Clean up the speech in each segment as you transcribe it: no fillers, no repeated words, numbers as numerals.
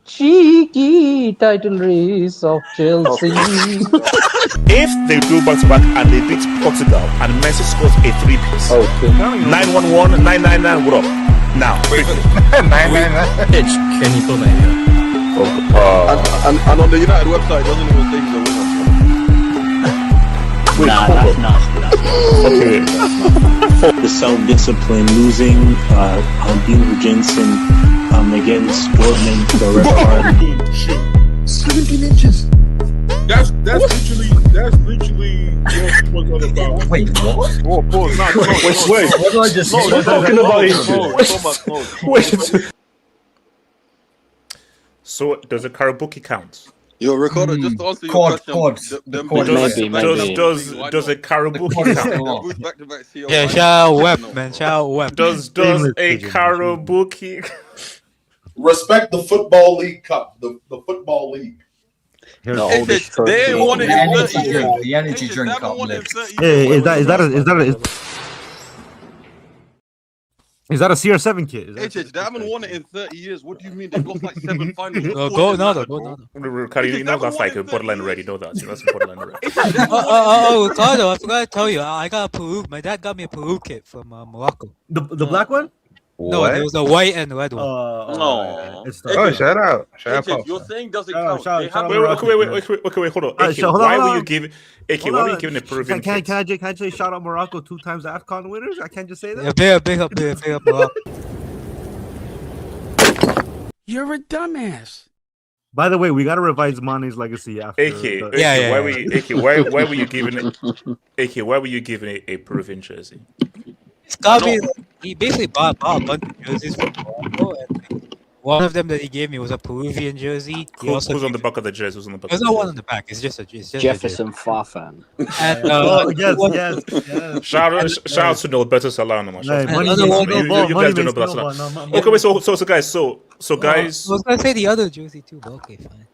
Cheeky title race of Chelsea. If they do back-to-back and they beat Portugal and Messi scores a three-piece, 9-1-1, 9-9-9, what up? Now, 9-9-9. It's Kenny Pomea. And on the United website, it doesn't even say he's a winner. Nah, that's nasty. Okay. The self-discipline, losing Albino Jensen against Dortmund, the red card. 17 inches. That's literally what's all about. Wait, what? Pause. Wait. What did I just say? We're talking about inches. Wait. So, does a Karabuki count? Yo, Ricardo, just to answer your question. Does a Karabuki count? Yeah, shout out Web, man. Shout out Web. Does a Karabuki? Respect the Football League Cup, the Football League. They won it in 30 years. The energy drink cup. Is that a CR7 kit? They haven't won it in 30 years. What do you mean? They've lost like 7 finals. Go another. You know that's like a borderline ready. Know that. You know that's a borderline ready. Ricardo, I forgot to tell you. I got a Peru. My dad got me a Peru kit from Morocco. The black one? No, there was a white and red one. Shout out. You're saying does it count? Wait, hold on. Why were you giving a Peruvian kit? Can I just shout out Morocco 2 times the AFCON winners? I can't just say that? Yeah, big up Morocco. You're a dumbass. By the way, we gotta revise Mane's legacy after. Why were you giving a Peruvian jersey? It's got me. He basically bought a bunch of jerseys from Morocco, and one of them that he gave me was a Peruvian jersey. Who's on the back of the jersey? There's no one on the back. It's just Jefferson Farfan. And Yes. Shout out to Norberto Solano. You guys don't know about Solano. Okay, wait. So guys. I was gonna say the other jersey too, but okay, fine.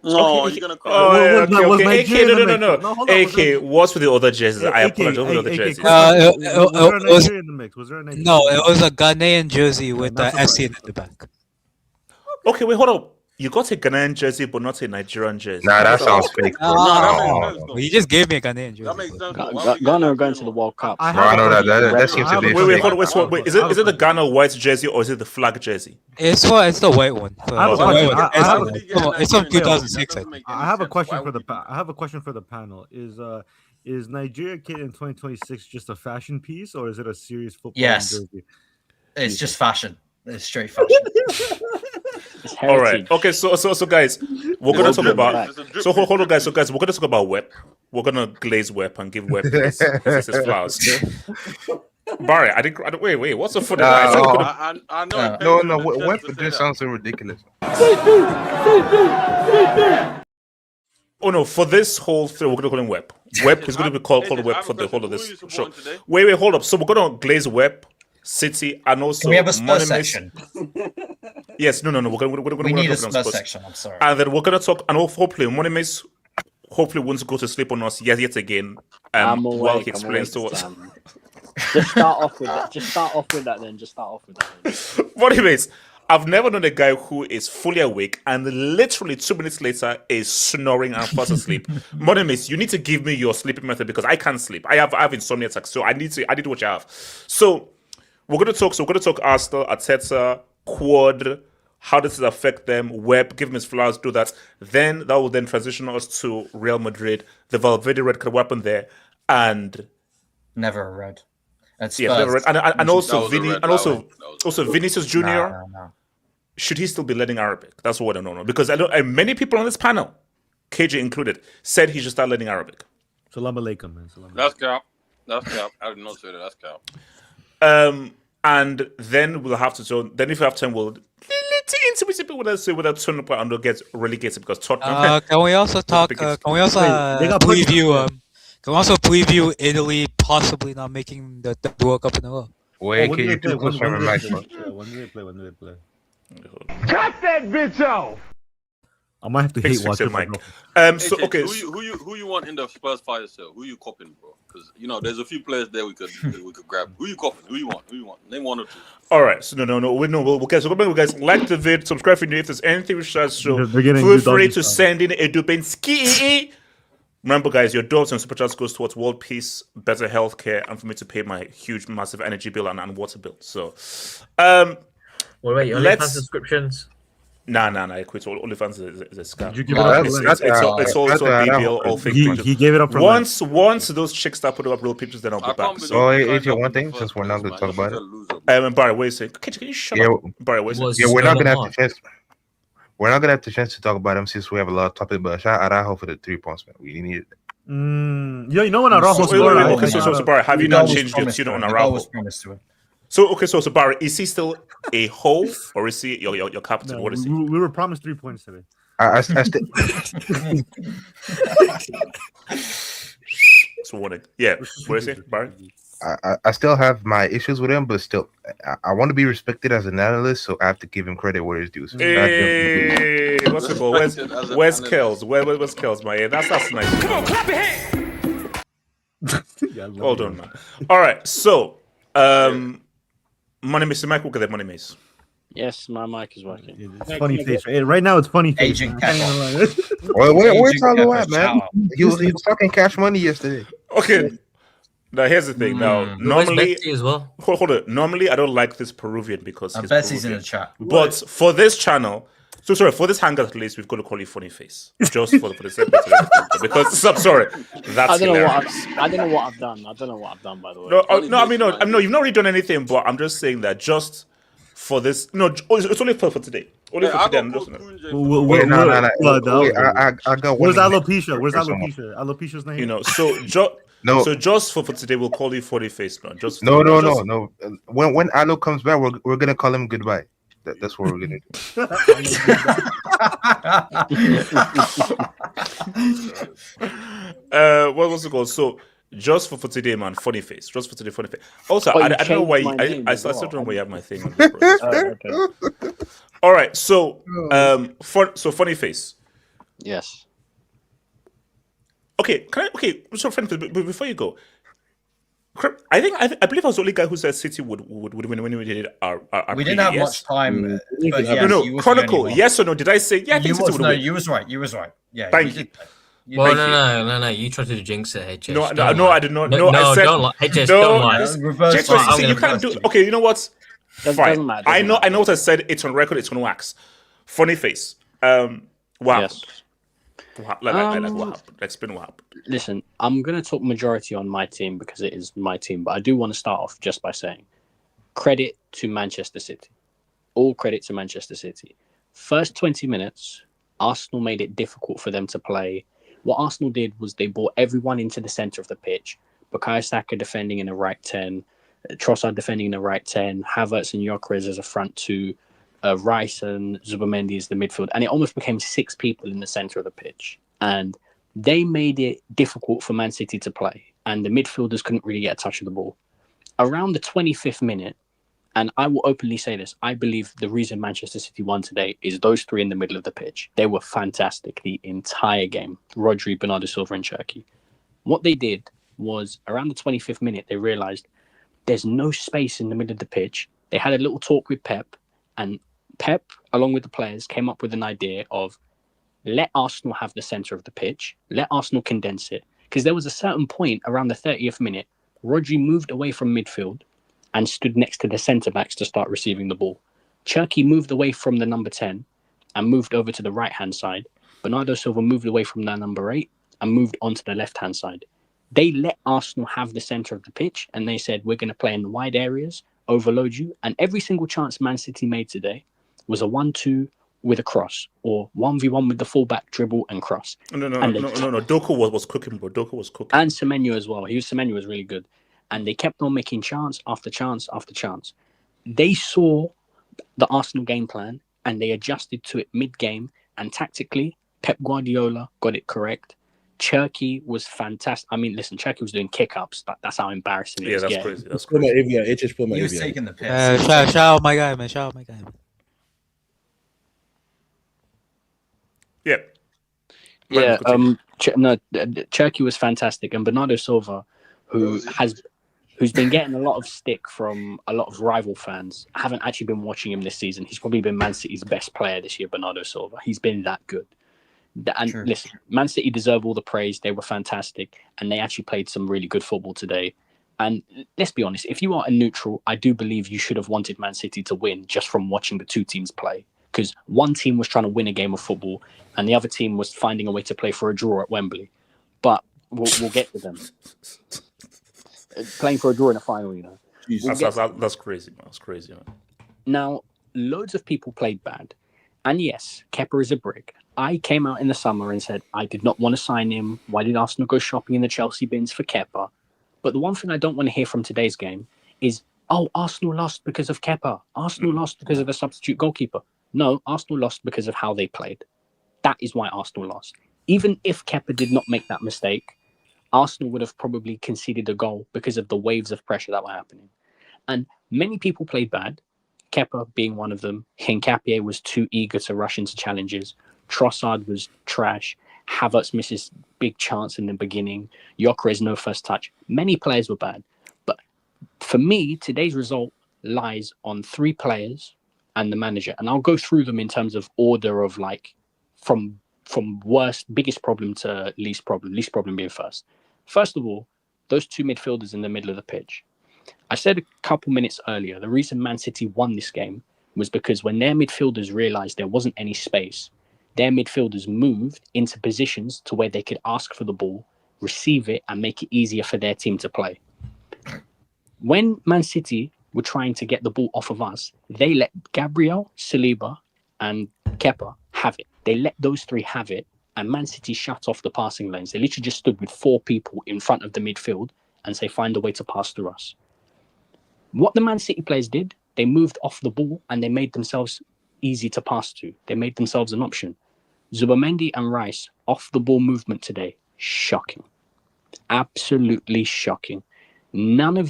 No, you're gonna cry. Okay. AK, no. AK, what's with the other jerseys? I apologize for the other jerseys. Was there a Nigerian? No, it was a Ghanaian jersey with the SC in the back. Okay, wait, hold up. You got a Ghanaian jersey, but not a Nigerian jersey. Nah, that sounds fake. He just gave me a Ghanaian jersey. That makes sense. Ghana are going to the World Cup. I know that seems to be. Wait, hold on. Wait. Is it the Ghana white jersey or is it the flag jersey? It's the white one. It's from 2006. I have a question for the panel. Is Nigeria kit in 2026 just a fashion piece or is it a serious football jersey? It's just fashion. It's straight fashion. All right. Okay. So guys, we're gonna talk about. So hold on, guys. So guys, we're gonna talk about Web. We're gonna glaze Web and give Web his flowers. Barry, I didn't. Wait. What's the foot? I know. No. Web just sounds so ridiculous. Oh no! For this whole thing, we're gonna call him Web. Web is gonna be called Web for the whole of this show. Wait. Hold up. So we're gonna glaze Web. City and also we have a Spurs section. Yes, no. We need a Spurs section. I'm sorry. And then we're gonna talk, and hopefully, Monimis hopefully won't go to sleep on us yet again. While he explains to us. Just start off with that. Then. But anyways, I've never known a guy who is fully awake and literally 2 minutes later is snoring and fast asleep. Monimis, you need to give me your sleeping method because I can't sleep. I have insomnia attacks, so I need what you have. So we're gonna talk. Arsenal, Arteta, Quad. How does it affect them? Web, give him his flowers, do that. Then that will then transition us to Real Madrid. The Valverde Red Card weapon there, and never a red. Never red. And also Vini, and also Vinicius Jr. No. Should he still be learning Arabic? That's what I don't know. Because I know many people on this panel, KJ included, said he should start learning Arabic. Salam alaikum, man. That's cap. I did not say that. That's cap. And then we'll have to. So then, if we have time, we'll without turning point and they'll get relegated because Tottenham. Can we also talk? Can we also preview? Can we also preview Italy possibly not making the World Cup in a row? Wait, when can do you they do play? from a match, bro? When do they play? Cut that bitch off! I might have to hate watch it, Mike. So okay, who you want in the Spurs fire sale? Who you copying, bro? Because there's a few players there we could grab. Who you copying? Who you want? Name one or two. All right, so we'll get. So remember, guys, like the vid, subscribe if there's anything we should show. Feel free to send in a Dubinski. Remember, guys, your dollars and super chats goes towards world peace, better healthcare, and for me to pay my huge, massive energy bill and water bill. So, wait, your OnlyFans subscriptions? Nah. I quit. OnlyFans is a scam. Did you give it up? It's also BBL. All fake pictures. He gave it up. For once those chicks start putting up real pictures, then I'll be back. So, AJ, one thing, since we're not going to talk about it. Barry, wait a second. Can you shut up? Barry, wait a second. Yeah, we're not going to have the chance. We're not going to have the chance to talk about him since we have a lot of topics. But shout out Araujo for the 3 points, man. We need it. You know when Araujo scored. Okay, so Barry, have you not changed your tune on Araujo? So Barry, is he still a hoe or is he your captain? No, what is he? We were promised 3 points today. I still. It's a warning. Yeah, where is he, Barry? I still have my issues with him, but still, I want to be respected as an analyst, so I have to give him credit where it's due. Hey, what's it called? Where's Kells? Where's Kells, man? Yeah, that's nice. Come on, clap your hands! Hold on, man. All right, so, Money Mace, Mike, look at that Money Mace. Yes, my mic is working. It's funny face. Right now, it's funny face. Agent Where's Talo at, man? He was talking cash money yesterday. Okay. Now here's the thing. Now normally, as well. Hold on. Normally, I don't like this Peruvian because he's Bessie's Peruvian. in the chat. But for this channel, for this hangout at least, we've got to call you funny face just for the segment because I'm sorry, that's hilarious. I don't know what I've done. I don't know what I've done, by the way. No. You've not really done anything, but I'm just saying that just for this. No, it's only for today. Only for today. Wait, no. I got one. Where's alopecia? Where's alopecia? Alopecia's name. So just for today, we'll call you funny face, man. No. When Alo comes back, we're gonna call him goodbye. That's what we're gonna do. What was it called? So just for today, man, funny face. Just for today, funny face. Also, I don't know why I still don't know why you have my thing on this. Okay. All right, so funny face. Yes. Okay, so friend, before you go, I believe I was the only guy who said City would win when we did our we didn't have much time. But yes, no, Chronicle, yes or no? Did I say yeah? I think City would win. You was right. Yeah. Thank you. No. You tried to jinx it, HS. No, I did not. No, I said don't lie. HS, don't lie. You can't do. Okay, you know what? Fine. I know what I said. It's on record. It's on wax. Funny face. Wow. Yes. What happened? Explain what happened. Listen, I'm going to talk majority on my team because it is my team, but I do want to start off just by saying credit to Manchester City. All credit to Manchester City. First 20 minutes, Arsenal made it difficult for them to play. What Arsenal did was they brought everyone into the centre of the pitch. Bukayo Saka defending in the right 10, Trossard defending in the right 10, Havertz and Gyökeres as a front two, Rice and Zubamendi as the midfield, and it almost became 6 people in the centre of the pitch. And they made it difficult for Man City to play, and the midfielders couldn't really get a touch of the ball. Around the 25th minute, and I will openly say this, I believe the reason Manchester City won today is those 3 in the middle of the pitch. They were fantastic the entire game. Rodri, Bernardo Silva and Cherki. What they did was, around the 25th minute, they realised there's no space in the middle of the pitch. They had a little talk with Pep, and Pep, along with the players, came up with an idea of let Arsenal have the centre of the pitch, let Arsenal condense it. Because there was a certain point around the 30th minute, Rodri moved away from midfield and stood next to the centre-backs to start receiving the ball. Cherki moved away from the number 10 and moved over to the right-hand side. Bernardo Silva moved away from the number 8 and moved onto the left-hand side. They let Arsenal have the centre of the pitch and they said, we're going to play in the wide areas, overload you. And every single chance Man City made today was a 1-2 with a cross or 1v1 with the fullback dribble and cross. No. Doku was cooking, bro. Doku was cooking. And Semenyo as well. Semenyo was really good. And they kept on making chance after chance after chance. They saw the Arsenal game plan and they adjusted to it mid-game. And tactically, Pep Guardiola got it correct. Cherki was fantastic. I mean, listen, Cherki was doing kick-ups. That's how embarrassing it was. That's crazy. That's crazy. He was taking the piss. Shout out my guy, man. Shout out my guy, man. Yeah. Cherki was fantastic. And Bernardo Silva, who's been getting a lot of stick from a lot of rival fans. I haven't actually been watching him this season. He's probably been Man City's best player this year, Bernardo Silva. He's been that good. And listen, Man City deserve all the praise. They were fantastic. And they actually played some really good football today. And let's be honest, if you are a neutral, I do believe you should have wanted Man City to win just from watching the two teams play. Because one team was trying to win a game of football and the other team was finding a way to play for a draw at Wembley. But we'll get to them. Playing for a draw in a final, you know. That's crazy, man. That's crazy, man. Now, loads of people played bad. And yes, Kepa is a brick. I came out in the summer and said I did not want to sign him. Why did Arsenal go shopping in the Chelsea bins for Kepa? But the one thing I don't want to hear from today's game is, oh, Arsenal lost because of Kepa. Arsenal lost because of the substitute goalkeeper. No, Arsenal lost because of how they played. That is why Arsenal lost. Even if Kepa did not make that mistake, Arsenal would have probably conceded a goal because of the waves of pressure that were happening. And many people played bad, Kepa being one of them. Hincapié was too eager to rush into challenges. Trossard was trash. Havertz misses big chance in the beginning. Gyökeres no first touch. Many players were bad. But for me, today's result lies on 3 players and the manager. And I'll go through them in terms of order of like from worst, biggest problem to least problem being first. First of all, those 2 midfielders in the middle of the pitch. I said a couple minutes earlier, the reason Man City won this game was because when their midfielders realised there wasn't any space, their midfielders moved into positions to where they could ask for the ball, receive it, and make it easier for their team to play. When Man City were trying to get the ball off of us, they let Gabriel, Saliba, and Kepa have it. They let those 3 have it, and Man City shut off the passing lanes. They literally just stood with 4 people in front of the midfield and say, find a way to pass through us. What the Man City players did, they moved off the ball and they made themselves easy to pass to. They made themselves an option. Zubimendi and Rice, off the ball movement today, shocking. Absolutely shocking. Neither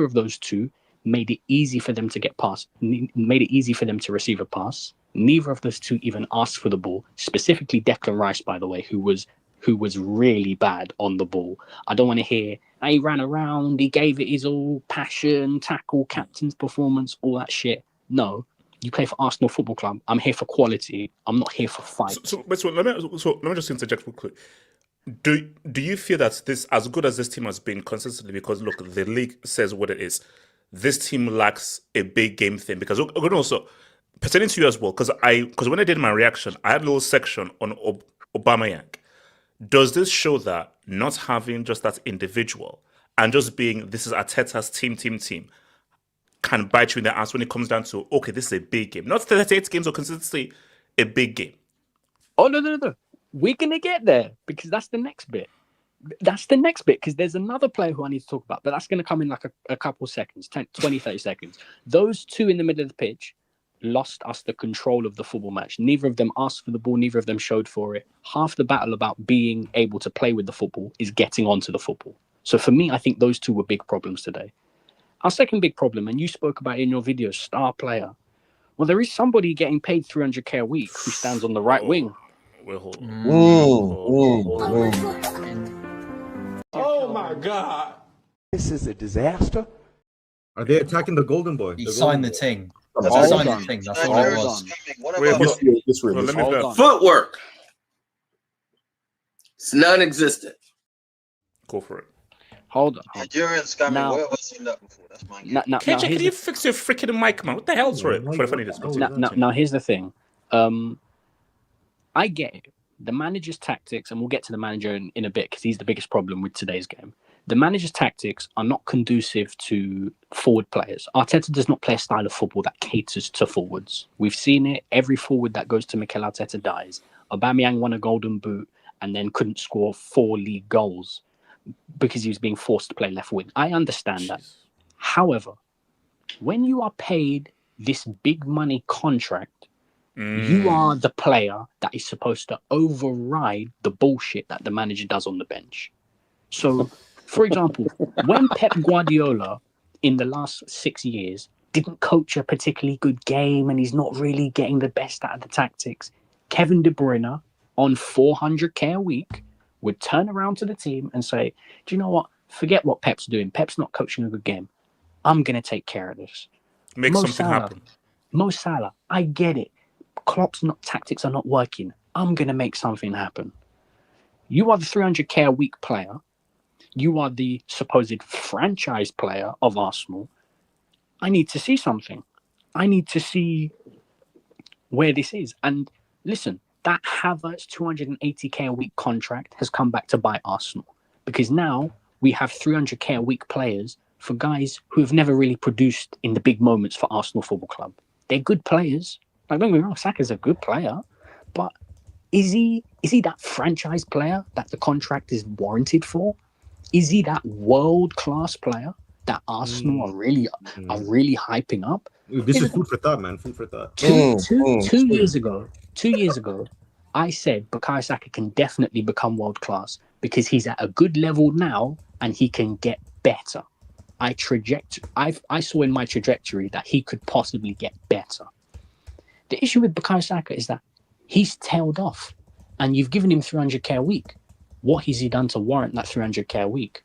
of those 2 made it easy for them to get past, made it easy for them to receive a pass. Neither of those 2 even asked for the ball, specifically Declan Rice, by the way, who was really bad on the ball. I don't want to hear, he ran around, he gave it his all, passion, tackle, captain's performance, all that shit. No, you play for Arsenal Football Club. I'm here for quality. I'm not here for fight. So let me just interject real quick. Do you feel that this, as good as this team has been consistently, because look, the league says what it is, this team lacks a big game thing? Because also pertaining to you as well, because when I did my reaction, I had a little section on Aubameyang. Does this show that not having just that individual and just being, this is Arteta's team, can bite you in the ass when it comes down to, okay, this is a big game. Not 38 games or consistently a big game. Oh, no. We're going to get there because that's the next bit. Because there's another player who I need to talk about, but that's going to come in like a couple seconds, 10, 20, 30 seconds. Those 2 in the middle of the pitch lost us the control of the football match. Neither of them asked for the ball. Neither of them showed for it. Half the battle about being able to play with the football is getting onto the football. So for me, I think those 2 were big problems today. Our second big problem, and you spoke about it in your video, star player. Well, there is somebody getting paid 300k a week who stands on the right wing. Oh my God. This is a disaster. Are they attacking the golden boy? He signed the thing. That's a signing thing. That's all it was. Let me Footwork. It's non-existent. Go for it. Hold on. Nigerian scamming. Where have I seen that before? That's my game. Can you fix your freaking mic, man? What the hell's for the funny this? Now, here's the thing. I get it. The manager's tactics, and we'll get to the manager in a bit because he's the biggest problem with today's game. The manager's tactics are not conducive to forward players. Arteta does not play a style of football that caters to forwards. We've seen it. Every forward that goes to Mikel Arteta dies. Aubameyang won a golden boot and then couldn't score 4 league goals because he was being forced to play left wing. I understand that. However, when you are paid this big money contract, you are the player that is supposed to override the bullshit that the manager does on the bench. So, for example, when Pep Guardiola in the last 6 years didn't coach a particularly good game and he's not really getting the best out of the tactics, Kevin De Bruyne on 400k a week would turn around to the team and say, do you know what? Forget what Pep's doing. Pep's not coaching a good game. I'm going to take care of this. Make something happen. Mo Salah, I get it. Klopp's tactics are not working. I'm going to make something happen. You are the 300k a week player. You are the supposed franchise player of Arsenal. I need to see something. I need to see where this is. And listen, that Havertz 280k a week contract has come back to bite Arsenal because now we have 300k a week players for guys who have never really produced in the big moments for Arsenal Football Club. They're good players. Like, don't get me wrong, Saka's a good player, but is he that franchise player that the contract is warranted for? Is he that world-class player that Arsenal are really hyping up? This is food for thought, man. Food for thought. 2 years ago, I said Bukayo Saka can definitely become world-class because he's at a good level now and he can get better. I saw in my trajectory that he could possibly get better. The issue with Bukayo Saka is that he's tailed off and you've given him 300k a week. What has he done to warrant that 300k a week?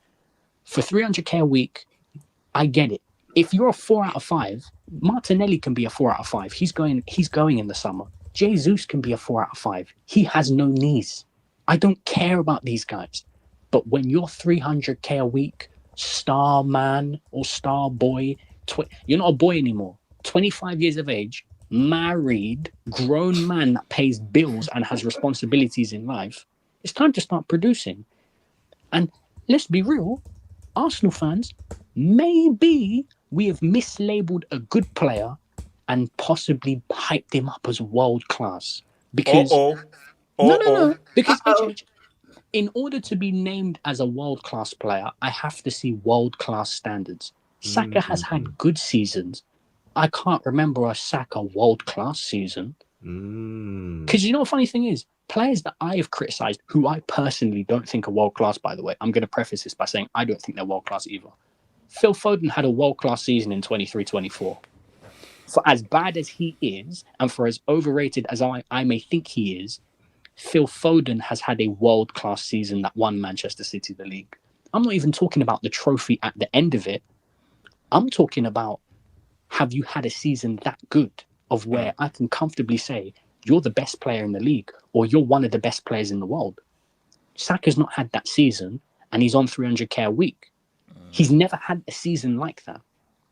For 300k a week, I get it. If you're a 4 out of 5, Martinelli can be a 4 out of 5. He's going in the summer. Jesus can be a 4 out of 5. He has no knees. I don't care about these guys. But when you're 300k a week, star man or star boy, you're not a boy anymore. 25 years of age, married, grown man that pays bills and has responsibilities in life, it's time to start producing. And let's be real, Arsenal fans, maybe we have mislabeled a good player and possibly hyped him up as world class. Because because in order to be named as a world class player, I have to see world class standards. Saka has had good seasons. I can't remember a Saka world-class season. Because you know what the funny thing is? Players that I have criticised, who I personally don't think are world-class, by the way, I'm going to preface this by saying I don't think they're world-class either. Phil Foden had a world-class season in 23-24. For as bad as he is, and for as overrated as I may think he is, Phil Foden has had a world-class season that won Manchester City the league. I'm not even talking about the trophy at the end of it. I'm talking about, have you had a season that good of where I can comfortably say you're the best player in the league or you're one of the best players in the world? Saka's not had that season and he's on 300k a week. He's never had a season like that.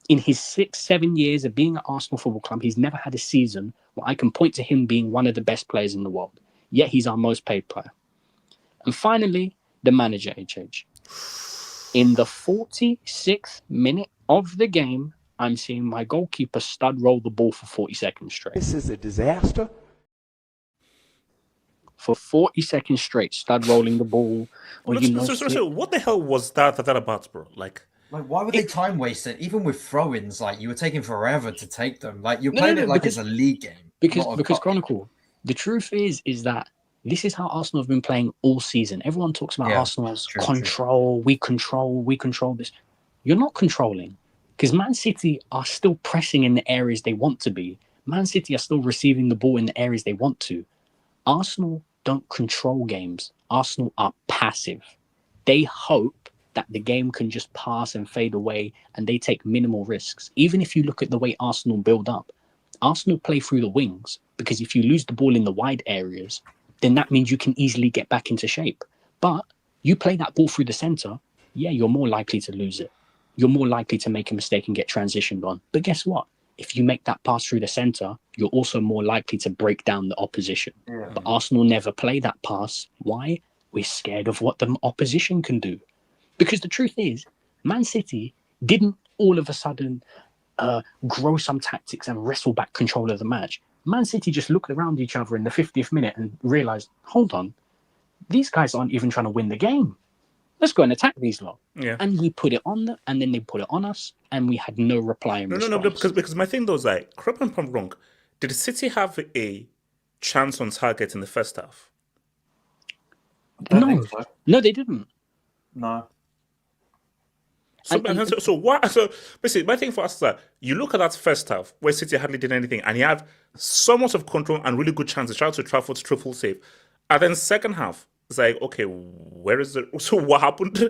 In his 6-7 years of being at Arsenal Football Club, he's never had a season where I can point to him being one of the best players in the world. Yet he's our most paid player. And finally, the manager, HH. In the 46th minute of the game, I'm seeing my goalkeeper stud roll the ball for 40 seconds straight. This is a disaster. For 40 seconds straight, stud rolling the ball. What the hell was that about, bro? Like, why would they time waste it? Even with throw-ins, like, you were taking forever to take them. Like, you're playing it like it's a league game. Because Chronicle, the truth is that this is how Arsenal have been playing all season. Everyone talks about Arsenal as control. We control this. You're not controlling. Because Man City are still pressing in the areas they want to be. Man City are still receiving the ball in the areas they want to. Arsenal don't control games. Arsenal are passive. They hope that the game can just pass and fade away and they take minimal risks. Even if you look at the way Arsenal build up, Arsenal play through the wings because if you lose the ball in the wide areas, then that means you can easily get back into shape. But you play that ball through the centre, yeah, you're more likely to lose it. You're more likely to make a mistake and get transitioned on. But guess what? If you make that pass through the centre, you're also more likely to break down the opposition. Yeah. But Arsenal never play that pass. Why? We're scared of what the opposition can do. Because the truth is, Man City didn't all of a sudden grow some tactics and wrestle back control of the match. Man City just looked around each other in the 50th minute and realised, hold on, these guys aren't even trying to win the game. Let's go and attack these lot. Yeah. And we put it on them, and then they put it on us, and we had no reply in response. No, because my thing though is like, correct me if I'm wrong, did City have a chance on target in the first half? No, they didn't. No. So basically, my thing for us is that you look at that first half where City hardly did anything, and you have somewhat of control and really good chances. Shout out to Trafford's triple save, and then second half, it's like, okay, where is it? So what happened?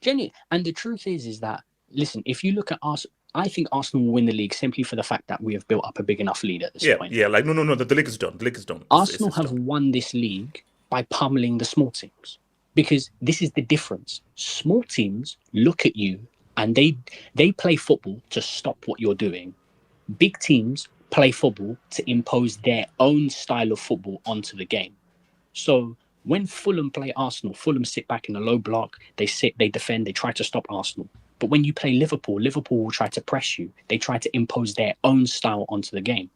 Jenny, and the truth is that, listen, if you look at us, I think Arsenal will win the league simply for the fact that we have built up a big enough lead at this point. Yeah, like no, the league is done. The league is done. Arsenal have won this league by pummeling the small teams, because this is the difference. Small teams look at you and they play football to stop what you're doing. Big teams play football to impose their own style of football onto the game. So when Fulham play Arsenal, Fulham sit back in a low block, they defend, they try to stop Arsenal. But when you play Liverpool, Liverpool will try to press you. They try to impose their own style onto the game.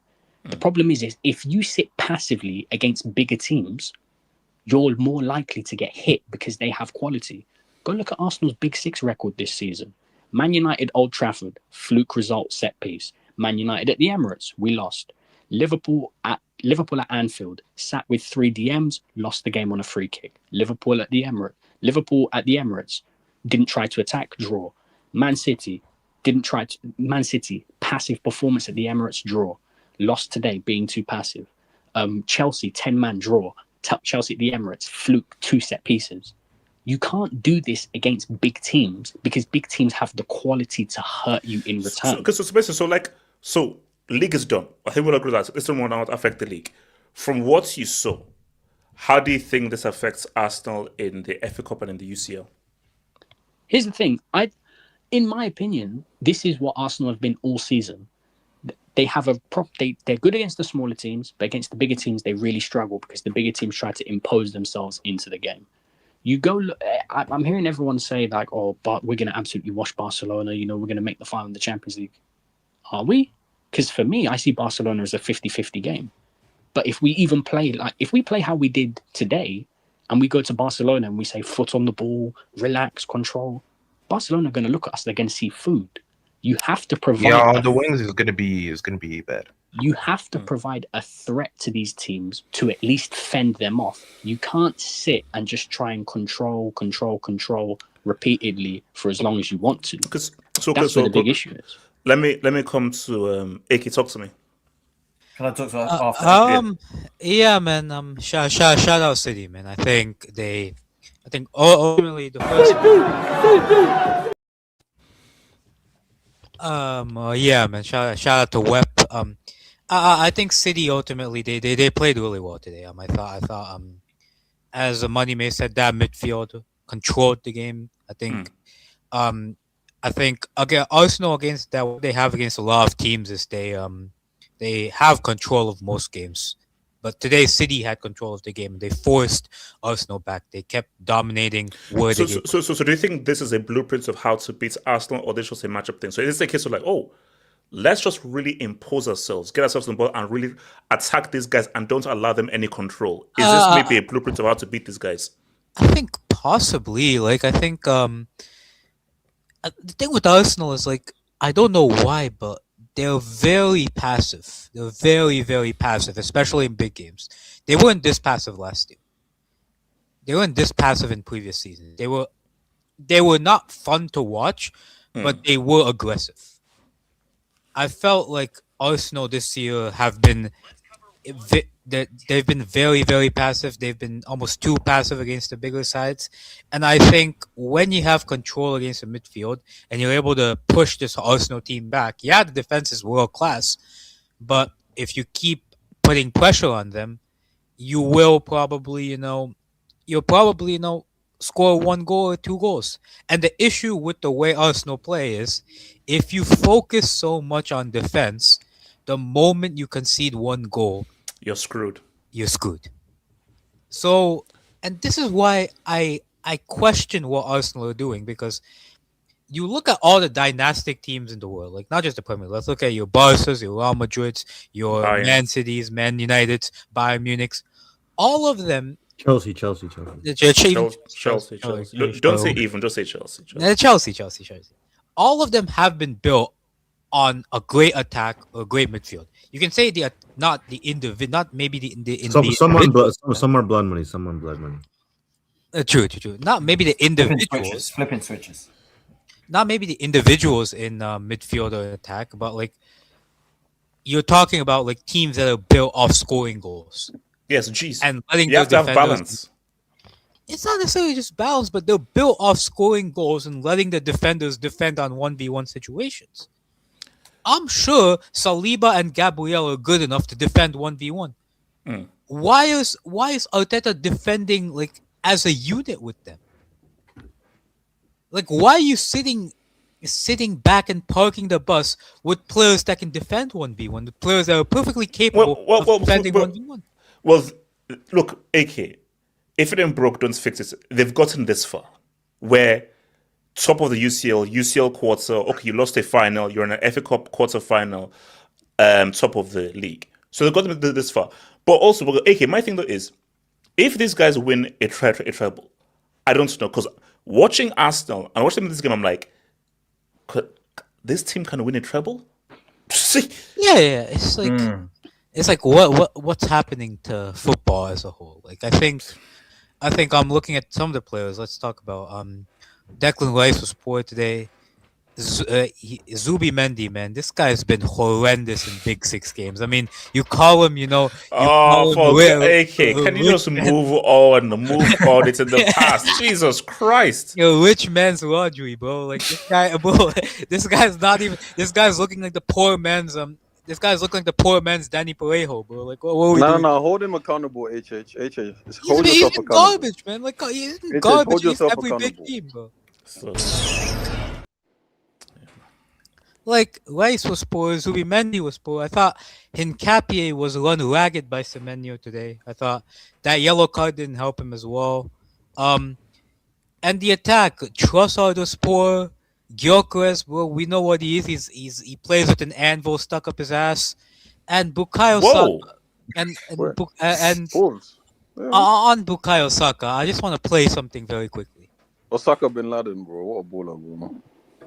The problem is if you sit passively against bigger teams, you're more likely to get hit because they have quality. Go look at Arsenal's Big Six record this season. Man United, Old Trafford, fluke result, set piece. Man United at the Emirates, we lost. Liverpool at Anfield, sat with 3 DMs, lost the game on a free kick. Liverpool at the Emirates, didn't try to attack, draw. Man City, passive performance at the Emirates, draw. Lost today, being too passive. Chelsea, 10-man draw. Chelsea at the Emirates, fluke, 2 set pieces. You can't do this against big teams because big teams have the quality to hurt you in return. So league is done. I think we'll agree that this will not affect the league. From what you saw, how do you think this affects Arsenal in the FA Cup and in the UCL? Here's the thing. In my opinion, this is what Arsenal have been all season. They have they're good against the smaller teams, but against the bigger teams, they really struggle because the bigger teams try to impose themselves into the game. You go. I'm hearing everyone say like, "Oh, but we're going to absolutely wash Barcelona. You know, we're going to make the final in the Champions League." Are we? Because for me, I see Barcelona as a 50-50 game. But if we play how we did today, and we go to Barcelona and we say foot on the ball, relax, control, Barcelona are going to look at us. They're going to see food. You have to provide. Yeah, on the wings is going to be bad. You have to provide a threat to these teams to at least fend them off. You can't sit and just try and control repeatedly for as long as you want to. That's where the big issue is. Let me come to Aki. Talk to me. Can I talk to after? Yeah, man. Shout out City, man. I think ultimately the first. Yeah, man. Shout out to Web. I think City ultimately they played really well today. I thought as Money May said, that midfield controlled the game. I think again Arsenal against that what they have against a lot of teams is they have control of most games. But today City had control of the game. They forced Arsenal back. They kept dominating. So do you think this is a blueprint of how to beat Arsenal, or this was a matchup thing? So it's a case of like, let's just really impose ourselves, get ourselves on the ball, and really attack these guys, and don't allow them any control. Is this maybe a blueprint of how to beat these guys? I think possibly. Like I think the thing with Arsenal is like I don't know why, but they're very passive. They're very, very passive, especially in big games. They weren't this passive last year. They weren't this passive in previous seasons. They were not fun to watch, but they were aggressive. I felt like Arsenal this year have been they've been very, very passive. They've been almost too passive against the bigger sides. And I think when you have control against the midfield and you're able to push this Arsenal team back, the defense is world class, but if you keep putting pressure on them, you will probably, you'll probably, score 1 goal or 2 goals. And the issue with the way Arsenal play is, if you focus so much on defense, the moment you concede 1 goal, you're screwed. You're screwed. So, and this is why I question what Arsenal are doing, because you look at all the dynastic teams in the world, like not just the Premier League. Let's look at your Barca's, your Real Madrid's, your Man City's, Man United's, Bayern Munich's. All of them. Chelsea. Don't say even. Just say Chelsea. Chelsea. All of them have been built on a great attack or a great midfield. You can say not the individual, not maybe the some are blood money, some are blood money. True. Not maybe the individuals. Flipping switches. Not maybe the individuals in midfield or attack, but like you're talking about like teams that are built off scoring goals. Yes, geez. And letting you have to have balance. It's not necessarily just balance, but they're built off scoring goals and letting the defenders defend on 1v1 situations. I'm sure Saliba and Gabriel are good enough to defend 1v1. Why is Arteta defending like as a unit with them? Like, why are you sitting back and parking the bus with players that can defend 1v1, the players that are perfectly capable of defending 1v1? Well, look, AK, if it ain't broke, don't fix it. They've gotten this far, where top of the UCL quarter, okay, you lost a final, you're in an FA Cup quarter final, top of the league. So they've gotten this far. But also, AK, my thing though is, if these guys win a treble, I don't know, because watching Arsenal and watching this game, I'm like, this team can win a treble? Yeah. It's like what's happening to football as a whole. Like I think I'm looking at some of the players. Let's talk about Declan Rice was poor today. Zubi Mendy, man, this guy's been horrendous in Big Six games. I mean, you call him, AK, can you just move on? It's in the past. Jesus Christ. Rich man's Rodri, bro. Like this guy, bro. This guy's looking like the poor man's This guy's looking like the poor man's Danny Parejo, bro. Like, what are we doing? No, hold him accountable, HH. He's garbage, man. Like, he's garbage. He's every big team, bro. Like, Rice was poor, Zubimendi was poor. I thought Hincapié was run ragged by Semenyo today. I thought that yellow card didn't help him as well. And the attack, Trossard was poor. Gyökeres, bro, we know what he is. He plays with an anvil stuck up his ass. And Bukayo Saka. On Bukayo Saka, I just want to play something very quickly. Osaka bin Laden, bro. What a baller, bro.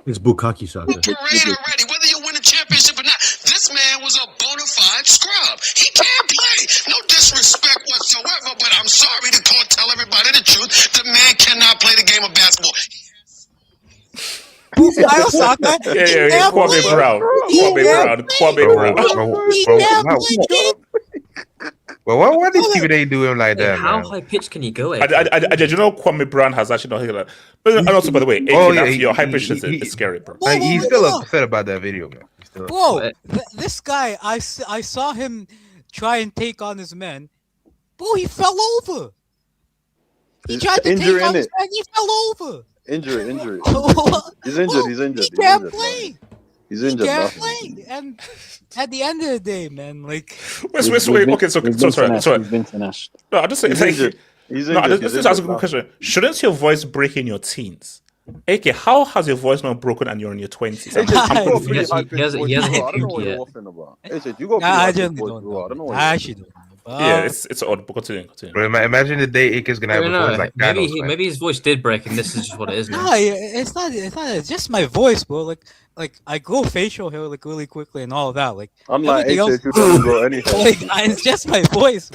It's Bukaki Saka. Already, whether you win a championship or not, this man was a bona fide scrub. He can't play. No disrespect whatsoever, but I'm sorry to tell everybody the truth. The man cannot play the game of basketball. Bukayo Saka? Yeah. Kwame Brown. Well, why did they do him like that? How high pitch can you go? You know, Kwame Brown has actually not hit that. But and also, by the way, your high pitch is scary, bro. He's still upset about that video, man. Bro, this guy, I saw him try and take on his man. Bro, he fell over. He tried to take on his man. He fell over. Injury. He's injured. He can't play. He's injured. He can't play. And at the end of the day, man, like. Wait. Okay, sorry. He's been finished. No, I just say he's injured. Let's ask a good question. Shouldn't your voice break in your teens? AK, how has your voice not broken and you're in your 20s? I'm confused. He hasn't hit puke yet. I don't know. I actually don't know. Yeah, it's odd, but continue. Bro, imagine the day Ike's gonna have a voice like that. Maybe his voice did break, and this is just what it is now. No, it's not. It's just my voice, bro. Like I grow facial hair like really quickly and all of that. Like unlike everything else, who doesn't grow anything. Like, it's just my voice,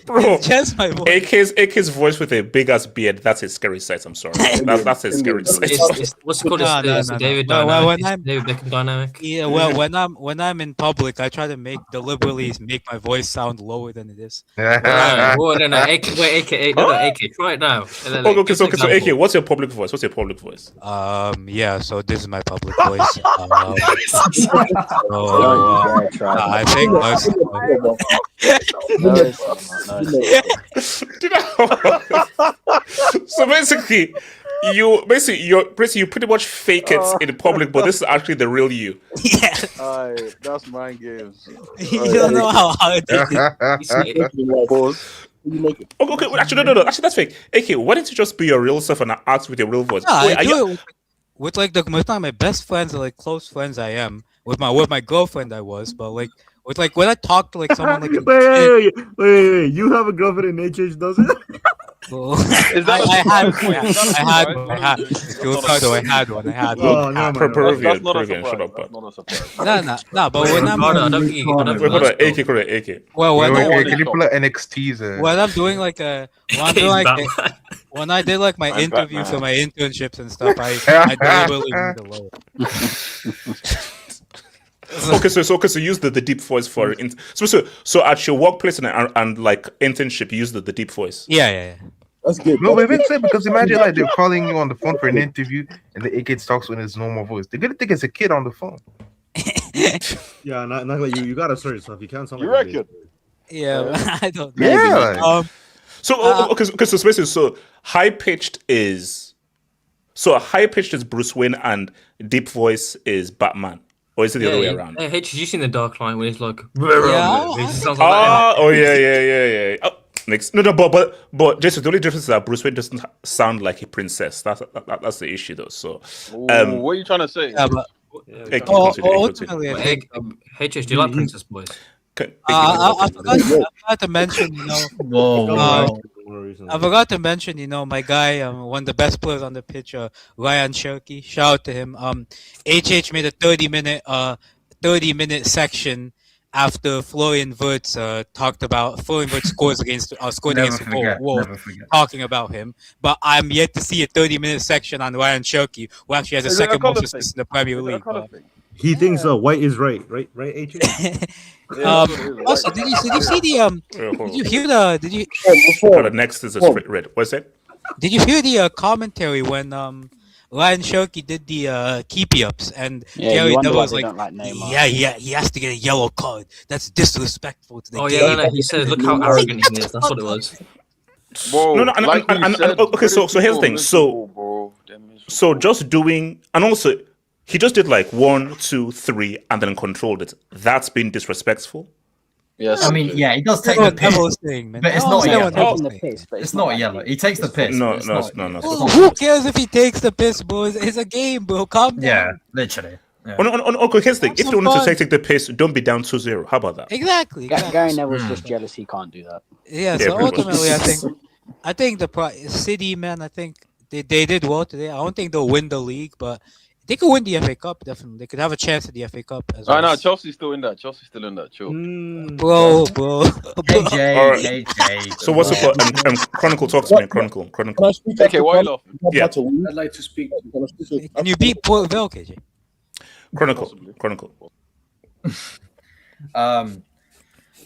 bro. It's just my voice. AK's voice with a big ass beard. That's a scary sight. I'm sorry. That's a scary sight. What's it called? It's David dynamic. David Beckham dynamic. Yeah, well, when I'm in public, I try to deliberately make my voice sound lower than it is. No. AK, try it now. Okay, so AK, what's your public voice? Yeah, yeah, so this is my public voice. I think So basically, you pretty much fake it in public, but this is actually the real you. Yeah. That's mind games. You don't know how hard it is. Okay, actually, no. Actually, that's fake. Okay, why didn't you just be your real self and act with your real voice? No, I do it with like with my best friends or like close friends. I am with my girlfriend. I was, but like with like when I talk to like someone like wait, you have a girlfriend in HH, does it? I had one. Peruvian. Shut up. No. But when I'm AK. Well, can you pull out NXT's? When I'm doing like when I did like my interview for my internships and stuff, I deliberately moved alone. Okay, so use the deep voice for so at your workplace and like internship, use the deep voice. Yeah. That's good. No, but it's because imagine like they're calling you on the phone for an interview and the AK talks with his normal voice. They're gonna think it's a kid on the phone. Yeah, not like you gotta search stuff. You can't sound You like reckon? Yeah, I don't know. Yeah. So basically, so high pitched is Bruce Wayne and deep voice is Batman. Or is it the other way around? Hey, H, you seen the Dark Knight when he's like, yeah. Oh, next, no, but Jason, the only difference is that Bruce Wayne doesn't sound like a princess. That's the issue, though. So, what are you trying to say? Yeah, but ultimately, I think HH, do you like Princess Boys? I forgot to mention, I forgot to mention, my guy, one of the best players on the pitch, Ryan Cherky. Shout out to him. HH made a 30-minute section after Florian Wirtz scored against the goal, talking about him. But I'm yet to see a 30-minute section on Ryan Cherky, who actually has the second most assists in the Premier League. He thinks white is right, HH? Also, did you see the did you hear the the next is a red. What's that? Did you hear the commentary when Ryan Cherky did the keepy ups and Gary Neville was like, he has to get a yellow card. That's disrespectful to the game. No, he said, look how arrogant he is. That's what it was. Bro, okay, so here's the thing. So just doing, and also he just did like 1, 2, 3, and then controlled it. That's been disrespectful. Yes. I mean, he does take the piss, but it's not a yellow. It's not a yellow. He takes the piss. No. Who cares if he takes the piss, boys? It's a game, bro. Calm down. Yeah, literally. Yeah. Okay, here's the thing. If you want to take the piss, don't be down 2-0. How about that? Exactly. Gary Neville's just jealous he can't do that. Yeah, so ultimately, I think the City, man, I think they did well today. I don't think they'll win the league, but they could win the FA Cup, definitely. They could have a chance at the FA Cup as well. I know, Chelsea's still in that. Chill. Bro. AJ. So what's the Chronicle? Talk to me. Chronicle. Okay, why you laughing? Yeah. I'd like to speak. Can you beat Port Vale, KJ? Chronicle.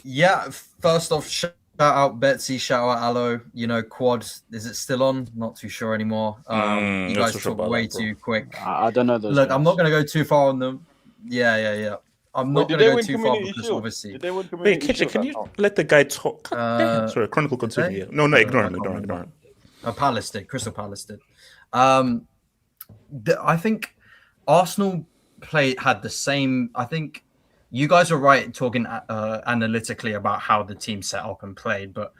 Yeah, first off, shout out Betsy, shout out Aloe. Quad, is it still on? Not too sure anymore. You guys talk way too quick. I don't know those. Look, I'm not going to go too far on them. Yeah. I'm not going to go too far because obviously. Wait, Kitchen, can you let the guy talk? Sorry, Chronicle, continue. No, ignore him. Palace did. Crystal Palace did. I think Arsenal had the same. I think you guys are right talking analytically about how the team set up and played, but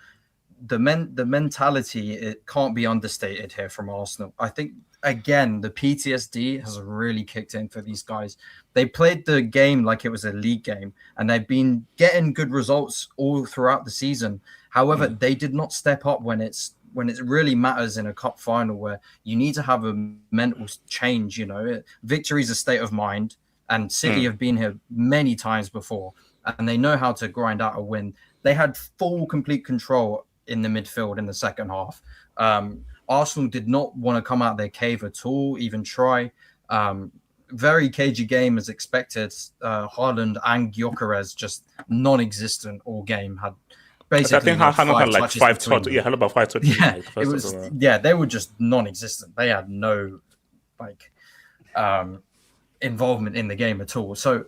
the mentality, it can't be understated here from Arsenal. I think, again, the PTSD has really kicked in for these guys. They played the game like it was a league game, and they've been getting good results all throughout the season. However, they did not step up when it really matters in a cup final, where you need to have a mental change. Victory is a state of mind, and City have been here many times before, and they know how to grind out a win. They had full, complete control in the midfield in the second half. Arsenal did not want to come out their cave at all, even try. Very cagey game as expected. Haaland and Gyökeres just non-existent all game. Had basically I think Haaland had like 5 touches. Yeah, had about 5 touches. Yeah, it was. Yeah, they were just non-existent. They had no involvement in the game at all. So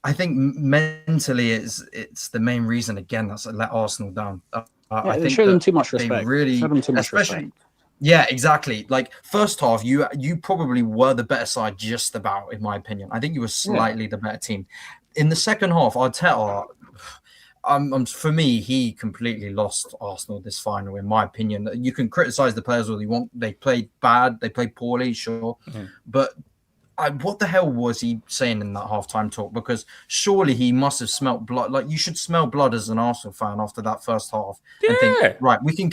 I think mentally it's the main reason again that's let Arsenal down. I think show them too much respect. They really, show them too much respect. Yeah, exactly. Like first half, you probably were the better side, just about, in my opinion. I think you were slightly the better team. In the second half, Arteta, for me, he completely lost Arsenal this final, in my opinion. You can criticize the players all you want. They played bad. They played poorly, sure. But what the hell was he saying in that halftime talk? Because surely he must have smelt blood. Like, you should smell blood as an Arsenal fan after that first half and think, right, we can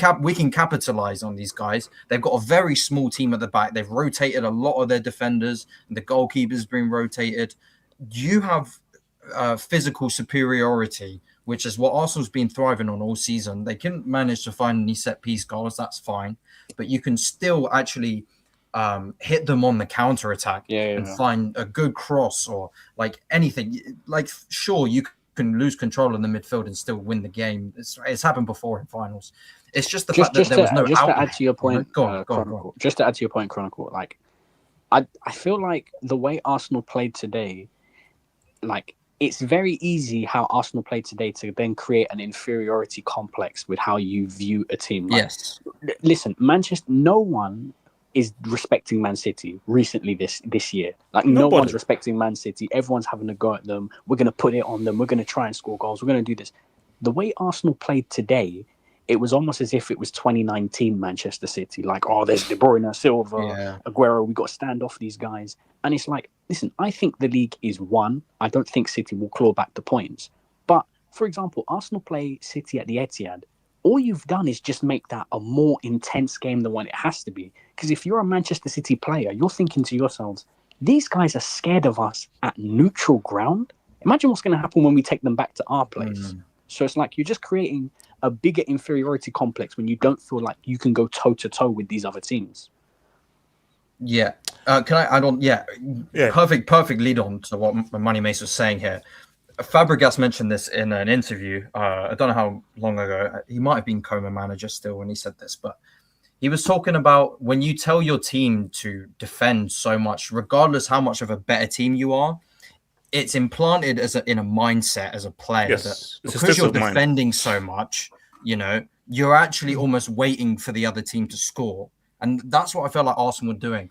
capitalize on these guys. They've got a very small team at the back. They've rotated a lot of their defenders, and the goalkeeper's been rotated. You have physical superiority, which is what Arsenal's been thriving on all season. They couldn't manage to find any set piece goals. That's fine, but you can still actually hit them on the counter attack and find a good cross or like anything. Like, sure, you can lose control in the midfield and still win the game. It's happened before in finals. It's just the fact that there was no just outlet. to add to your point, Go on. Just to add to your point, Chronicle. Like, I feel like the way Arsenal played today, like, it's very easy how Arsenal played today to then create an inferiority complex with how you view a team. Like, yes. Listen, Manchester. No one is respecting Man City recently this year. Like, no one's respecting Man City. Everyone's having a go at them. We're going to put it on them. We're going to try and score goals. We're going to do this. The way Arsenal played today, it was almost as if it was 2019 Manchester City. Like, oh, there's De Bruyne, Silva, Aguero. We got to stand off these guys. And it's like, listen, I think the league is won. I don't think City will claw back the points. But, for example, Arsenal play City at the Etihad. All you've done is just make that a more intense game than what it has to be. Because if you're a Manchester City player, you're thinking to yourselves, these guys are scared of us at neutral ground. Imagine what's going to happen when we take them back to our place. So it's like you're just creating a bigger inferiority complex when you don't feel like you can go toe-to-toe with these other teams. Yeah. Can I add on? Yeah. Perfect lead on to what Money Mace was saying here. Fabregas mentioned this in an interview. I don't know how long ago. He might have been Coma manager still when he said this, but he was talking about when you tell your team to defend so much, regardless how much of a better team you are, it's implanted in a mindset as a player that because you're defending so much, you're actually almost waiting for the other team to score. And that's what I felt like Arsenal were doing.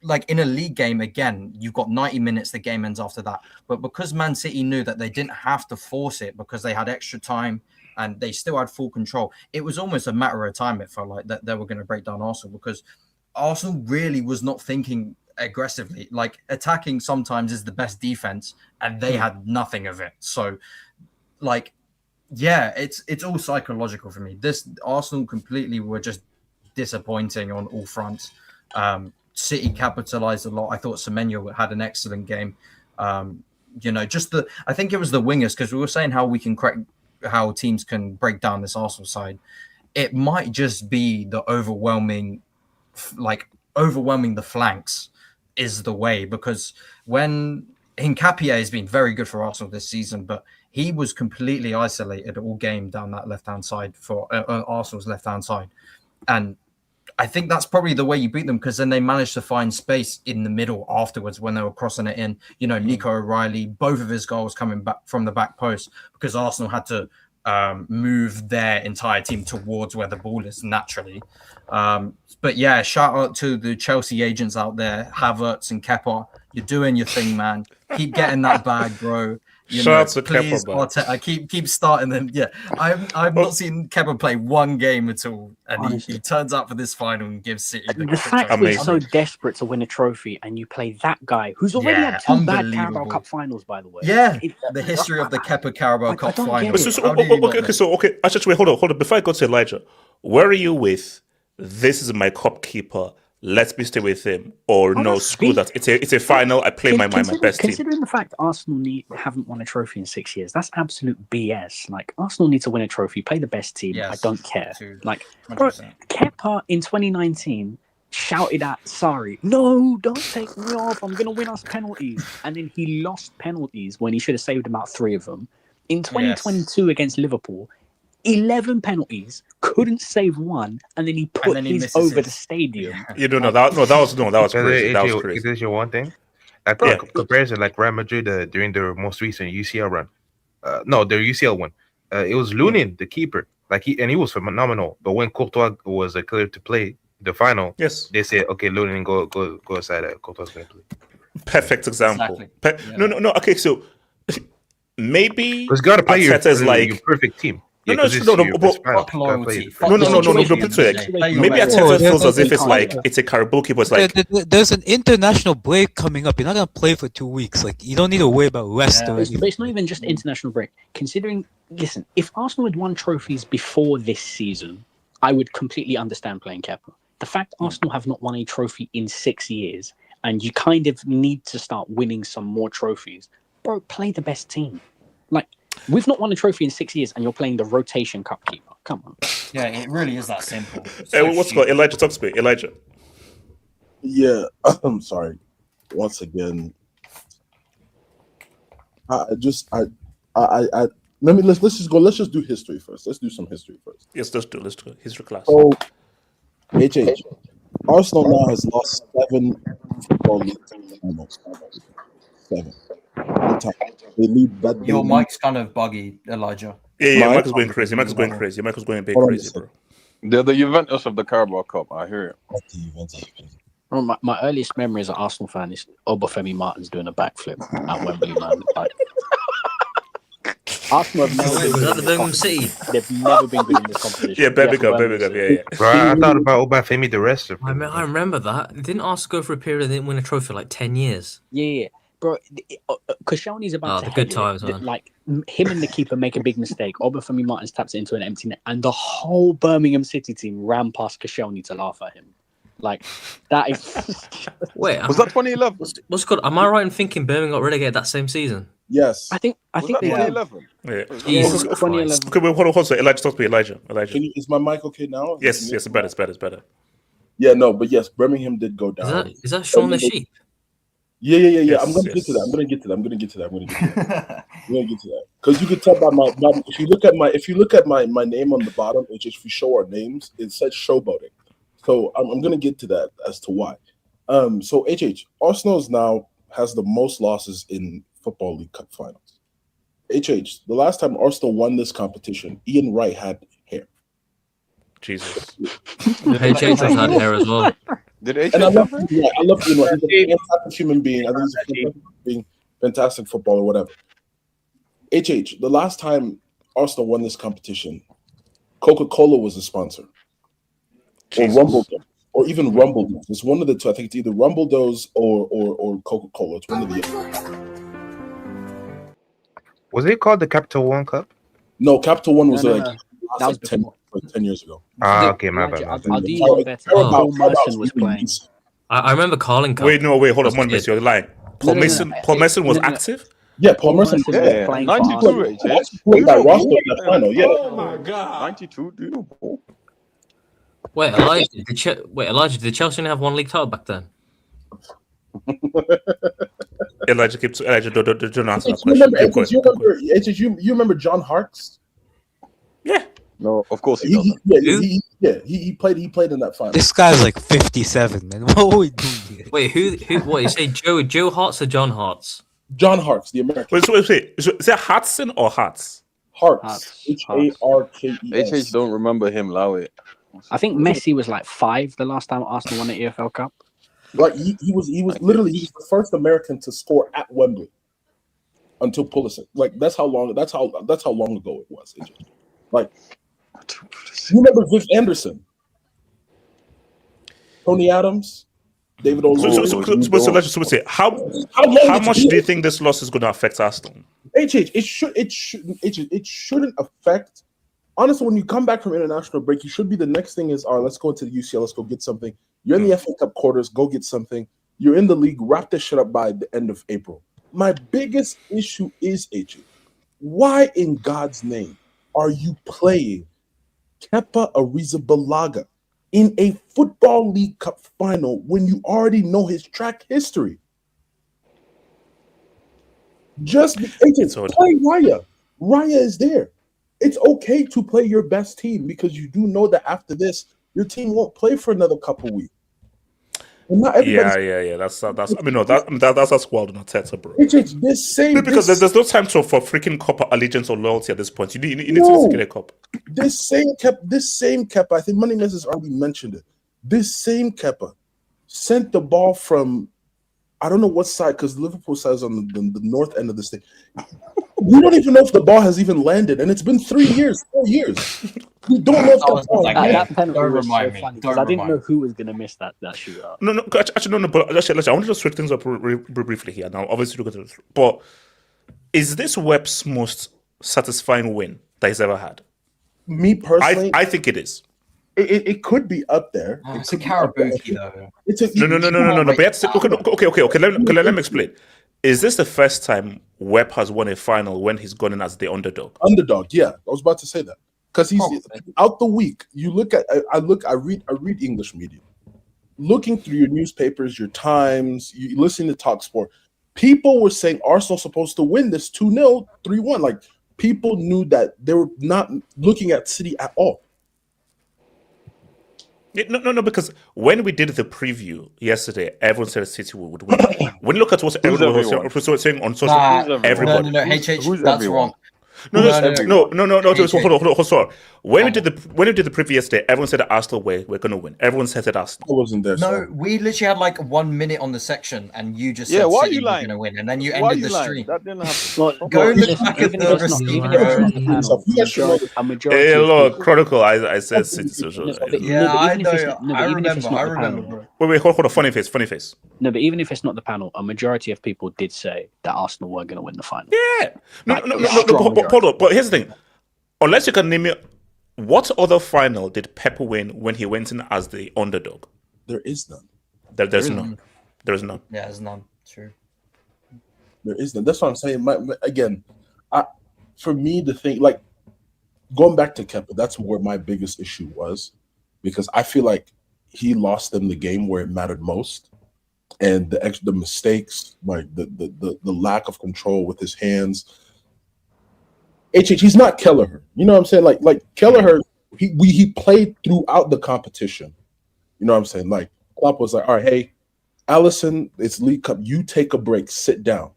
Like in a league game, again, you've got 90 minutes, the game ends after that. But because Man City knew that they didn't have to force it because they had extra time and they still had full control, it was almost a matter of time, it felt like, that they were going to break down Arsenal, because Arsenal really was not thinking aggressively. Like, attacking sometimes is the best defense, and they had nothing of it. So, like, yeah, it's all psychological for me. This Arsenal completely were just disappointing on all fronts. City capitalized a lot. I thought Semenyo had an excellent game. I think it was the wingers, because we were saying how we can how teams can break down this Arsenal side. It might just be the overwhelming the flanks is the way, because when Hincapié has been very good for Arsenal this season, but he was completely isolated all game down that left-hand side for Arsenal's left-hand side. And I think that's probably the way you beat them, because then they managed to find space in the middle afterwards when they were crossing it in. Nico O'Reilly, both of his goals coming back from the back post, because Arsenal had to move their entire team towards where the ball is naturally. But yeah, shout out to the Chelsea agents out there, Havertz and Kepa. You're doing your thing, man. Keep getting that bag, bro. Shout out to please, Kepa. I keep starting them. Yeah, I've not seen Kepa play one game at all, and he turns up for this final and gives City the fact we're so desperate to win a trophy, and you play that guy who's already had two bad Carabao Cup finals, by the way. Yeah, the history of the Kepa Carabao Cup final. Okay. Actually, hold on. Before I go to Elijah, where are you with? This is my cup keeper. Let's be stay with him, or screw that. It's a final. I play my best team. Considering the fact Arsenal haven't won a trophy in 6 years, that's absolute BS. Like, Arsenal need to win a trophy, play the best team. Yes, I don't care. Like, bro, Kepa in 2019 shouted at Sarri, "No, don't take me off. I'm gonna win us penalties," and then he lost penalties when he should have saved about 3 of them. In 2022 against Liverpool, 11 penalties, couldn't save one, and then he put his over the stadium. That was crazy. That was crazy. Is this your one thing? Like comparison, like Real Madrid during their most recent UCL run. No, their UCL one. It was Lunin, the keeper. He was phenomenal. But when Courtois was cleared to play the final, they said, okay, Lunin, go aside. Courtois going to play. Perfect example. No. Okay, so maybe because got to play your perfect team. No. Put it maybe Arteta feels as if it's a Carabao Cup. It's like there's an international break coming up. You're not gonna play for 2 weeks. Like you don't need to worry about rest. But it's not even just international break. Considering, listen, if Arsenal had won trophies before this season, I would completely understand playing Kepa. The fact Arsenal have not won a trophy in 6 years, and you kind of need to start winning some more trophies, bro. Play the best team. Like. We've not won a trophy in 6 years, and you're playing the rotation cup keeper. Come on. Yeah, it really is that simple. What's called Elijah? Talk to me, Elijah. Yeah, I'm sorry. Once again, let's just just go. Let's just do history first. Let's do some history first. Yes, let's do history class. So, Arsenal now has lost 7 football leagues. Almost 7. They lead that. Your mic's kind of buggy, Elijah. Yeah, Mike is going crazy. Mike is going a bit crazy, bro. They're the Juventus of the Carabao Cup. I hear it. My earliest memory as an Arsenal fan is Obafemi Martins doing a backflip at Wembley, man. Like, Arsenal have never been good in Birmingham City. They've never been good in this competition. Yeah, Birmingham, yeah. Right, I thought about Obafemi the rest of them. I remember that. Didn't Arsenal go for a period they didn't win a trophy for like 10 years? Yeah. Bro, Koscielny's about to the good times, man. Like him and the keeper make a big mistake. Obafemi Martins taps it into an empty net, and the whole Birmingham City team ran past Koscielny to laugh at him. Like that is. Wait, was that 2011? What's good? Am I right in thinking Birmingham got relegated that same season? Yes, I think they 2011. Yeah. Jesus 2011. Okay, wait, hold on. So Elijah, talk to me, Elijah. Is my mic okay now? Yes, it's better. Yeah, no, but yes, Birmingham did go down. Is that Shaun the Sheep? Yeah. Yes, I'm gonna get to that. I'm gonna get to that. Because you can tell by my if you look at my name on the bottom, which if we show our names, it says showboating. So I'm gonna get to that as to why. So Arsenal now has the most losses in Football League Cup finals. The last time Arsenal won this competition, Ian Wright had hair. Jesus. HH has had hair as well. Did HH and I love Ian Wright. He's a fantastic human being. I think he's a fantastic being, fantastic footballer, whatever. The last time Arsenal won this competition, Coca-Cola was the sponsor. Jesus. Or Rumble, or even Rumble. It's one of the two. I think it's either Rumble or Coca-Cola. It's one of the other. Was it called the Capital One Cup? No, Capital One was that was 10 years ago. Okay, my bad. I'll do you better. Paul Merson was playing. I remember Carling Cup. Hold on, one minute, you're lying. Paul Merson was active? Yeah, Paul Merson was playing. 92, Oh my God. 92, do you know? Wait, Elijah, did Chelsea only have one league title back then? Elijah, don't answer that question. You remember John Harkes? Yeah. No, of course he doesn't. He played in that final. This guy's like 57, man. What are we doing here? Wait, who? What you say? Joe Hart's or John Hart's? John Harkes, the American. Wait. Is it Hartson or Hartz? Harkes. Harkes. HH don't remember him, allow it. I think Messi was like 5 the last time Arsenal won the EFL Cup. Like he was literally the first American to score at Wembley until Pulisic. Like that's how long ago it was. Like you remember Viv Anderson, Tony Adams, David O'Leary. So how much do you think this loss is going to affect Arsenal? It shouldn't affect. Honestly, when you come back from international break, you should be the next thing is, all right, let's go to the UCL, let's go get something. You're in the FA Cup quarters, go get something. You're in the league, wrap this shit up by the end of April. My biggest issue is, why in God's name are you playing Kepa Arrizabalaga in a Football League Cup final when you already know his track history? Just play Raya. Raya is there. It's okay to play your best team because you do know that after this, your team won't play for another couple weeks. And not everybody's Yeah. That's. I mean, no, that's a squad on Arteta, bro. It's this same because there's no time for freaking cup allegiance or loyalty at this point. You need No. to get a cup. This same Kepa, I think Money Mess has already mentioned it. This same Kepa sent the ball from, I don't know what side, because Liverpool side is on the north end of this thing. We don't even know if the ball has even landed, and it's been 3 years, 4 years. We don't know if the ball that penalty Don't was remind so me. funny Don't because I didn't remind know me. who was going to miss that shootout. No, actually, no. But actually, I wanted to switch things up briefly here. Now, obviously, look at this. But is this Web's most satisfying win that he's ever had? Me personally, I think it is. It could be up there. It's a Carabao though. It's a, No. But you have to say, okay. Let me explain. Is this the first time Webb has won a final when he's gone in as the underdog? Underdog, yeah. I was about to say that because he's out the week. You look at, I read English media. Looking through your newspapers, your Times, you listen to Talk Sport. People were saying Arsenal's supposed to win this 2-0, 3-1. Like people knew that they were not looking at City at all. Yeah, no, because when we did the preview yesterday, everyone said City would win. When you look at what everyone was saying on social, everybody. No, HH, that's wrong. No. Hold on. When we did the preview yesterday, everyone said that Arsenal we're going to win. Everyone said that Arsenal. I wasn't there. No, we literally had like 1 minute on the section, and you just said why are City you were lying? going to win, and then you Why are ended you the lying? stream. That didn't happen. Go look back at the receipt. Hey, look, Chronicle. I said City. Yeah, I know. I remember. Bro. Wait, hold on. Funny face. No, but even if it's not the panel, a majority of people did say that Arsenal were going to win the final. Yeah. No. Hold on. But here's the thing. Unless you can name me, what other final did Pep win when he went in as the underdog? There is none. There's none. There's none. Yeah, there's none. True. There is none. That's what I'm saying. For me, the thing, like going back to Kepa, that's where my biggest issue was, because I feel like he lost them the game where it mattered most, and the mistakes, like the lack of control with his hands. He's not Kelleher. You know what I'm saying? Like Kelleher, he played throughout the competition. You know what I'm saying? Like Klopp was like, all right, hey, Allison, it's League Cup. You take a break, sit down.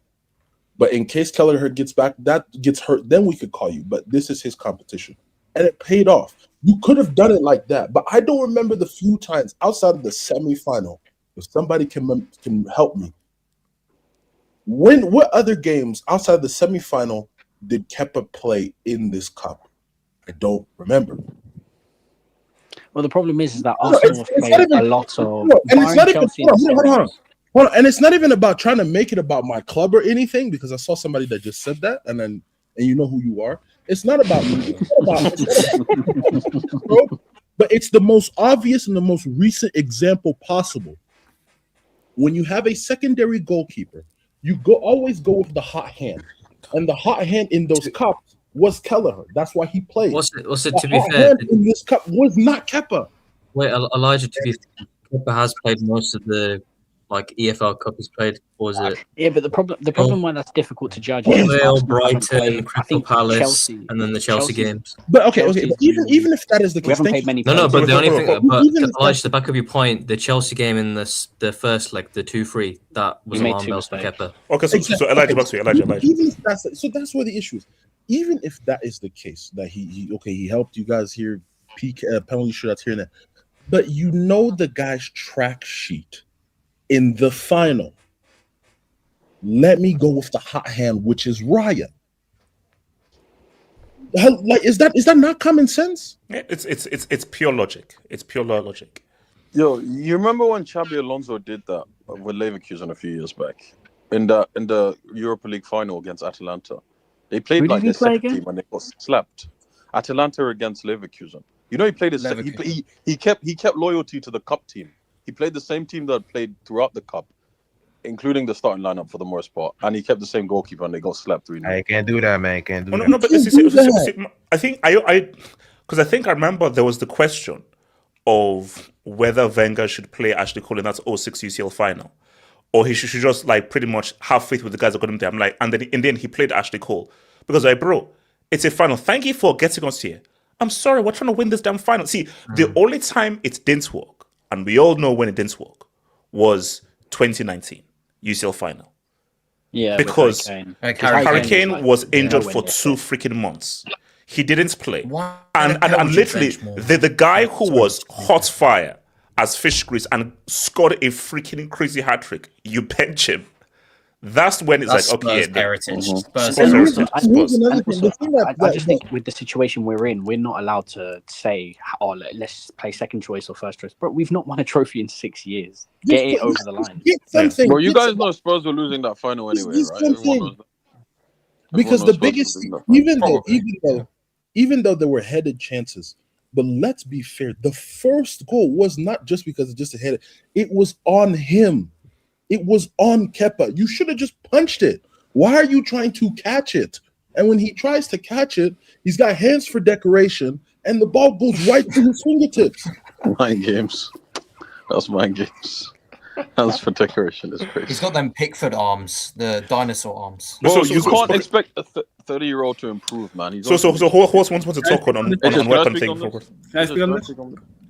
But in case Kelleher gets back, that gets hurt, then we could call you. But this is his competition. And it paid off. You could have done it like that. But I don't remember the few times outside of the semifinal. If somebody can help me. What other games outside the semifinal did Kepa play in this cup? I don't remember. Well, the problem is that Arsenal have played a lot of. And it's not even. Hold on. And it's not even about trying to make it about my club or anything, because I saw somebody that just said that, and you know who you are. It's not about me. But it's the most obvious and the most recent example possible. When you have a secondary goalkeeper, you always go with the hot hand. And the hot hand in those cups was Kelleher. That's why he played. What's it to The be hot fair? hand in this cup was not Kepa. Wait, Elijah, to be fair, Kepa has played most of the EFL Cup he's played. Or was it? Yeah, but the problem why that's difficult to judge is Well, Arsenal haven't Brighton, played, Crystal Palace, Chelsea, and then the Chelsea games. But okay. But even if that is the We case, haven't played many. No, but the only thing, but even if Elijah, to back up your point, the Chelsea game in the first leg, the 2-3, that was We made alarm two bells for mistakes. Kepa. Okay, so Elijah, back to you. Elijah. Even if that's where the issue is. Even if that is the case, that he helped you guys here, penalty shootouts here and there, but you know the guy's track sheet in the final. Let me go with the hot hand, which is Raya. Like, is that not common sense? Yeah, it's pure logic. It's pure logic. Yo, you remember when Xabi Alonso did that with Leverkusen a few years back in the Europa League final against Atalanta? They played like their second team and they got slapped. Atalanta against Leverkusen. You know, he played he kept loyalty to the cup team. He played the same team that played throughout the cup, including the starting lineup for the most part, and he kept the same goalkeeper and they got slapped 3-0. I can't do that, man. Can't do that. No, but I think I think I remember there was the question of whether Wenger should play Ashley Cole in that 06 UCL final, or he should just pretty much have faith with the guys that got him there. I'm like, and then in the end he played Ashley Cole because bro, it's a final. Thank you for getting us here. I'm sorry, we're trying to win this damn final. See, the only time it didn't work, and we all know when it didn't work, was 2019 UCL final. Yeah, because Harry Kane was injured for 2 freaking months. He didn't play, and literally the guy who was hot fire as fish grease and scored a freaking crazy hat trick. You bench him. That's when it's like, okay, heritage. I just think with the situation we're in, we're not allowed to say, "Oh, let's play second choice or first choice." But we've not won a trophy in 6 years. Get it over the line. Bro, you guys know Spurs were losing that final anyway, right? Everyone knows that. Because the biggest, even though there were headed chances, but let's be fair, the first goal was not just because it just a header; it was on him. It was on Kepa. You should have just punched it. Why are you trying to catch it? And when he tries to catch it, he's got hands for decoration, and the ball goes right through his fingertips. Mind games. That's mind games. Hands for decoration is crazy. He's got them Pickford arms, the dinosaur arms. Well, you can't expect a 30-year-old to improve, man. He's who wants to talk on weapon thing?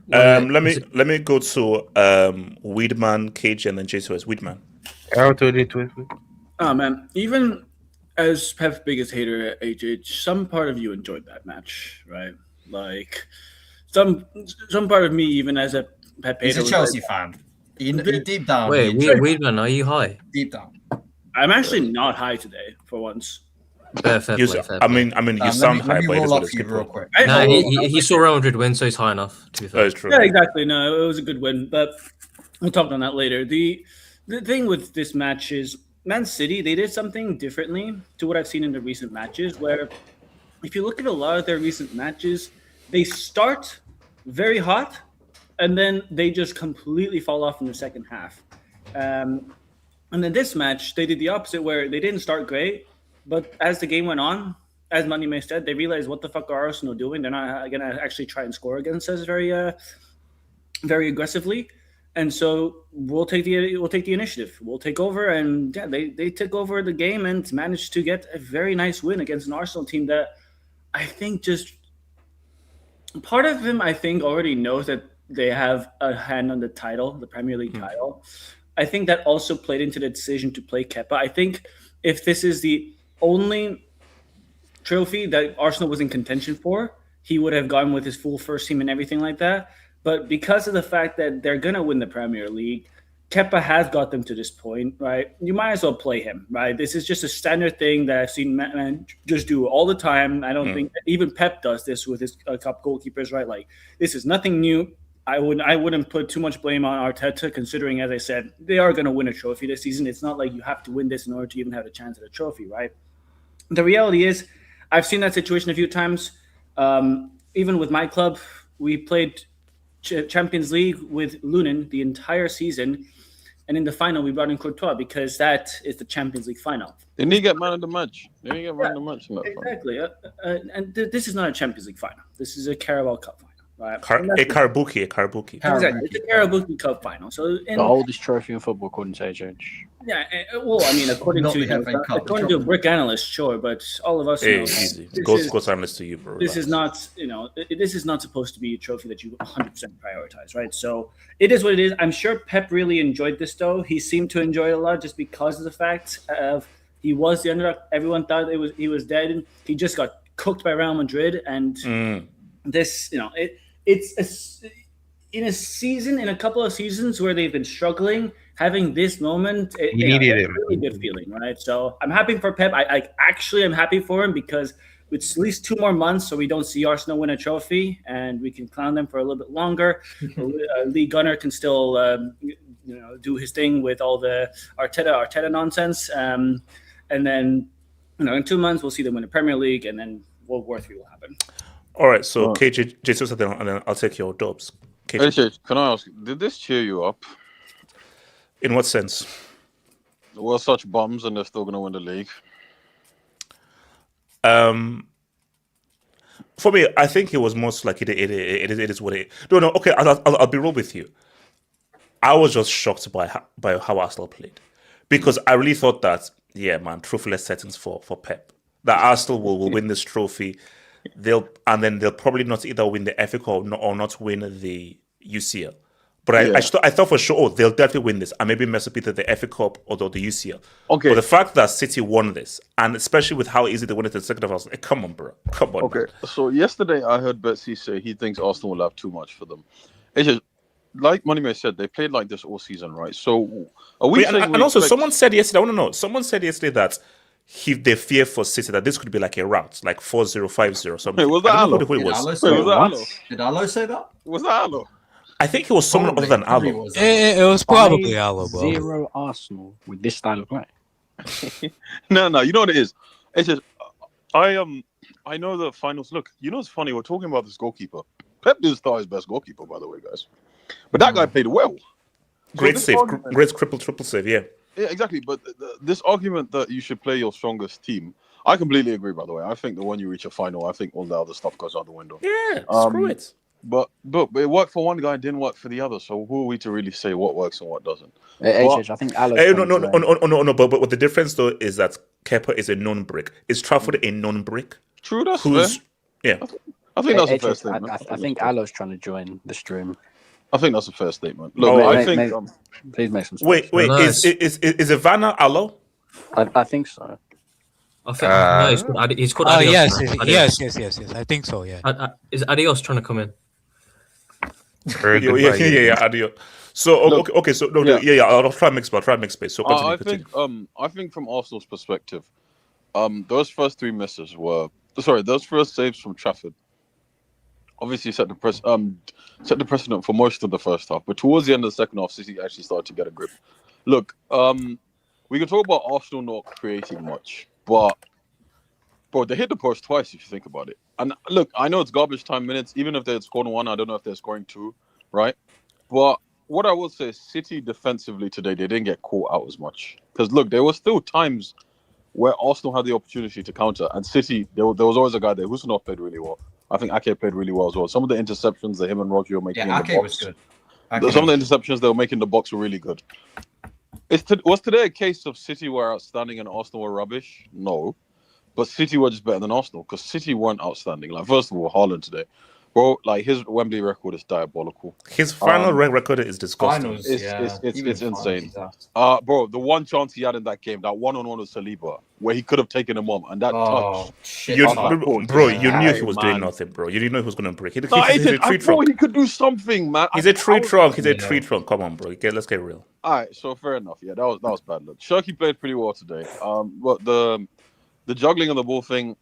Let me go to Weedman, KJ, and then J2S. Weedman. Oh man, even as Pep's biggest hater at HH, some part of you enjoyed that match, right? Like some part of me, even as a Pep hater, he's a Chelsea fan. He deep down. Wait, Weedman, are you high? Deep down. I'm actually not high today for once. Fair play. I mean, you sound high, but it's real quick. No, he saw Real Madrid win, so he's high enough. To be fair, that's true. Yeah, exactly. No, it was a good win, but we'll talk on that later. The thing with this match is Man City, they did something differently to what I've seen in the recent matches, where if you look at a lot of their recent matches, they start very hot, and then they just completely fall off in the second half. And in this match, they did the opposite, where they didn't start great, but as the game went on, as Money said, they realized, what the fuck are Arsenal doing? They're not going to actually try and score against us very aggressively. And so we'll take the initiative. We'll take over, and yeah, they took over the game and managed to get a very nice win against an Arsenal team that I think just part of him, I think, already knows that they have a hand on the title, the Premier League title. I think that also played into the decision to play Kepa. I think if this is the only trophy that Arsenal was in contention for, he would have gone with his full first team and everything like that. But because of the fact that they're going to win the Premier League, Kepa has got them to this point, right? You might as well play him, right? This is just a standard thing that I've seen man just do all the time. I don't think even Pep does this with his cup goalkeepers, right? Like, this is nothing new. I wouldn't put too much blame on Arteta, considering, as I said, they are going to win a trophy this season. It's not like you have to win this in order to even have a chance at a trophy, right? The reality is, I've seen that situation a few times. Even with my club, we played Champions League with Lunin the entire season, and in the final we brought in Courtois because that is the Champions League final. Didn't he get man of the match? Didn't he get man of the match in that exactly. And this is not a Champions League final. This is a Carabao Cup final. Right. A Karabuki. Exactly. It's a Karabuki Cup final. So the oldest trophy in football, according to HH. Yeah, well, I mean, according to a brick analyst, sure, but all of us know easy. Goes analyst to you, bro. This is not, this is not supposed to be a trophy that you 100% prioritize, right? So it is what it is. I'm sure Pep really enjoyed this, though. He seemed to enjoy it a lot just because of the fact of he was the underdog. Everyone thought he was dead. He just got cooked by Real Madrid, and this, it's in a couple of seasons where they've been struggling, having this moment, it's a really good feeling, right? So I'm happy for Pep. I'm happy for him because it's at least 2 more months so we don't see Arsenal win a trophy and we can clown them for a little bit longer. Lee Gunner can still do his thing with all the Arteta nonsense. And then in 2 months we'll see them win the Premier League, and then World War III will happen. All right, so KJ, and then I'll take your dubs. KJ, can I ask, did this cheer you up? In what sense? Well, such bombs, and they're still going to win the league. For me, I think it was most like it is what it. No, okay, I'll be real with you. I was just shocked by how Arsenal played, because I really thought that, yeah, man, trophyless settings for Pep. That Arsenal will win this trophy. They'll probably not either win the FA Cup or not win the UCL. But I thought for sure, they'll definitely win this, and maybe mess up either the FA Cup or the UCL. Okay. But the fact that City won this, and especially with how easy they won it in the second half, I was like, come on, bro. Come on. Okay. Man. So yesterday I heard Betsy say he thinks Arsenal will have too much for them. It's just, like Moneyman said, they played like this all season, right? So are we saying and also, someone said yesterday, I want to know, someone said yesterday that they fear for City, that this could be like a rout, like 4-0, 5-0, something. Was that Alo? Did Alo say that? Was that Alo? I think it was someone other than Alo. It was probably Alo, bro. 0 Arsenal with this style of play. No, you know what it is? It's just I know the finals. Look, you know what's funny? We're talking about this goalkeeper. Pep didn't start his best goalkeeper, by the way, guys. But that guy played well. Great save, great triple save, yeah. Yeah, exactly. But this argument that you should play your strongest team, I completely agree, by the way. I think that when you reach a final, I think all the other stuff goes out the window. Yeah, screw it. But it worked for one guy, didn't work for the other. So who are we to really say what works and what doesn't? I think Alo. No. But what the difference though is that Kepa is a non-brick. Is Trafford a non-brick? True, that's fair. Yeah. I think that's a fair statement. I think Alo's trying to join the stream. I think that's a fair statement. Look, I think. Please make some. Wait. Is Ivana Alo? I think so. I think no, he's called Adios. Yes. I think so. Yeah. Is Adios trying to come in? Yeah. Adios. So okay. So I'll try and mix space. So I think from Arsenal's perspective, those first three misses those first saves from Trafford obviously set the precedent for most of the first half. But towards the end of the second half, City actually started to get a grip. Look, we can talk about Arsenal not creating much, but bro, they hit the post twice if you think about it. And look, I know it's garbage time minutes. Even if they had scored one, I don't know if they're scoring two, right? But what I will say is City defensively today, they didn't get caught out as much. Because look, there were still times where Arsenal had the opportunity to counter, and City, there was always a guy there. Husanov played really well. I think Ake played really well as well. Some of the interceptions that him and Roger were making in the box. Ake was good. Some of the interceptions they were making in the box were really good. Was today a case of City were outstanding and Arsenal were rubbish? No. But City were just better than Arsenal because City weren't outstanding. Like, first of all, Haaland today. Bro, like, his Wembley record is diabolical. His final record is disgusting. It's insane. Bro, the one chance he had in that game, that one-on-one with Saliba, where he could have taken him on, and that touch. You knew he was doing nothing, bro. You didn't know he was going to break. He's a tree trunk. He could do something, man. He's a tree trunk. Come on, bro. Let's get real. All right, so fair enough. Yeah, that was bad. Look, Shirky played pretty well today. But the juggling of the ball thing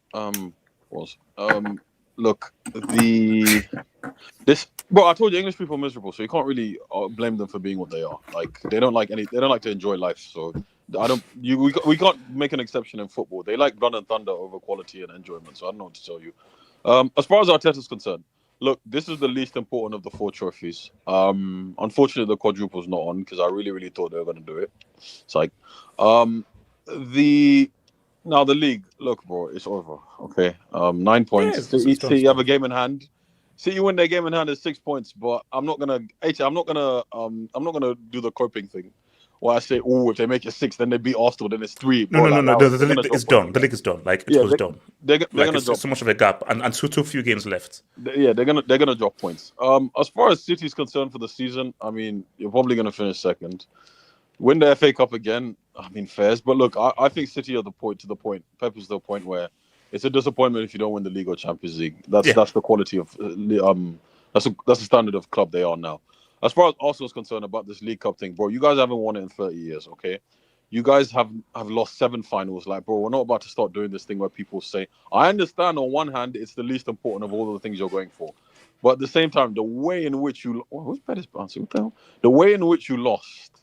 look, bro, I told you English people are miserable, so you can't really blame them for being what they are. Like, they don't like to enjoy life. So we can't make an exception in football. They like blood and thunder over quality and enjoyment. So I don't know what to tell you. As far as Arteta's concerned, look, this is the least important of the 4 trophies. Unfortunately, the quadruple's not on because I really, really thought they were going to do it. It's like the league, look, bro, it's over. Okay, 9 points. City have a game in hand. City win their game in hand is 6 points, but I'm not gonna do the coping thing. Where I say, if they make it 6, then they beat Arsenal, then it's 3. No. The league is done. The league is done. Like, it was done. They're gonna drop so much of a gap, and too few games left. They're gonna drop points. As far as City's concerned for the season, I mean, you're probably gonna finish second. Win the FA Cup again, I mean, fairs. But look, I think City are the point. Pep is the point where it's a disappointment if you don't win the League or Champions League. That's the quality of that's the standard of club they are now. As far as Arsenal's concerned about this League Cup thing, bro, you guys haven't won it in 30 years, okay? You guys have lost 7 finals. Like, bro, we're not about to start doing this thing where people say, I understand on one hand it's the least important of all the things you're going for. But at the same time, the way in which you... Oh, who's Betty's bouncing? What the hell? The way in which you lost,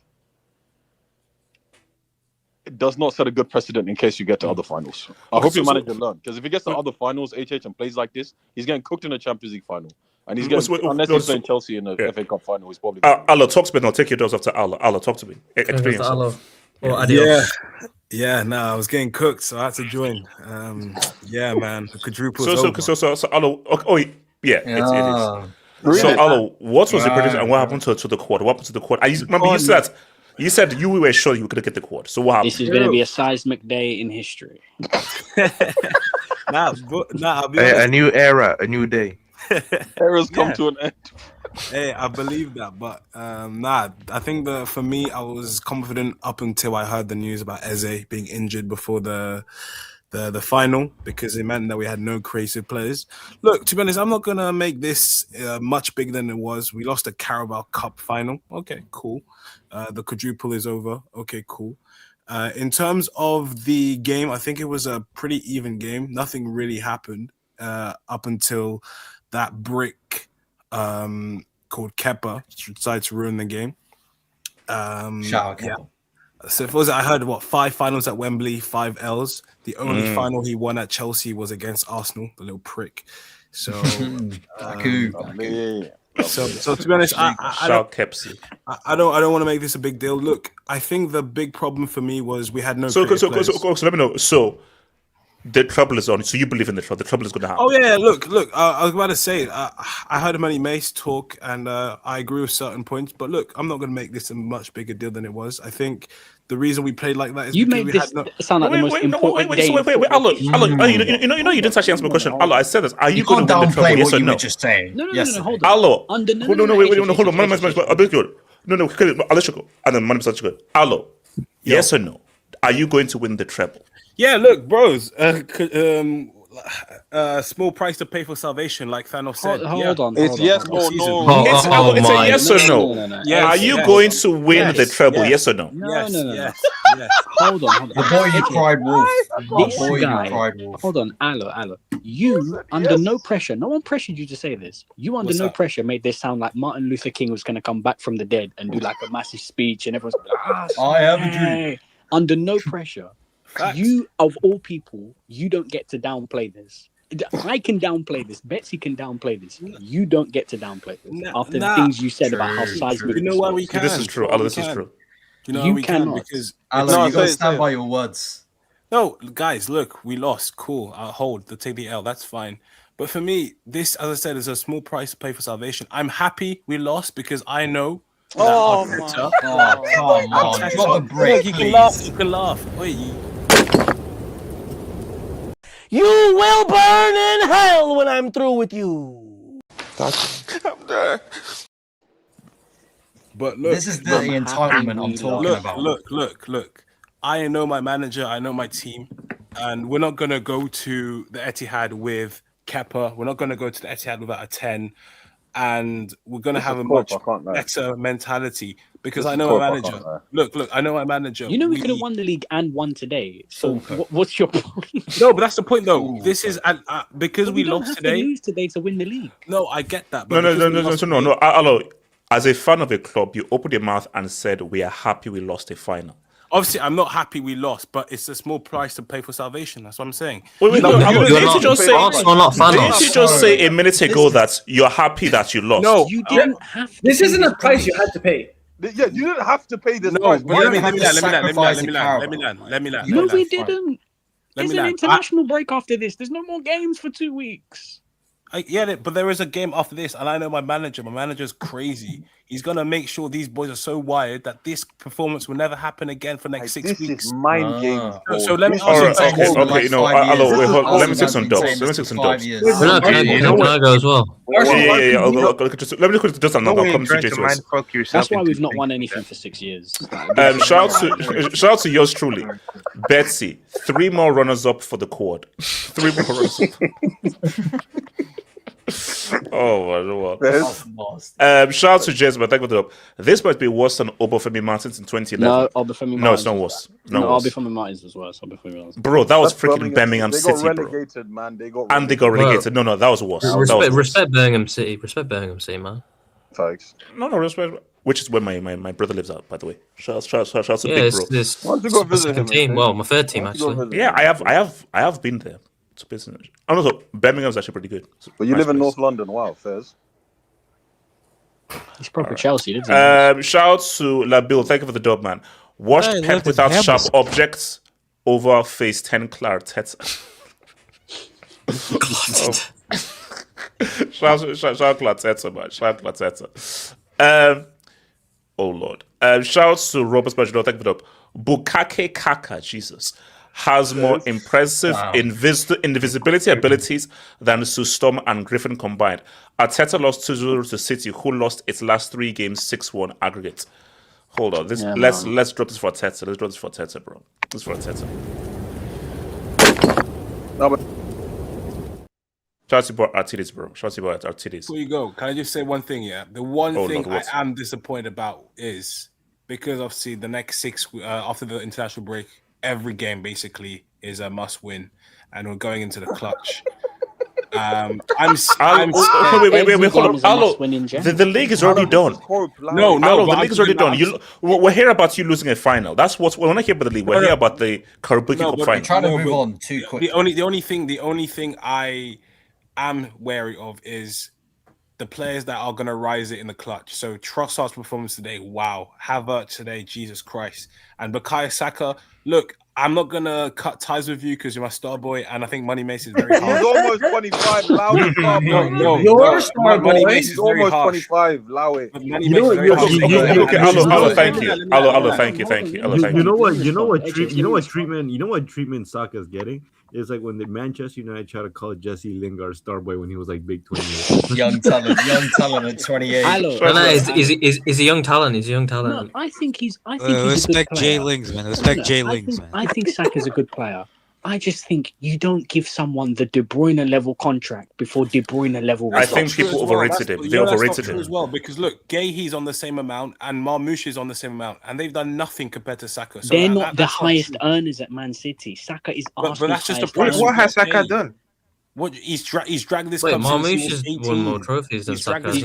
it does not set a good precedent in case you get to other finals. I hope your manager learn. Because if he gets to other finals, and plays like this, he's getting cooked in a Champions League final. And he's getting, unless he's playing Chelsea in the FA Cup final, he's probably... Alo, talk to me. I'll take your doors after Alo. Alo, talk to me. Explain yourself. Yeah, I was getting cooked, so I had to join. Yeah, man, the quadruple. So Alo, it is. Really? So Alo, what was the prediction and what happened to the quad? What happened to the quad? You said you were sure you were going to get the quad. So what happened? This is going to be a seismic day in history. A new era, a new day. Eras come to an end. Hey, I believe that, but nah. I think that for me, I was confident up until I heard the news about Eze being injured before the final, because it meant that we had no creative players. Look, to be honest, I'm not gonna make this much bigger than it was. We lost the Carabao Cup Final. Okay, cool. The quadruple is over. Okay, cool. In terms of the game, I think it was a pretty even game. Nothing really happened up until that brick called Kepa decided to ruin the game. Shout out Kepa. So if it was, I heard 5 finals at Wembley, 5 L's. The only final he won at Chelsea was against Arsenal, the little prick. So, so to be honest, I don't want to make this a big deal. Look, I think the big problem for me was we had no. So let me know. So the trouble is on. So you believe in the trouble? The trouble is going to happen. Oh yeah, look. I was about to say. I heard Manny Mace talk, and I agree with certain points. But look, I'm not going to make this a much bigger deal than it was. I think the reason we played like that is you made this sound like the most important day. Wait. Allo, you didn't actually answer my question. Allo, I said this. Are you going to win the trouble? Yes or no? Just saying. No, hold on. Allo, hold on. No, I'll be good. No, I'll let you go. And then money percentage good. Allo, yes or no? Are you going to win the treble? Yeah, look, bros. Small price to pay for salvation, like Thanos said. Hold on. It's yes or no. It's a yes or no. Are you going to win the treble? Yes or no? No. Hold on. The boy you cried wolf. This guy. Hold on, Allo. You under no pressure. No one pressured you to say this. You under no pressure made this sound like Martin Luther King was going to come back from the dead and do like a massive speech, and everyone's I have a dream. Under no pressure. You, of all people, you don't get to downplay this. I can downplay this. Betsy can downplay this. You don't get to downplay this after the things you said about how seismic. You know why we can? This is true. This is true. You know we can because you got to stand by your words. No, guys, look, we lost. Cool. I'll hold. Take the L. That's fine. But for me, this, as I said, is a small price to pay for salvation. I'm happy we lost because I know. Oh my God! Come on, drop a break. You can laugh. You can laugh. Wait. You will burn in hell when I'm through with you. I'm done. But look, this is the entitlement I'm talking about. Look. I know my manager. I know my team, and we're not gonna go to the Etihad with Kepa. We're not gonna go to the Etihad without a 10, and we're gonna have a much better mentality. Because I know my manager. Look, I know my manager. You know we could have won the league and won today. So what's your point? No, but that's the point, though. This is because we lost today. Lose today to win the league. No, I get that. But no. Allo, as a fan of a club, you opened your mouth and said we are happy we lost a final. Obviously, I'm not happy we lost, but it's a small price to pay for salvation. That's what I'm saying. Didn't you just say a minute ago that you're happy that you lost? No, you didn't have to. This isn't a price you had to pay. Yeah, you didn't have to pay this price. No, let me land. No, we didn't. There's an international break after this. There's no more games for 2 weeks. But there is a game after this, and I know my manager. My manager's crazy. He's gonna make sure these boys are so wired that this performance will never happen again for next 6 weeks. This is mind games. So let me. Okay. Let me take some dubs. You know I go as well. Yeah. Let me just another come to Jason. That's why we've not won anything for 6 years. Shout out to yours truly, Betsy. 3 more runners up for the quad. 3 more runners up. Oh my God. Shout out to Jez, but thank you for the up. This might be worse than Obafemi Martins in 2011. No, Obafemi Martins. No, it's not worse. Obafemi Martins was worse. Bro, that was freaking Birmingham City, bro. They got relegated, man. They got relegated. No, that was worse. Respect Birmingham City. Respect Birmingham City, man. Thanks. No, respect. Which is where my brother lives out, by the way. Shout out to Big Bro. Why don't you go visit him? Team. Well, my third team actually. Yeah, I have been there. It's business. And also, Birmingham's actually pretty good. But you live in North London. Wow, Fairs. He's proper Chelsea, isn't he? Shout out to Labil. Thank you for the dub, man. Washed Pep without sharp objects over phase 10 Arteta. Shout out Arteta, man. Shout out Arteta. Oh, Lord. Shout out to Robert Spurgeon. Thank you for the dub. Bukake Kaka, Jesus. has more impressive invisibility abilities than Sustom and Griffin combined. Arteta lost 2-0 to City, who lost its last 3 games 6-1 aggregate. Hold on, let's drop this for Arteta. Let's drop this for Arteta, bro. This is for Arteta. No, but Shout out to Arteta, bro. Shout out to Arteta. Before you go, can I just say one thing? Yeah, the one thing I am disappointed about is because obviously the next 6 after the international break, every game basically is a must win, and we're going into the clutch. Wait, hold on. The league is already done. No, the league is already done. We're here about you losing a final. That's what we're not here about the league. We're here about the Carabao Cup final. Trying to move on too quickly. The only thing I am wary of is the players that are going to rise it in the clutch. So Trossard's performance today, wow. Havertz today, Jesus Christ. And Bukayo Saka, look, I'm not going to cut ties with you because you're my star boy, and I think Money Mason is very hard. He's almost 25, allow it. No. You're a star Money boy. Mason He's almost 25, allow it. You know what? Allo, thank you. You know what treatment Saka's getting? It's like when the Manchester United tried to call Jesse Lingard Starboy when he was like big 28. young talent at 28. He's a young talent. He's a young talent. No, I think he's respect Jay Lings, man. Respect Jay Lings, man. I think Saka's a good player. I just think you don't give someone the De Bruyne level contract before De Bruyne level. I think people overrated him. They overrated him as well because look, Gayhe's on the same amount and Marmoush is on the same amount, and they've done nothing compared to Saka. So they're not the highest earners at Man City. Saka is Arsenal's but that's just highest the price. What has Saka done? What he's dragged this. Wait, club Marmoush since has won more trophies than Saka. Wait. He's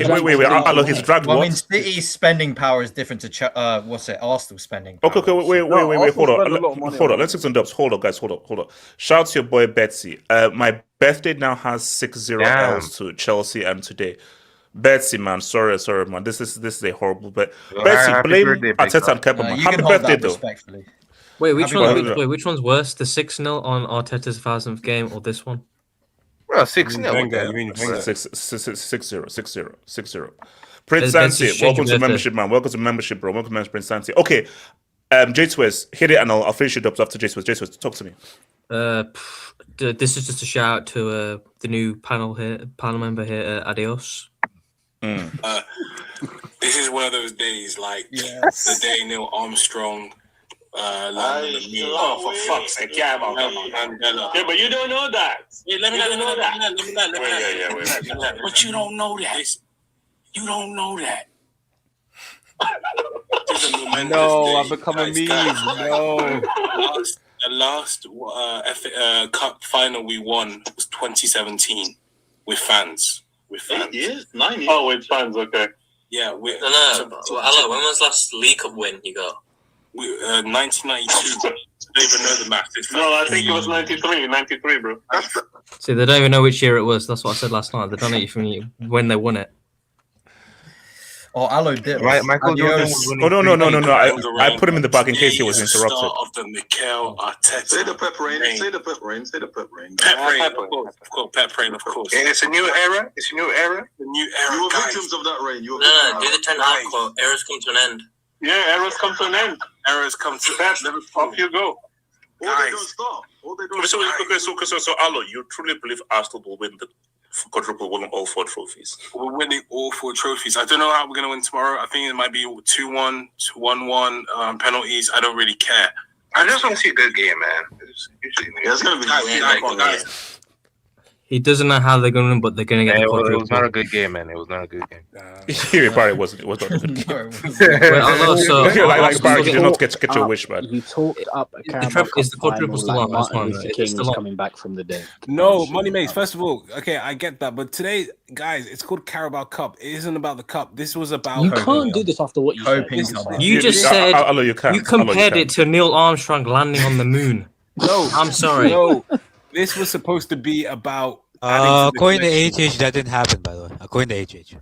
dragged Well, what? I mean, City's spending power is different to Arsenal spending power. Okay, wait, hold on. Let's take some dubs. Hold on, guys, hold on. Shout out to your boy Betsy. My birthday now has 6-0 L's to Chelsea and today. Betsy, man, sorry, man. This is a horrible bet. Betsy, blame Arteta and Kepa. Happy birthday, though. Wait, which one's worse? The 6-0 on Arteta's 1000th game or this one? Well, 6-0. 6-0. Prince Santi, welcome to membership, man. Welcome to membership, bro. Welcome to Prince Santi. Okay, J-Twiz, hit it and I'll finish it up after J-Twiz. J-Twiz, talk to me. This is just a shout out to the new panel member here, Adios. This is one of those days, like the day Neil Armstrong for fuck's sake, yeah, but you don't know that. Yeah, let me know that. Wait. But you don't know that. You don't know that. No, I've become a meme. No. The last FA Cup final we won was 2017 with fans. 8 years? 9 years? Oh, with fans, okay. Yeah. No. Hello, when was last League Cup win you got? 1992. I don't even know the math. No, I think it was 93, bro. See, they don't even know which year it was. That's what I said last night. They don't know from when they won it. Oh, Alo did. Right, Michael Jordan was winning. No. I put him in the back in case he was interrupted. Start of the Mikel Arteta. Say the pep rain. Say the pep rain. Of course. Pep rain, of course. And it's a new era. The new era. You were victims of that rain. No, do the 10 hard quote. Eras come to an end. Yeah, eras come to an end. Eras come to an end. Off you go. They don't stop. So, Alo, you truly believe Arsenal will win the Quadruple, winning all 4 trophies? We're winning all 4 trophies. I don't know how we're going to win tomorrow. I think it might be 2-1, 1-1, penalties. I don't really care. I just want to see a good game, man. It's going to be guys. He doesn't know how they're going to win, but they're going to get the Quadruple. It was not a good game, man. It was not a good game. It probably wasn't. It was not a good game. Like Barry, you did not get your wish, man. You talked up a Carabao Cup Is the Quadruple still on? Martin Luther King was coming back from the dead. No, Money Mates. First of all, okay, I get that, but today, guys, it's called Carabao Cup. It isn't about the cup. This was about. You can't do this after what you said. You just said you compared it to Neil Armstrong landing on the moon. No, I'm sorry. No, this was supposed to be about. According to HH, that didn't happen, by the way. According to HH.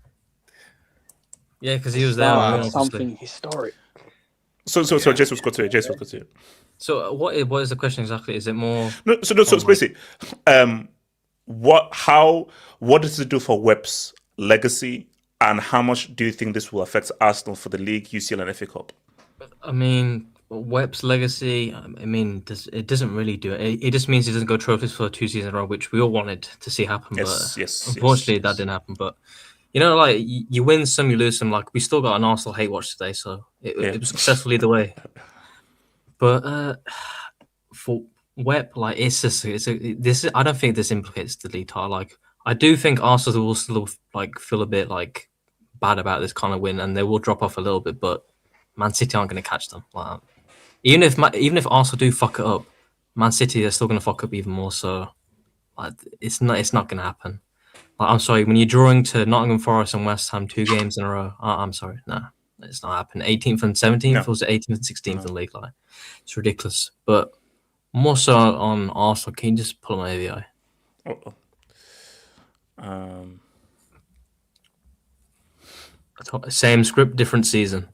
Yeah, because he was there. Something historic. So Jason was continue. So what is the question exactly? Is it more? So it's basically, what does it do for Web's legacy, and how much do you think this will affect Arsenal for the league, UCL, and FA Cup? I mean, Web's legacy, I mean, it doesn't really do it. It just means he doesn't go trophies for 2 seasons in a row, which we all wanted to see happen. Yes, but yes, unfortunately, yes. that didn't happen. But like you win some, you lose some. Like we still got an Arsenal hate watch today, so it was successful either way. But for Web, like this. I don't think this implicates the league title. Like I do think Arsenal will still like feel a bit like bad about this kind of win, and they will drop off a little bit. But Man City aren't going to catch them. Like, even if Arsenal do fuck it up, Man City are still going to fuck up even more. So like, it's not going to happen. Like, I'm sorry, when you're drawing to Nottingham Forest and West Ham 2 games in a row, I'm sorry, no, it's not happening. 18th and 17th, or was it 18th and 16th in the league? Like, it's ridiculous. But more so on Arsenal, can you just pull my AVI? Same script, different season.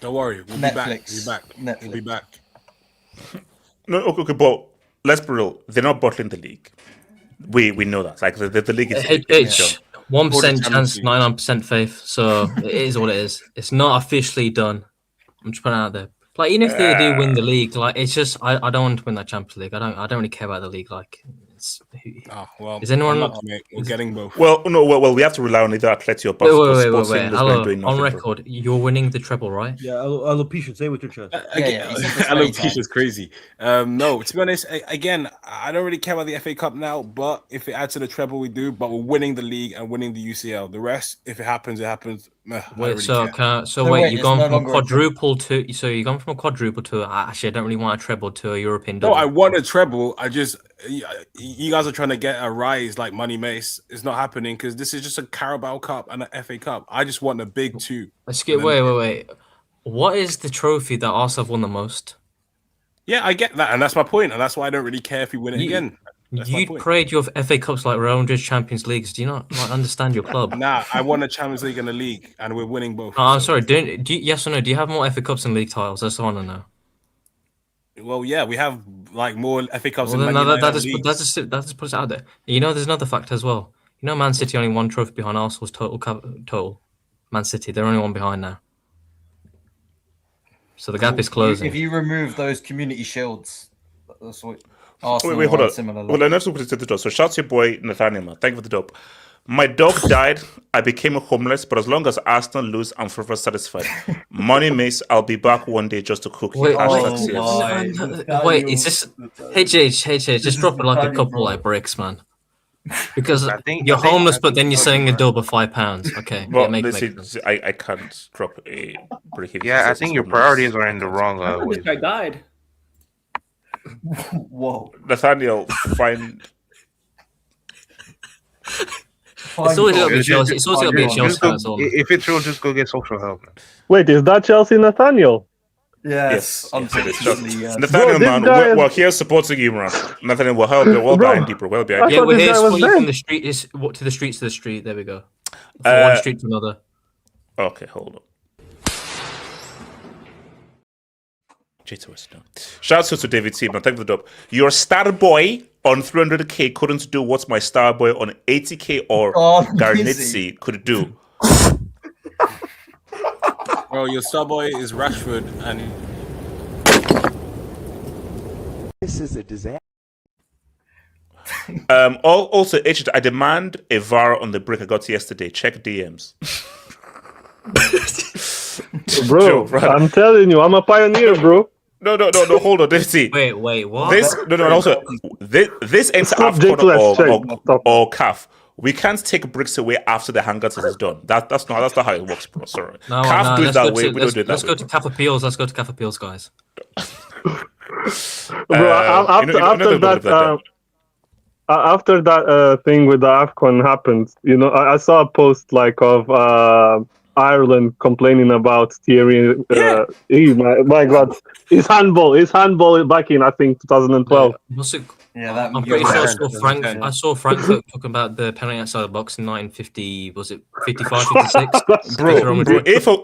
Don't worry, we'll Netflix. be back. We'll be back. No, okay, but let's be real. They're not bottling the league. We know that. Like the league is 1% chance, 99% faith. So it is what it is. It's not officially done. I'm just putting it out there. Like even if they do win the league, like it's just I don't want to win that Champions League. I don't really care about the league. Like, is anyone? We're getting both. Well, we have to rely on either Atleti or Barca. Wait. Hello, on record, you're winning the treble, right? Yeah, alopecia, say with your chest. Alopecia is crazy. No, to be honest, again, I don't really care about the FA Cup now. But if it adds to the treble, we do. But we're winning the league and winning the UCL. The rest, if it happens, it happens. Wait, you've gone from a quadruple to actually I don't really want a treble to a European double. No, I want a treble. You guys are trying to get a rise like Money Mace. It's not happening because this is just a Carabao Cup and an FA Cup. I just want a big 2. Wait. What is the trophy that Arsenal have won the most? Yeah, I get that, and that's my point, and that's why I don't really care if we win it again. You parade your FA Cups like Real Madrid Champions Leagues. Do you not understand your club? Nah, I won a Champions League and a league, and we're winning both. I'm sorry. Yes or no? Do you have more FA Cups and league titles? That's the one I know. Well, yeah, we have like more FA Cups. Well, then that just puts it out there. You know, there's another factor as well. You know, Man City only 1 trophy behind Arsenal's total. Man City, they're only 1 behind now. So the gap is closing. If you remove those community shields, that's what. Arsenal wait, hold on. Well, let's put it to the top. So, shout your boy Nathaniel, man. Thank you for the dope. My dog died. I became homeless, but as long as Arsenal lose, I'm forever satisfied. Money Mace, I'll be back one day just to cook. Wait, is this HH? Just drop it like a couple like bricks, man. Because you're homeless, but then you're selling a dub of £5. Okay, well, I can't drop a brick. Yeah, I think your priorities are in the wrong way. This guy died. Whoa, Nathaniel, find. It's always got to be Chelsea. It's always got to be Chelsea. If it's real, just go get social help, man. Wait, is that Chelsea Nathaniel? Yes. Nathaniel, man, we're here supporting you, man. Nathaniel, we'll help you. Well behind you, bro. Well behind you. Yeah, we're here supporting you from the street. To the street. There we go. From one street to another. Okay, hold on. Shout out to David Seaman. Thank you for the dub. Your star boy on 300k couldn't do what my star boy on 80k or Garnitzi could do. Bro, your star boy is Rashford, and this is a disaster. Also, I demand a VAR on the brick I got yesterday. Check DMs. Bro, I'm telling you, I'm a pioneer, bro. No, hold on. Let's see. Wait, what? This ain't AFCON or CAF. We can't take bricks away after the Hangout is done. That's not how it works, bro. Sorry. CAF do it that way. We don't do it that way. Let's go to CAF appeals. Guys. Bro, after that thing with the AFCON happened, you know, I saw a post like of Ireland complaining about Thierry. My God, his handball back in I think 2012. Yeah, I'm pretty sure I saw Frank talking about the penalty outside the box in 1950. Was it 55, 56?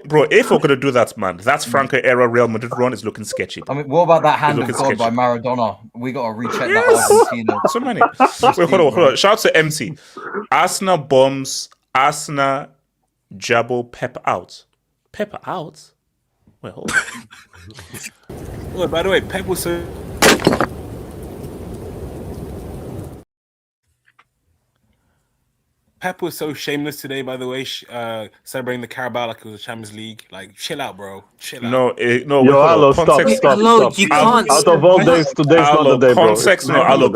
Bro, if we're gonna do that, man, that's Franco era Real Madrid run is looking sketchy. I mean, what about that hand of God sketchy by Maradona? We gotta recheck that Argentina. So many. Wait, hold on. Shout out to MC. Arsenal bombs. Arsenal Jabo Pep out. Pep out. Wait, hold on. Oh, by the way, Pep was so. Pep was so shameless today, by the way, celebrating the Carabao like it was a Champions League. Like, chill out, bro. Chill out. No, Yo, Alo, stop. You can't. Out of all days, today's not the day, bro.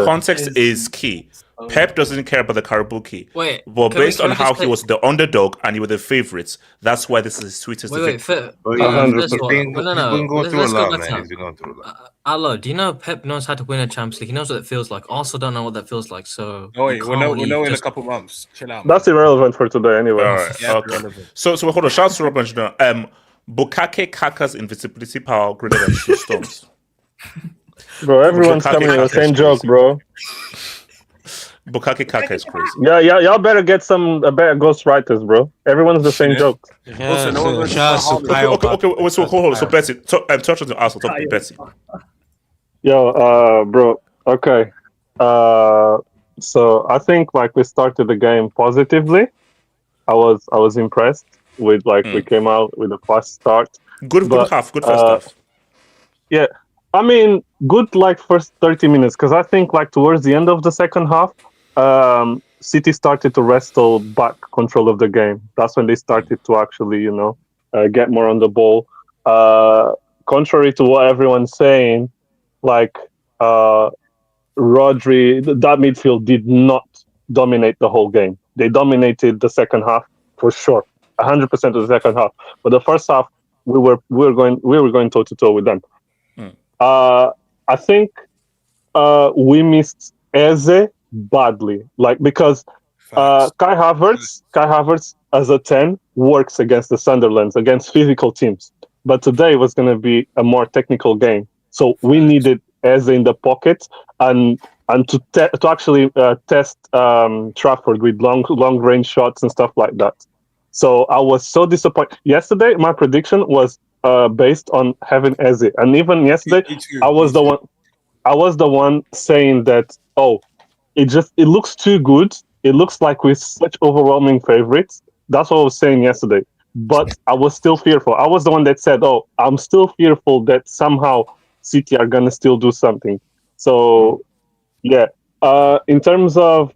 Context is key. Pep doesn't care about the Carabao key. Wait, but can we- based can on we how just he take- was the underdog and you were the favorites, that's why this is his sweetest Wait, victory. first of all, let's go back to Alo, do you know Pep knows how to win a Champions League? He knows what it feels like. Arsenal don't know what that feels like, so. Oh, wait, you we'll can't know in a just- couple months. Chill out. That's irrelevant for today, anyway. All right. Okay. So hold on. Shout out to Rob Engineer. Bukake Kaka's invisibility power greater than two storms. Bro, everyone's coming with the same joke, bro. Bukake Kaka is crazy. Yeah, y'all better get some better ghostwriters, bro. Everyone's the same joke. Okay, so hold on. So Betsy, touch on the Arsenal. Talk to Betsy. Yo, bro. Okay. So I think like we started the game positively. I was impressed with we came out with a fast start. Good first half. Yeah, I mean, good first 30 minutes because I think towards the end of the second half, City started to wrestle back control of the game. That's when they started to actually, get more on the ball. Contrary to what everyone's saying, Rodri, that midfield did not dominate the whole game. They dominated the second half for sure, 100% of the second half. But the first half, we were going toe to toe with them. I think we missed Eze badly, because Kai Havertz as a 10 works against the Sunderlands, against physical teams. But today was going to be a more technical game, so we needed Eze in the pocket and to actually test Trafford with long range shots and stuff like that. So I was so disappointed. Yesterday, my prediction was based on having Eze, and even yesterday, I was the one saying that it looks too good. It looks like we're such overwhelming favorites. That's what I was saying yesterday. But I was still fearful. I was the one that said, I'm still fearful that somehow City are going to still do something. So, yeah. In terms of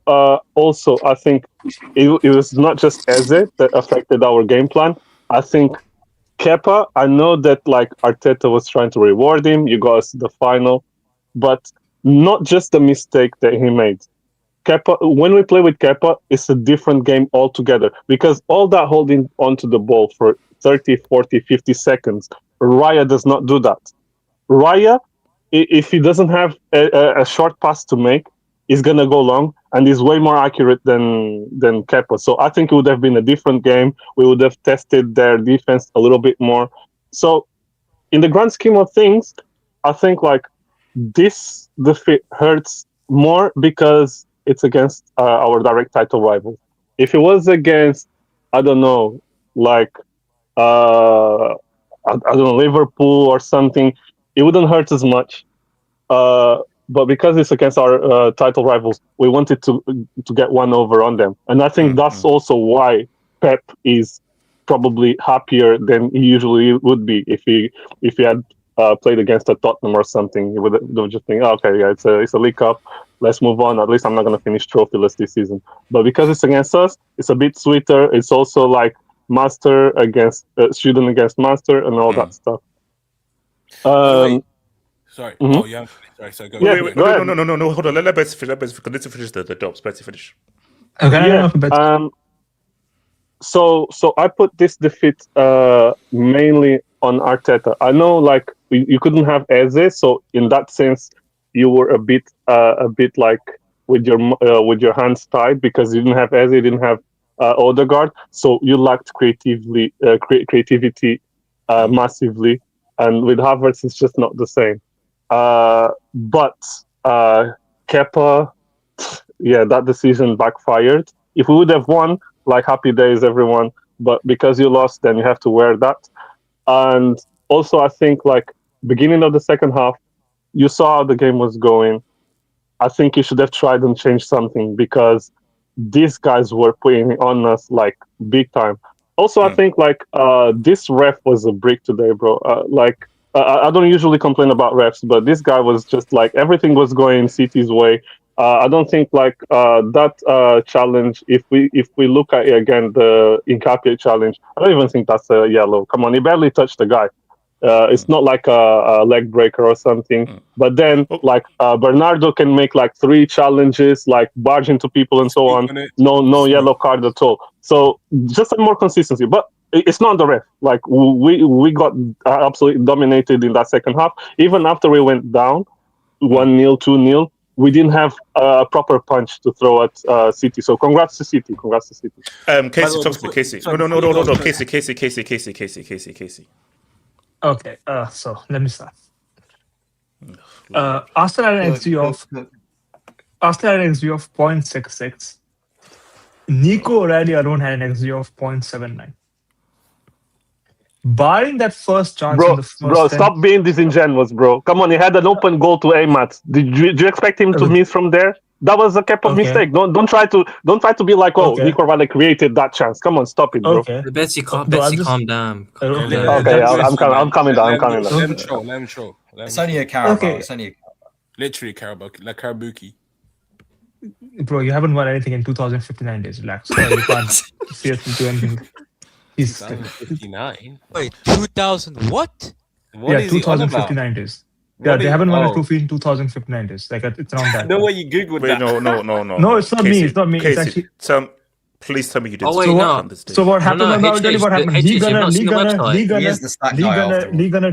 also, I think it was not just Eze that affected our game plan. I think Kepa, I know that Arteta was trying to reward him. You got us the final. But not just the mistake that he made. Kepa, when we play with Kepa, it's a different game altogether because all that holding onto the ball for 30, 40, 50 seconds, Raya does not do that. Raya, if he doesn't have a short pass to make, is going to go long and is way more accurate than Kepa. So I think it would have been a different game. We would have tested their defense a little bit more. So in the grand scheme of things, I think this defeat hurts more because it's against our direct title rival. If it was against, I don't know, Liverpool or something, it wouldn't hurt as much. But because it's against our title rivals, we wanted to get one over on them, and I think that's also why Pep is probably happier than he usually would be if he had played against a Tottenham or something. He would just think, it's a League Cup. Let's move on. At least I'm not going to finish trophyless this season. But because it's against us, it's a bit sweeter. It's also master against student against master and all that stuff. Sorry. Mm-hmm. Oh, yeah. Sorry. Go. Wait. No. Hold on. Let Betsy finish the jobs. Betsy finish. So I put this defeat mainly on Arteta. I know you couldn't have Eze, so in that sense you were a bit with your hands tied because you didn't have Eze, you didn't have Odegaard, so you lacked creativity massively, and with Havertz it's just not the same. But Kepa, that decision backfired. If we would have won, happy days everyone, but because you lost, then you have to wear that. And also I think beginning of the second half, you saw how the game was going. I think you should have tried and changed something because these guys were putting on us big time. Also, I think like this ref was a break today, bro. I don't usually complain about refs, but this guy was just like everything was going City's way. I don't think like that challenge. If we look at it again, the Nkapie challenge, I don't even think that's a yellow. Come on, he barely touched the guy. It's not like a leg breaker or something. But then like Bernardo can make like 3 challenges, like barge into people and so on. No yellow card at all. So just some more consistency. But it's not the ref. Like we got absolutely dominated in that second half. Even after we went down 1-0, 2-0, we didn't have a proper punch to throw at City. So congrats to City. Casey, talk to me, Casey. No, Casey. Okay, so let me start. Arsenal had an XG of 0.66. Nico O'Reilly alone had an XG of 0.79. Barring that first chance in the first stop being disingenuous, bro. Come on, he had an open goal to aim at. Did you expect him to miss from there? That was a cap of mistake. Don't try to be like, Nico O'Reilly created that chance. Come on, stop it, bro. Okay. Betsy, calm down. Okay, I'm coming down. Let him show. It's only a Carabao. Literally Carabao, like Karabuki. Bro, you haven't won anything in 2059 days. Relax. You can't see us do anything. He's 59. Wait, 2000 what? Yeah, 2059 days. Yeah, they haven't won a trophy in 2059 days. Like it's around that. No way you googled that. No. No, it's not me. It's not me. Casey, it's actually. Please tell me you did. So what happened? I'll tell you what happened. Lee Gunner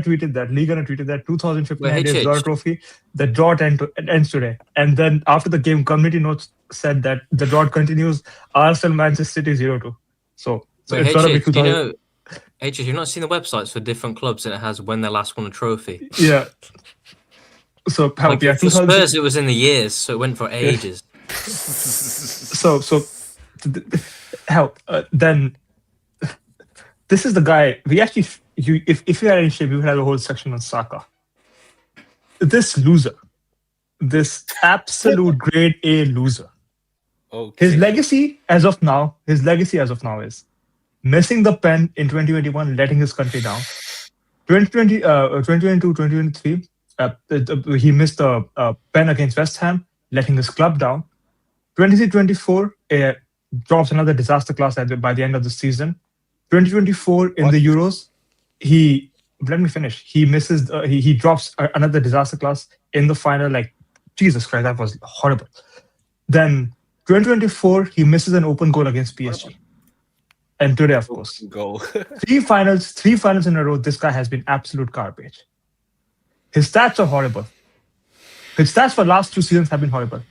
tweeted that 2059 days draw trophy. The drought ends today. And then after the game, community notes said that the drought continues. Arsenal, Manchester City 0-2. So it's gotta be 2000. You've not seen the websites for different clubs and it has when they last won a trophy. Yeah. So for Spurs, it was in the years, so it went for ages. Then this is the guy. We actually, if you had any shape, we would have a whole section on Saka. This loser, this absolute grade A loser. Okay. His legacy as of now is missing the pen in 2021, letting his country down. 2022, 2023, he missed the pen against West Ham, letting his club down. 23-24, drops another disaster class by the end of the season. 2024 in the Euros, let me finish. He misses. He drops another disaster class in the final. Like Jesus Christ, that was horrible. Then 2024, he misses an open goal against PSG. And today, of course, goal. three finals in a row. This guy has been absolute garbage. His stats are horrible. His stats for last 2 seasons have been horrible.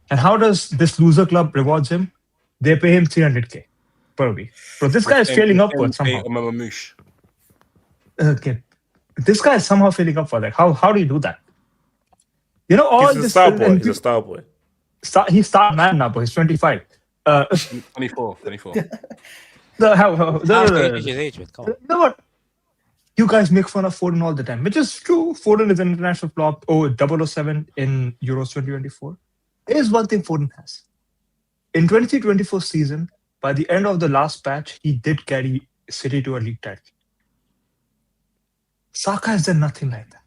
And how does this loser club rewards him? They pay him 300k per week. Bro, this guy is failing upwards somehow. Okay, this guy is somehow failing upward. Like how do you do that? You know all He's this. He's a star boy. He's star man now, but he's 25. 24. No, what? You guys make fun of Foden all the time, which is true. Foden is an international flop. 007 in Euros 2024. Here's one thing Foden has. In 23-24 season, by the end of the last patch, he did carry City to a league title. Saka has done nothing like that.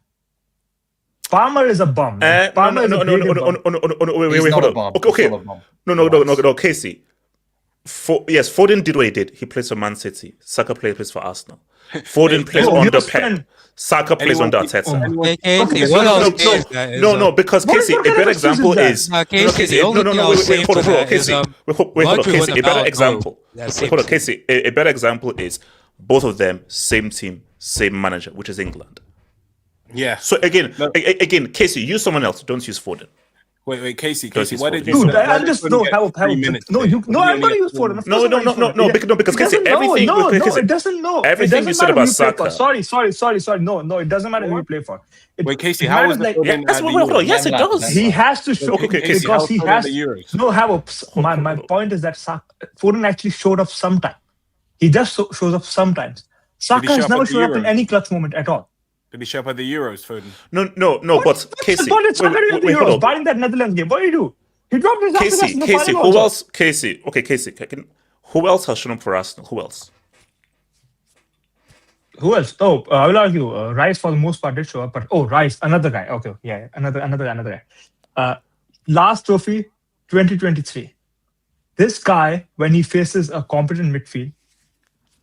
Palmer is a bum. Wait, hold on. Okay. No, Casey. Foden did what he did. He plays for Man City. Saka plays for Arsenal. Foden plays under Pep. Saka plays under Arteta. No, because Casey, a better example is Casey. A better example. Casey. A better example is both of them same team, same manager, which is England. Yeah. So again, Casey, use someone else. Don't use Foden. Wait, Casey, why did you? Dude, I just know how. I'm going to use Foden. No, because Casey, everything. No, it doesn't know. Everything you said about Saka. Sorry. No, it doesn't matter who you play for. Wait, Casey, how is that? Yes, it does. He has to show. Okay, Casey, because he has. No, my point is that Foden actually showed up sometime. He just shows up sometimes. Saka has never showed up in any clutch moment at all. Did he show up at the Euros, Foden? No, but Casey, wait, hold on. Barring that Netherlands game, what do you do? He dropped his Casey, who else? Casey, Casey, who else has shown up for Arsenal? Who else? Who else? Oh, I will argue. Rice for the most part did show up, but Rice, another guy. Okay, yeah, another guy. Last trophy, 2023. This guy, when he faces a competent midfield,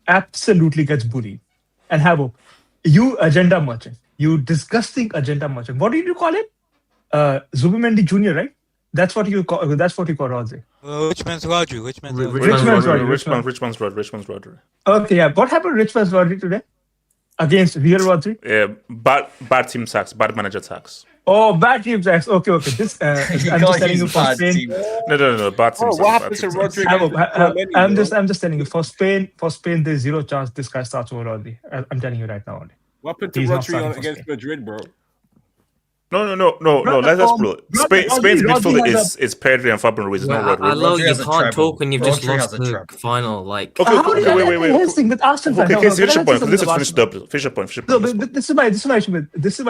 absolutely gets bullied. And have hope. You agenda merchant. You disgusting agenda merchant. What did you call him? Zubimendi Jr., right? That's what you call. That's what you call Rodri. Richmond's Rodri. Richmond's Rodri. Okay, yeah. What happened to Richmond's Rodri today against real Rodri? Yeah, bad team tax, bad manager tax. Oh, bad team tax. Okay. This I'm just telling you for Spain. No, bad team tax. What happened to Rodri? I'm just telling you for Spain. There's zero chance this guy starts over Rodri. I'm telling you right now. Only. What happened to Rodri against Madrid, bro? No. Let's bro. Spain's midfielder is Pedri and Fabian Ruiz, not Rodri. I love you can't talk when you've just lost the final. Like, okay, wait. With Arsenal fans. Okay, finish your point. Let's finish the finish your point. No, but this is my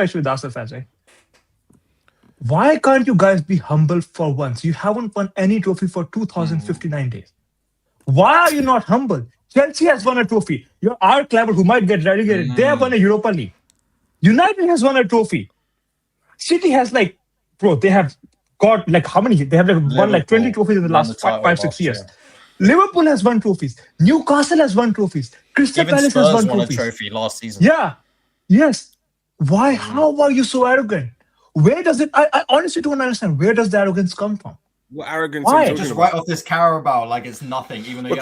issue with Arsenal fans, right? Why can't you guys be humble for once? You haven't won any trophy for 2,059 days. Why are you not humble? Chelsea has won a trophy. Our club who might get relegated, they have won a Europa League. United has won a trophy. City has they have got how many? They have won 20 trophies in the last 5-6 years. Yeah. Liverpool has won trophies. Newcastle has won trophies. Crystal Palace has won trophies. Won a trophy last season. Yeah. Yes. Why? How are you so arrogant? Where does it? I honestly don't understand. Where does the arrogance come from? What arrogance? Why? Just write off this Carabao like it's nothing, even though. Wait,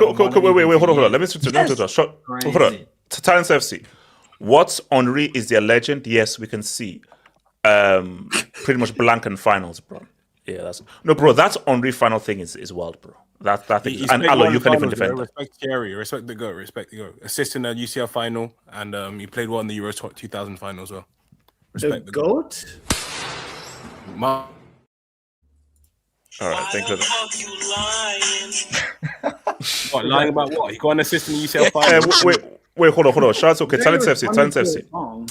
hold on. Let me switch to hold on. Talents FC. What's Henry is their legend? Yes, we can see. Pretty much blank in finals, bro. Yeah, bro. That Henry final thing is wild, bro. That thing. And Alo, you can even defend. Respect Serie, respect the goat. Assist in the UCL final, and he played well in the Euro 2000 final as well. Respect the goat. All right, thank you. What, lying about what? He got an assist in the UCL final. Wait, hold on. Shout out, Talents FC.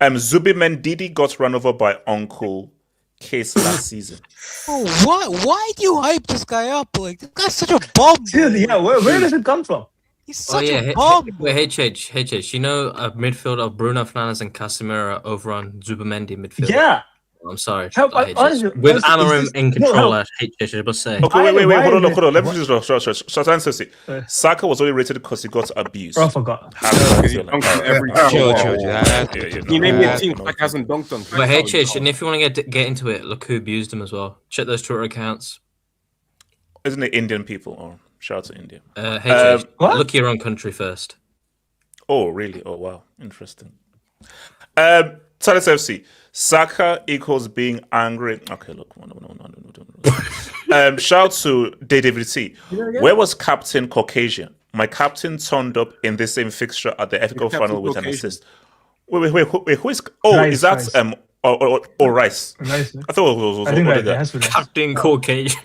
Zubimendi got run over by Uncle Case last season. Oh, why do you hype this guy up? Like, this guy's such a bomb. Yeah, where does it come from? He's such a bomb. Wait, HH, you know a midfield of Bruno Fernandes and Casemiro over on Zubimendi midfield? Yeah. I'm sorry. With Amorim in control, HH, I must say. Okay, wait, hold on. Let me just Saka was only rated because he got abused. I forgot. He named me a team like hasn't dunked on. But HH, and if you want to get into it, look who abused him as well. Check those Twitter accounts. Isn't it Indian people? Oh, shout out to India. HH, look your own country first. Oh, really? Oh, wow. Interesting. Talents FC. Saka equals being angry. Okay, look. No. Shout to David T. Where was Captain Caucasian? My captain turned up in the same fixture at the FA Cup final with an assist. Wait. Who is? Oh, Rice, is that Rice? Rice. I thought it was Captain Caucasian.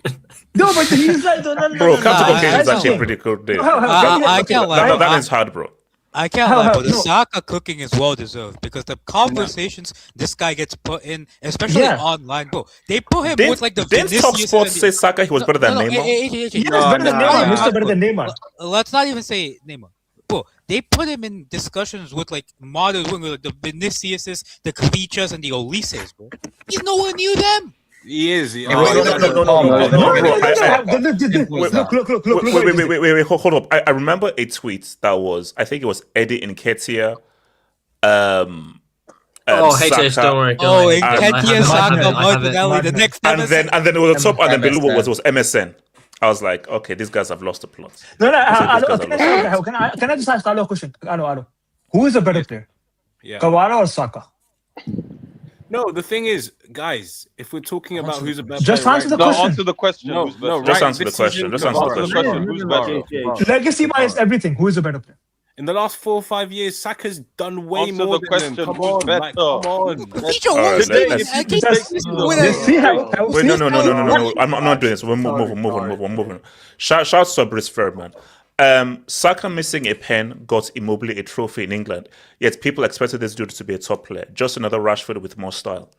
No, but he's like, bro. Captain Caucasian is actually a pretty good name. I can't lie. That is hard, bro. I can't lie, but the Saka cooking is well deserved because the conversations this guy gets put in, especially online, bro. They put him with the Didn't Top Sports say Saka he was better than Neymar? He was better than Neymar. Better than Neymar. Let's not even say Neymar. Bro, they put him in discussions with models, like the Viniciuses, the Kavichas, and the Olises, bro. He's nowhere near them. He is. Wait, hold up. I remember a tweet that was, I think it was Eddie Nketiah. Don't worry. Nketiah, Saka, Martinelli, the next and then it was the top, and then below was MSN. I was like, okay, these guys have lost the plot. No. Can I just ask Alo a question? Alo. Who is a better player? Kawara or Saka? No, the thing is, guys, if we're talking about who's a better just player, answer the question. Answer the question. Just answer the question. Who's better? Legacy wise, everything. Who is a better player? In the last 4 or 5 years, Saka's done way Answer more the question. than them. Who's better? Come on. No. I'm not doing this. We're moving. Shout out to Brice Fairman. Saka missing a pen got Immobile a trophy in England, yet people expected this dude to be a top player. Just another Rashford with more style.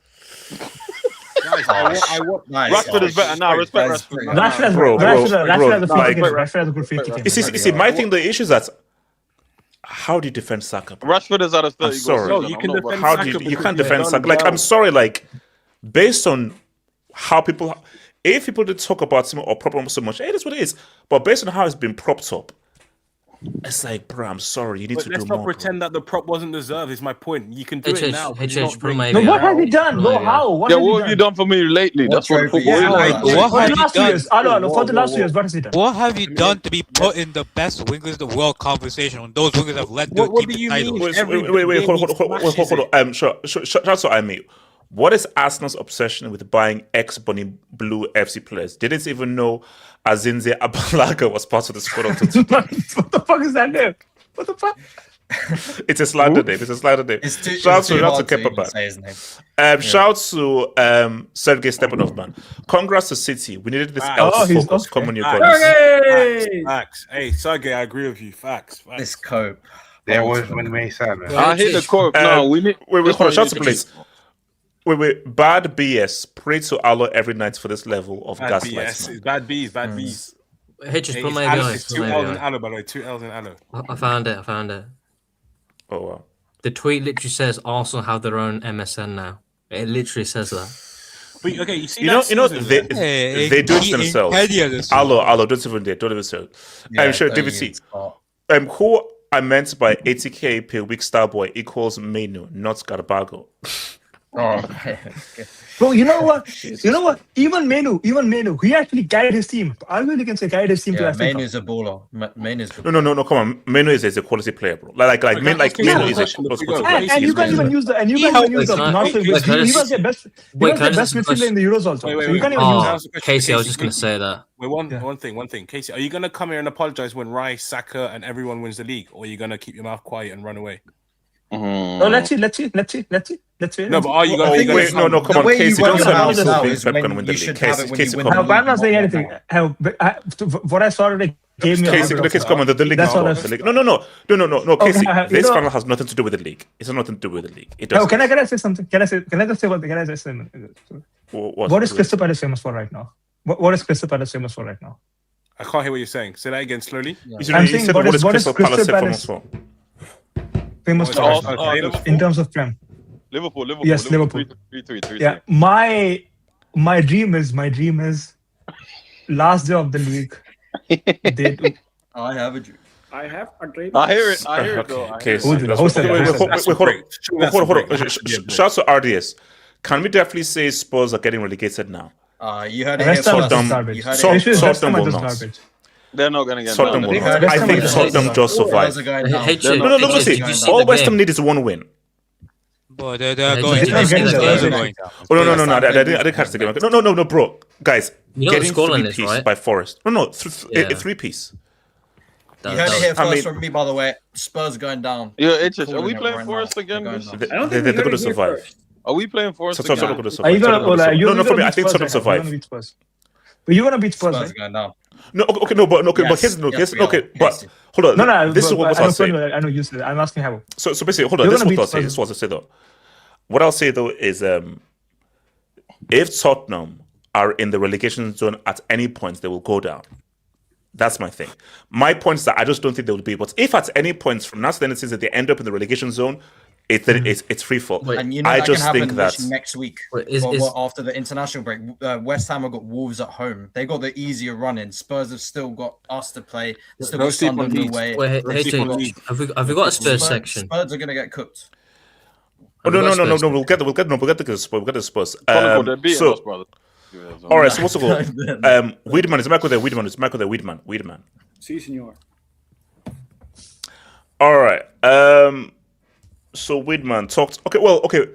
Rashford is better now. Respect Rashford. Rashford has a good 50. You see, my thing, the issue is that how do you defend Saka? Rashford is out of 30 I'm sorry. goals. No, you can defend how Saka do you because can't he's defend done Saka? Like, well. I'm sorry, like, based on how people, if people did talk about him or prop him so much, it is what it is. But based on how it's been propped up, it's like, bro, I'm sorry, you need to let's do not more. pretend that the prop wasn't deserved. Is my point. You can do it now. No, what have you done? No, how? What have you done for me lately? That's what football is. For the last 2 years, for the last 2 years, what has he done? What have you done to be put in the best wingers in the world conversation when those wingers have led the team to titles? Wait, hold on. Shout out to Amy. What is Arsenal's obsession with buying ex-Bunny Blue FC players? They didn't even know Azinze Abalaga was part of the squad until today. What the fuck is that name? What the fuck? It's a slander name. Shout out to Kepa. Shout out to Sergei Stepanov, man. Congrats to City. We needed this focus. Come on, you guys. Facts. Hey, Sergey, I agree with you. Facts. This cope. There was when we said it. I hit the cope. No, we need. Wait, hold on. Shout out to please. Wait. Bad BS. Pray to Allah every night for this level of gaslighting. It's bad B's. Bad B's. Hey, just put my It's 2 L's in Allo, by the way. 2 L's in Allo. I found it. Oh wow. The tweet literally says Arsenal have their own MSN now. It literally says that. But okay, you see, you know, they do it themselves. Allo, don't even say it. I'm sure DVC. Who I meant by 80k per week Starboy equals Menu, not Carabao. Bro, you know what? Even Menu, he actually guided his team. I really can say guided his team to that. Menu's a baller. Menu's no, come on. Menu is a quality player, bro. Like Menu is a quality player. And you can even use the nonsense. He was the best midfielder in the Euros also. So you can't even use that. Casey, I was just gonna say that. Wait, one thing. Casey, are you gonna come here and apologize when Rice, Saka, and everyone wins the league, or are you gonna keep your mouth quiet and run away? No, let's see. No, but are you going to wait? No, come on, Casey. Don't tell me Pep gonna win the league. Casey, come on. I'm not saying anything. What I saw today gave me. Casey, come on. The league is not the league. No. Casey, this final has nothing to do with the league. It's nothing to do with the league. It doesn't. Can I say something? Can I just say something? What is Crystal Palace famous for right now? What is Crystal Palace famous for right now? I can't hear what you're saying. Say that again slowly. I'm saying what is Crystal Palace famous for? Famous for in terms of Prem. Liverpool. Yes, Liverpool. 3-3. Yeah, my dream is last day of the league. I have a dream. I hear it though. Okay, hold on. Shout out to RDS. Can we definitely say Spurs are getting relegated now? You heard it here first. Tottenham will not. They're not going to get Tottenham will not. I think Tottenham just survive. No, look, see. All West Ham need is one win. Boy, they're going. Oh no! I didn't catch the game. No, bro, guys, getting 3-piece by Forest. No, 3-piece. You heard it here first from me, by the way. Spurs going down. Yeah, are we playing Forest again? They're going to survive. Are we playing Forest again? Are you going to? No, for me, I think Tottenham survive. But you're going to beat Spurs, right? Going down. But here's hold on. No. This is what I'll say. I know you said it. I'm asking how. So basically, hold on. This is what I'll say. This is what I'll say though. What I'll say though is, if Tottenham are in the relegation zone at any point, they will go down. That's my thing. My point is that I just don't think they will be. But if at any point from now to the end of the season they end up in the relegation zone, it's free fall. And you know I just think that next week, after the international break, West Ham have got Wolves at home. They got the easier run in. Spurs have still got us to play. They still got Sunderland away. Have we got a Spurs section? Spurs are going to get cooked. Oh, no. We'll get the Spurs. All right. So what's the goal? Weedman is Michael there. Weedman. Si, senor. All right. So Weedman talked. Okay.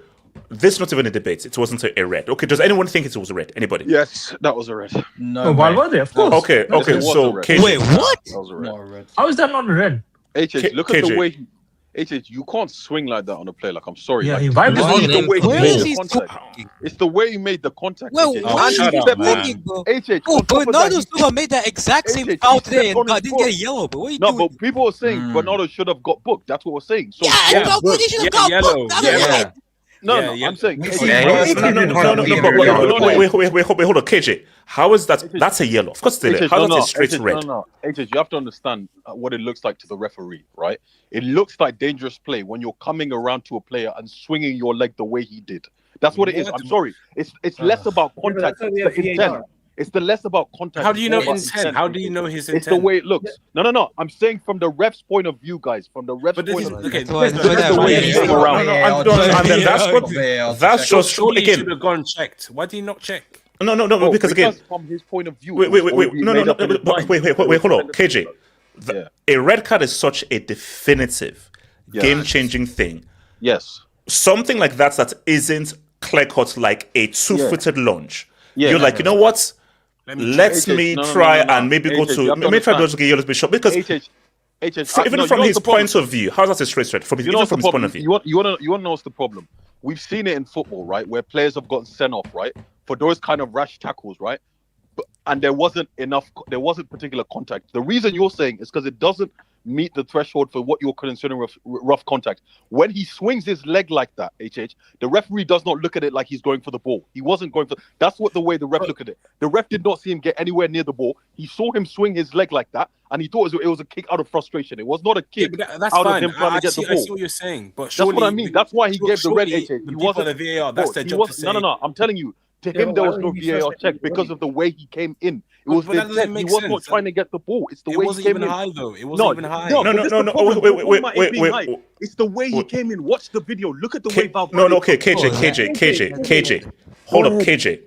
This is not even a debate. It wasn't a red. Okay. Does anyone think it was a red? Anybody? Yes, that was a red. No. Valverde, of course. Okay. So KJ. Wait, what? That was a red. How is that not a red? HH, look at the way. HH, you can't swing like that on a play. Like, I'm sorry. Yeah, like, he vibed the way he Where made is the he contact. It's the way he made the contact. Well, why is he talking, bro? Oh, Bernardo Silva made that exact same foul today and didn't get a yellow. But what are you doing? But people were saying Bernardo should have got booked. That's what we're saying. So he should have got booked. No, I'm saying. Wait, hold on, KJ. How is that? That's a yellow. Of course, it's a yellow. How is that a straight red? No. HH, you have to understand what it looks like to the referee, right? It looks like dangerous play when you're coming around to a player and swinging your leg the way he did. That's what it is. I'm sorry. It's less about contact. It's the intent. It's the less about contact. How do you know intent? How do you know his intent? It's the way it looks. No. I'm saying from the ref's point of view, guys. From the ref's point of view. Okay, the way he's going around. That's just surely again. Should have gone checked. Why do you not check? No, because again, from his point of view. Wait, hold on, KJ. A red card is such a definitive, game-changing thing. Yes. Something like that isn't clear-cut like a two-footed lunge. You're like, you know what? Let me try and maybe go to maybe try to get yellow be shot because even from his point of view, how's that a straight threat? From his point of view, you want to know what's the problem? We've seen it in football, right, where players have gotten sent off, right, for those kind of rash tackles, right, and there wasn't particular contact. The reason you're saying is because it doesn't meet the threshold for what you're considering rough contact. When he swings his leg like that, the referee does not look at it like he's going for the ball. He wasn't going for. That's what the way the ref looked at it. The ref did not see him get anywhere near the ball. He saw him swing his leg like that, and he thought it was a kick out of frustration. It was not a kick that's out fine. of him trying to get the ball. I see what you're saying, but that's what I mean. That's why he gave the red. He wasn't the VAR. That's their job to say. No. I'm telling you. To him, there was no VAR check because of the way he came in. It was he was not trying to get the ball. It's the way he came in. It wasn't even high, though. It wasn't even high. No. Wait. It's the way he came in. Watch the video. Look at the way Valverde. No. Okay, KJ. Hold up, KJ.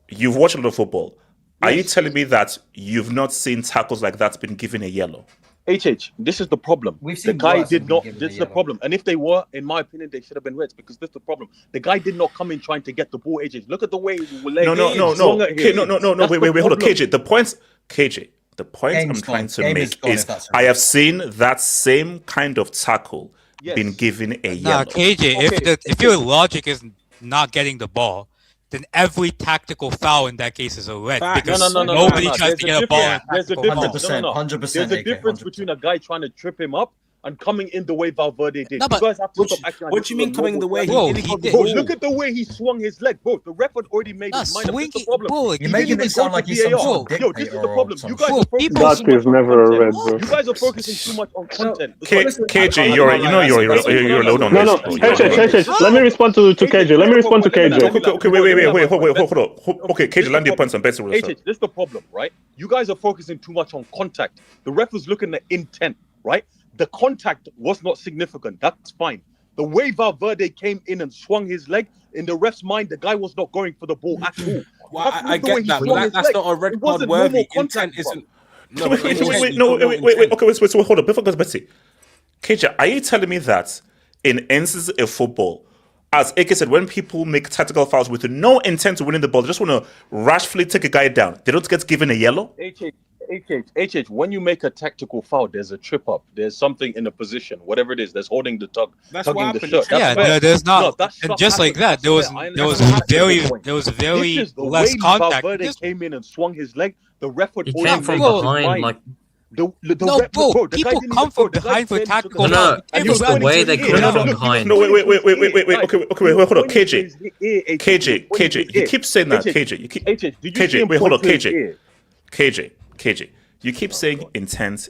You've watched a lot of football. Are you telling me that you've not seen tackles like that's been given a yellow? This is the problem. The guy did not. This is the problem. And if they were, in my opinion, they should have been reds because this is the problem. The guy did not come in trying to get the ball. Look at the way he was laying. No. Wait. Hold on, KJ. The point I'm trying to make is I have seen that same kind of tackle been given a yellow. Nah, KJ. If your logic is not getting the ball, then every tactical foul in that case is a red because nobody tries to get a ball. There's a difference. 100%. There's a difference between a guy trying to trip him up and coming in the way Valverde did. No, but you guys have to stop acting like what do you mean coming the way he did? Bro, look at the way he swung his leg. Bro, the ref had already made his mind up. This is the problem. You're making it sound like he's some sort of Yo, this is the problem. You guys are focusing that is never a red, bro. You guys are focusing too much on content. KJ, you're alone on this. No. Let me respond to KJ. Okay, wait. Hold on. Okay, KJ, land your points on better. This is the problem, right? You guys are focusing too much on contact. The ref was looking at intent, right? The contact was not significant. That's fine. The way Valverde came in and swung his leg, in the ref's mind, the guy was not going for the ball at all. Well, I get that, but that's not a red card worthy. Intent isn't. No, wait. Okay, wait. Hold on. Before goes Betty, KJ, are you telling me that in instances of football, as Ike said, when people make tactical fouls with no intent to winning the ball, they just want to rashly take a guy down, they don't get given a yellow? When you make a tactical foul, there's a trip up. There's something in a position, whatever it is. There's holding the tugging the shirt. There's not. And just like that, there was very less contact. Valverde came in and swung his leg. The ref would came from behind, like. People come from behind for tactical. No, it was the way they come from behind. No, wait. Okay, hold on, KJ. You keep saying that, KJ. KJ, wait, hold on, KJ. You keep saying intense.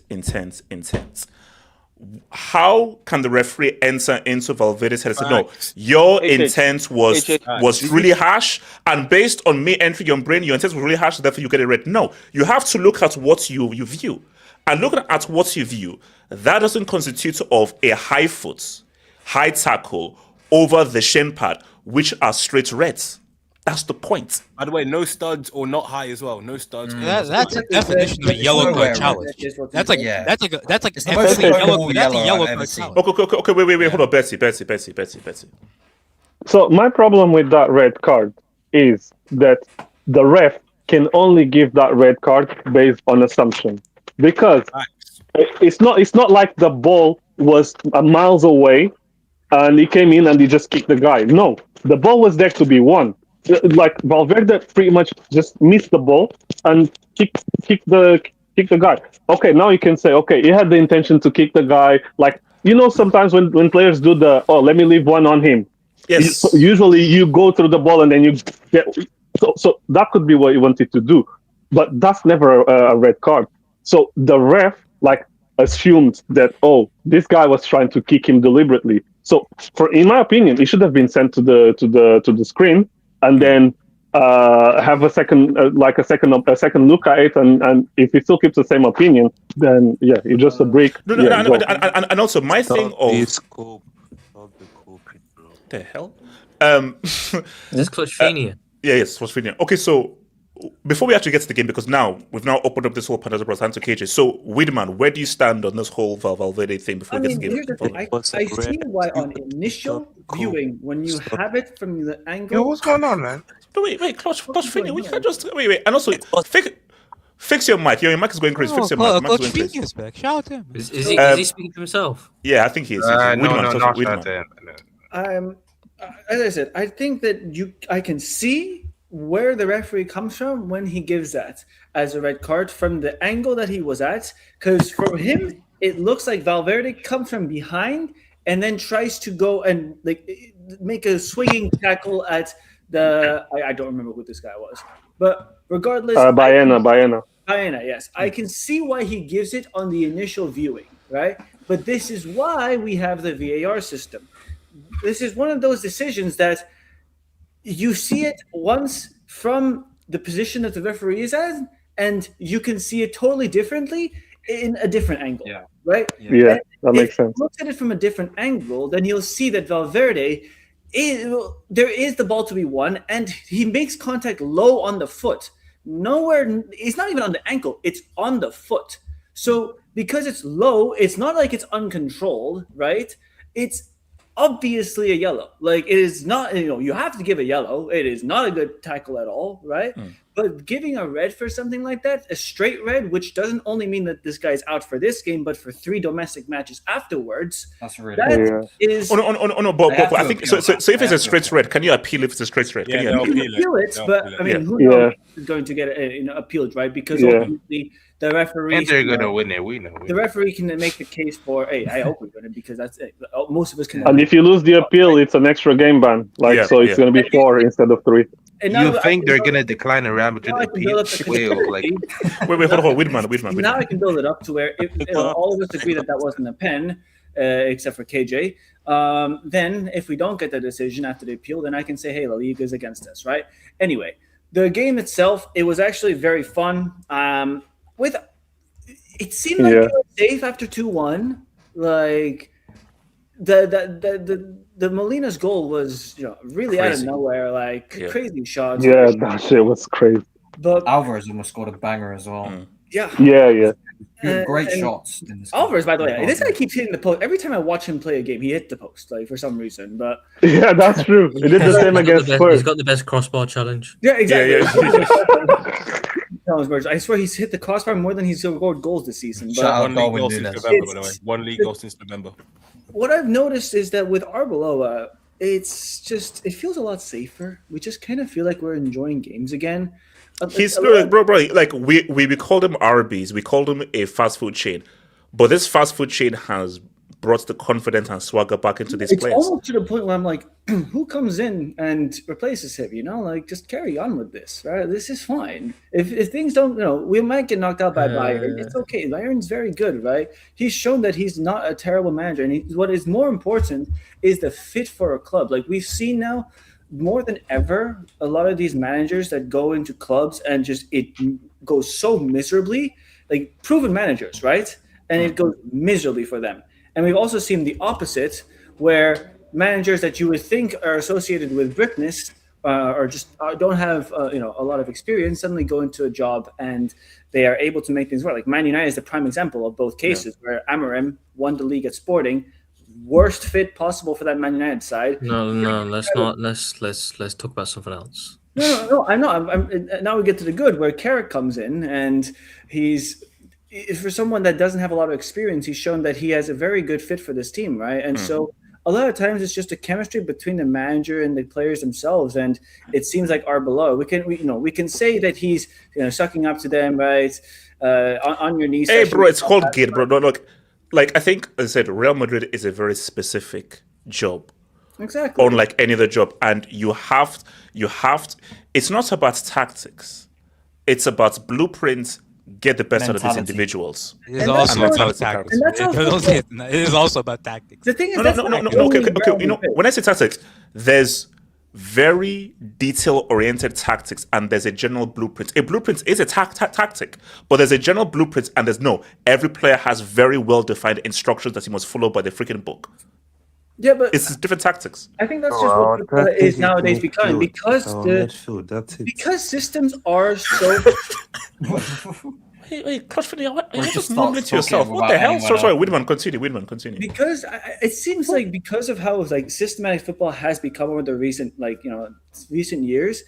How can the referee enter into Valverde's head and say, no, your intent was really harsh, and based on me entering your brain, your intent was really harsh, therefore you get it red? No, you have to look at what you view. And looking at what you view, that doesn't constitute of a high foot, high tackle over the shin pad, which are straight reds. That's the point. By the way, no studs or not high as well. No studs. That's a definition of a yellow card challenge. That's like it's the most yellow card challenge. Okay, wait. Hold on, Betsy. So my problem with that red card is that the ref can only give that red card based on assumption, because it's not like the ball was miles away and he came in and he just kicked the guy. No, the ball was there to be won. Like Valverde pretty much just missed the ball and kicked the guy. Okay, now you can say, okay, he had the intention to kick the guy. Like, sometimes when players do let me leave one on him. Yes. So usually you go through the ball and then you get. So that could be what you wanted to do, but that's never a red card. So the ref assumed that this guy was trying to kick him deliberately. So in my opinion, it should have been sent to the screen and then have a second look at it, and if he still keeps the same opinion, then it's just a break. And also my thing of the hell. Is this Clutchfania? Yes, Clutchfania. Okay, so before we actually get to the game, because now we've opened up this whole Pandora's Box to KJ. So, Widman, where do you stand on this whole Valverde thing before we get to the game? Here's the thing. I see why on initial viewing, when you have it from the angle. Yo, what's going on, man? Wait, Clutchfania, we can't just wait, and also fix your mic. Your mic is going crazy. Fix your mic. Clutchfania's back. Shout out to him. Is he speaking to himself? Yeah, I think he is. No. As I said, I think that I can see where the referee comes from when he gives that as a red card from the angle that he was at, because for him it looks like Valverde comes from behind and then tries to go and make a swinging tackle at I don't remember who this guy was, but regardless, Baena, yes, I can see why he gives it on the initial viewing, right? But this is why we have the VAR system. This is one of those decisions that you see it once from the position that the referee is at, and you can see it totally differently in a different angle, right? Yeah, that makes sense. If you look at it from a different angle, then you'll see that Valverde, there is the ball to be won, and he makes contact low on the foot. Nowhere, it's not even on the ankle, it's on the foot. So because it's low, it's not like it's uncontrolled, right? It's obviously a yellow. It is not, you have to give a yellow. It is not a good tackle at all, right? But giving a red for something like that, a straight red, which doesn't only mean that this guy's out for this game, but for 3 domestic matches afterwards. That's really is. But I think so. If it's a straight red, can you appeal if it's a straight red? Yeah, you can appeal it, but I mean, who knows is going to get appealed, right? Because obviously the referee. And they're gonna win it. We know. The referee can make the case for. Hey, I hope we're gonna, because that's it. Most of us can. And if you lose the appeal, it's an extra game ban. So it's gonna be 4 instead of 3. You think they're gonna decline a Real Madrid appeal? Wait, hold on, Widman. Now I can build it up to where all of us agree that wasn't a pen, except for KJ. Then if we don't get the decision after the appeal, then I can say, hey, La Liga is against us, right? Anyway, the game itself, it was actually very fun. It seemed like it was safe after 2-1. The Molina's goal was really crazy. Out of nowhere, crazy shots. Yeah, that shit was crazy. But Alvarez almost scored a banger as well. Yeah. Great shots. In this Alvarez, by the way, this guy keeps hitting the post. Every time I watch him play a game, he hit the post, for some reason. But yeah, that's true. He did the same against Spurs. He's got the best crossbar challenge. Yeah, exactly. I swear he's hit the crossbar more than he's scored goals this season. One league goal since November, by the way. One league goal since November. What I've noticed is that with Arbeloa, it feels a lot safer. We just kind of feel like we're enjoying games again. He's bro. We called him Arby's. We called him a fast food chain, but this fast food chain has brought the confidence and swagger back into these players. It's almost to the point where I'm like, who comes in and replaces him? Just carry on with this, right? This is fine. If things don't, we might get knocked out by Bayern. It's okay. Bayern's very good, right? He's shown that he's not a terrible manager, and what is more important is the fit for a club. We've seen now, more than ever, a lot of these managers that go into clubs and it goes so miserably, proven managers, right? And it goes miserably for them. And we've also seen the opposite, where managers that you would think are associated with Britness or just don't have a lot of experience suddenly go into a job and they are able to make things work. Man United is the prime example of both cases, where Amorim won the league at Sporting. Worst fit possible for that Man United side. No, let's not. Let's talk about something else. No. I'm not. Now we get to the good, where Carrick comes in, and he's, for someone that doesn't have a lot of experience, he's shown that he has a very good fit for this team, right? And so a lot of times it's just a chemistry between the manager and the players themselves, and it seems like Arbeloa. We can say that he's sucking up to them, right? On your knees. Hey, bro, it's called gate, bro. No, look. I think, as I said, Real Madrid is a very specific job. Exactly. Unlike any other job, and you have. It's not about tactics; it's about blueprints. Get the best out of these individuals. It is also about tactics. It is also about tactics. The thing is, no. Okay. You know, when I say tactics, there's very detail-oriented tactics, and there's a general blueprint. A blueprint is a tactic, but there's a general blueprint, and every player has very well-defined instructions that he must follow by the freaking book. Yeah, but it's different tactics. I think that's just what football is nowadays becoming because systems are so. Wait, Clutchford, you're just mumbling to yourself. What the hell? Sorry, Widman, continue. Because it seems like because of how systematic football has become over the recent years,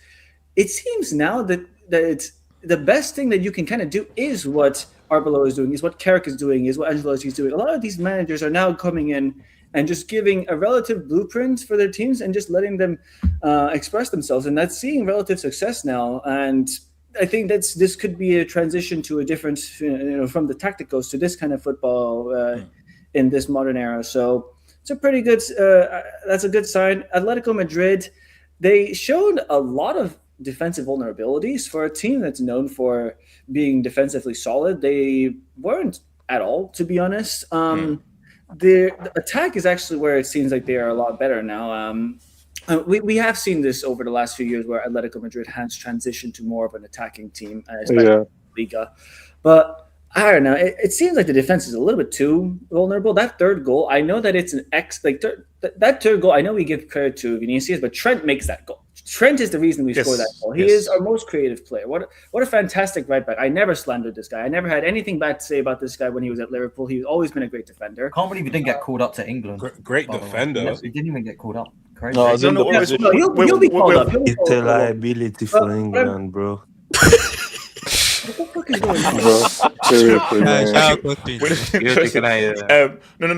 it seems now that it's the best thing that you can kind of do is what Arbeloa is doing, is what Carrick is doing, is what Ancelotti is doing. A lot of these managers are now coming in and just giving a relative blueprint for their teams and just letting them express themselves. And that's seeing relative success now. And I think this could be a transition to a different, from the tacticals to this kind of football in this modern era. So it's a pretty good, that's a good sign. Atletico Madrid, they showed a lot of defensive vulnerabilities for a team that's known for being defensively solid. They weren't at all, to be honest. The attack is actually where it seems like they are a lot better now. We have seen this over the last few years where Atletico Madrid has transitioned to more of an attacking team, especially in Liga. But I don't know. It seems like the defense is a little bit too vulnerable. That third goal, I know that it's that third goal. I know we give credit to Vinicius, but Trent makes that goal. Trent is the reason we scored that goal. He is our most creative player. What a fantastic right back. I never slandered this guy. I never had anything bad to say about this guy when he was at Liverpool. He's always been a great defender. Can't believe he didn't get called up to England. Great defender. He didn't even get called up. Crazy. You'll be called up. It's a liability for England, bro. What the fuck is going on?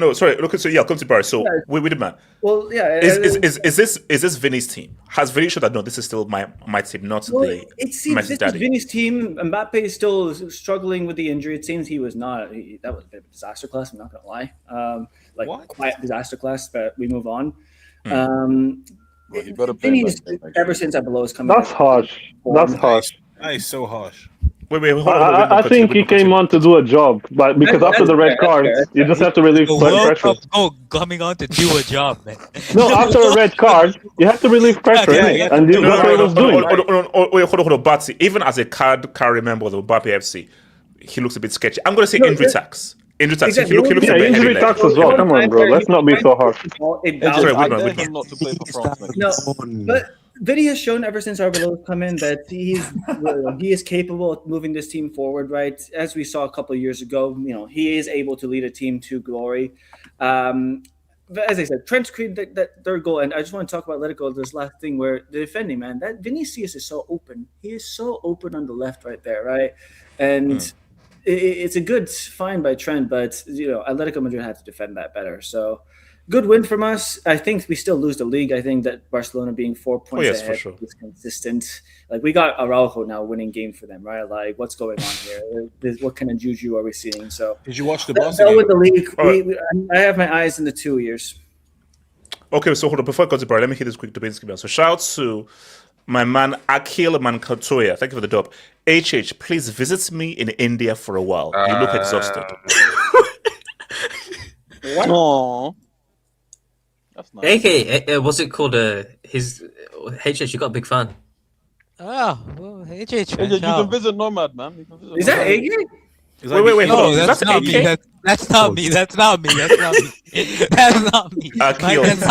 No. Sorry. Look, come to Barry. So, wait a minute. Well, yeah. Is this Vinny's team? Has Vinny showed that no, this is still my team, not the it seems this is Vinny's team. Mbappe is still struggling with the injury. It seems he was not. That was a bit of a disaster class. I'm not gonna lie. Quiet disaster class. But we move on. Vinny's ever since Arbeloa's come. That's harsh. That's harsh. That is so harsh. Wait, hold on. I think he came on to do a job, but because after the red card, you just have to relieve pressure. Coming on to do a job, man. No, after a red card, you have to relieve pressure, and that's what he was doing. Hold on, Batsy. Even as a card member of the Mbappe FC, he looks a bit sketchy. I'm going to say injury tax. Injury tax. He looks injury tax as well. Come on, bro. Let's not be so harsh. But Vinny has shown ever since Arbeloa come in that he is capable of moving this team forward, right? As we saw a couple of years ago, he is able to lead a team to glory. But as I said, Trent created that third goal, and I just want to talk about Atletico, this last thing where the defending, man, that Vinicius is so open. He is so open on the left right there, right? And it's a good find by Trent, but Atletico Madrid had to defend that better. So good win from us. I think we still lose the league. I think that Barcelona being 4 points ahead is consistent. Like, we got Araujo now winning game for them, right? Like, what's going on here? What kind of juju are we seeing? So did you watch the Barca game? With the league, I have my eyes in the 2 years. Okay, so hold on. Before I go to Barry, let me hit this quick debate. So shout out to my man Akhil Mankatoya. Thank you for the dub. HH, please visit me in India for a while. You look exhausted. What? Aww. That's nice. AK, what's it called? His HH, you got a big fan. Well, HH. You can visit Nomad, man. Is that AK? Wait, no, that's not me. That's not me. That's not me. That's not me. That's not me. Akhil. That's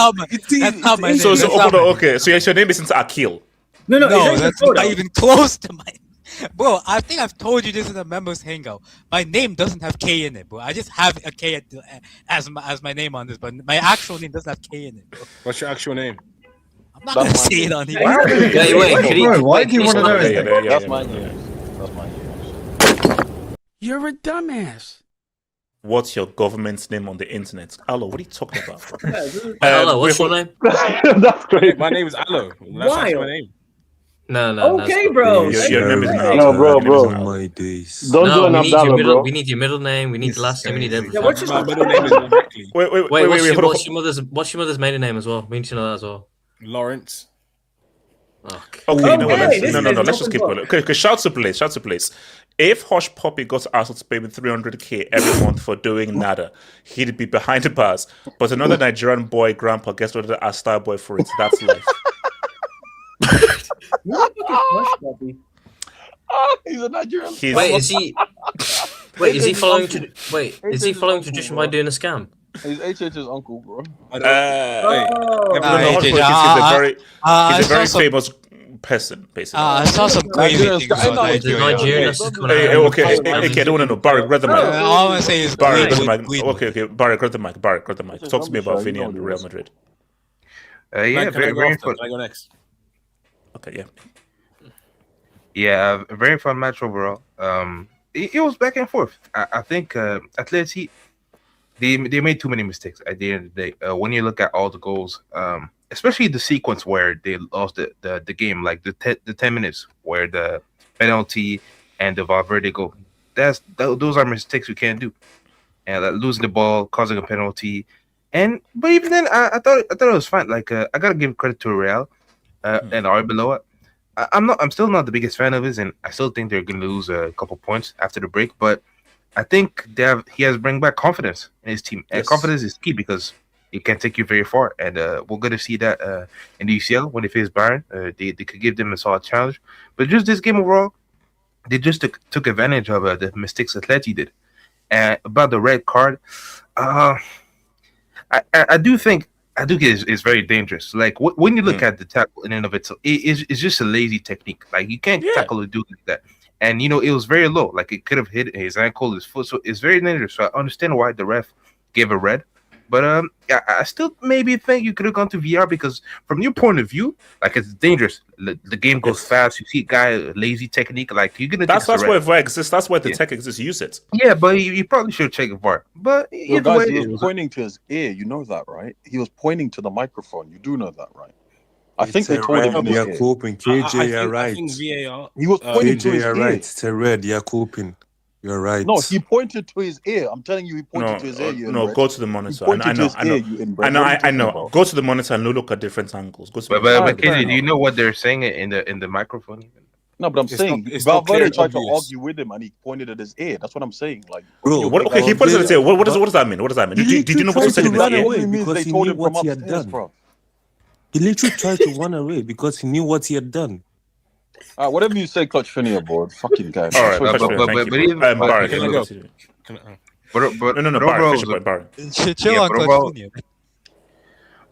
not my name. So hold on. Okay, so your name isn't Akhil. No, that's not even close to my. Bro, I think I've told you this in the members hangout. My name doesn't have K in it, bro. I just have a K as my name on this, but my actual name doesn't have K in it, bro. What's your actual name? I'm not gonna say it on here. Wait, why do you want to know his name? That's my name. That's my name. You're a dumbass. What's your government's name on the internet? Alo, what are you talking about? Alo, what's your name? That's great. My name is Alo. That's my name. No. Okay, bro. Your name is not. No, bro. My days. Don't join Abdallah, bro. We need your middle name. We need the last name. We need everything. Yeah, what's My middle name is Mahakli. Wait. What's your mother's maiden name as well? We need to know that as well. Lawrence. Okay, no. Let's just keep going. Okay, shout to place. If Hush Puppy got Arsenal to pay me 300k every month for doing nada, he'd be behind the bars. But another Nigerian boy, grandpa, gets rid of the star boy for it. That's life. He's a Nigerian. Is he following tradition by doing a scam? He's HH's uncle, bro. He's a very famous person, basically. I saw some crazy things on Nigeria. Okay, I don't want to know. Barry, grab the mic. All I want to say is Barry, grab the mic. Okay, Barry, grab the mic. Talk to me about Vini and Real Madrid. Very fun. Can I go next? Okay, yeah. Yeah, a very fun match overall. It was back and forth. I think Atleti, they made too many mistakes at the end of the day. When you look at all the goals, especially the sequence where they lost the game, like the 10 minutes where the penalty and the Valverde goal. Those are mistakes we can't do. And losing the ball, causing a penalty, but even then, I thought it was fine. Like I gotta give credit to Real and Arbeloa. I'm still not the biggest fan of his, and I still think they're going to lose a couple points after the break. But I think he has bring back confidence in his team, and confidence is key because it can take you very far. And we're going to see that in the UCL when they face Bayern. They could give them a solid challenge. But just this game overall, they just took advantage of the mistakes Atleti did. And about the red card, I do think it's very dangerous. Like when you look at the tackle in and of itself, it's just a lazy technique. Like you can't tackle a dude like that. And it was very low. Like it could have hit his ankle, his foot. So it's very dangerous. So I understand why the ref gave a red. But I still maybe think you could have gone to VR because from your point of view, like it's dangerous. The game goes fast. You see a guy lazy technique. Like you're gonna. That's why VAR exists. That's why the tech exists. Use it. Yeah, but you probably should check VAR. But he was pointing to his ear. You know that, right? He was pointing to the microphone. You do know that, right? I think they told him in his ear. KJ, you're right. I think VAR. He was pointing to his ear. Right. It's a red. You're coping. You're right. No, he pointed to his ear. I'm telling you, he pointed to his ear. Go to the monitor. I know. Go to the monitor and look at different angles. Go to but KJ, do you know what they're saying in the microphone? Even? No, but I'm saying Valverde tried to argue with him and he pointed at his ear. That's what I'm saying. Like, bro, he pointed at his ear. What does that mean? What does that mean? Did you know what he said in his ear? It means they told him what he had done. He literally tried to run away because he knew what he had done. Whatever you say, Clutch Finney, board. Fucking guy. All right,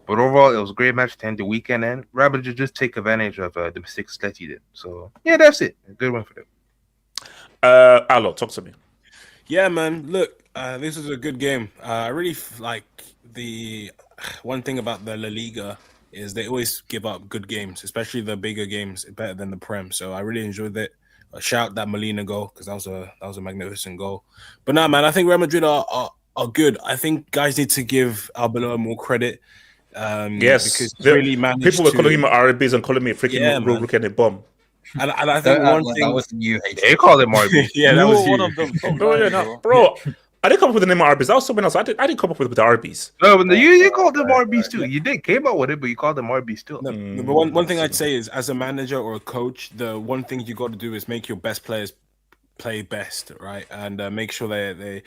but overall, it was a great match to end the weekend, and Rabbit just take advantage of the mistakes that he did. So yeah, that's it. A good one for them. Alo, talk to me. Yeah, man. Look, this is a good game. I really like the one thing about the La Liga is they always give up good games, especially the bigger games, better than the Prem. So I really enjoyed it. Shout that Molina goal because that was a magnificent goal. But no, man, I think Real Madrid are good. I think guys need to give Arbeloa more credit. Yes, because really people were calling him Arabis and calling me a freaking Rurik and a bomb. And I think one thing that was you. They called him Arabis. Yeah, that was one of them. Bro. I didn't come up with the name of Arby's. That was someone else. I didn't come up with the Arby's. No, but you called them Arby's too. You did came out with it, but you called them Arby's too. No, but one thing I'd say is, as a manager or a coach, the one thing you got to do is make your best players play best, right? And make sure they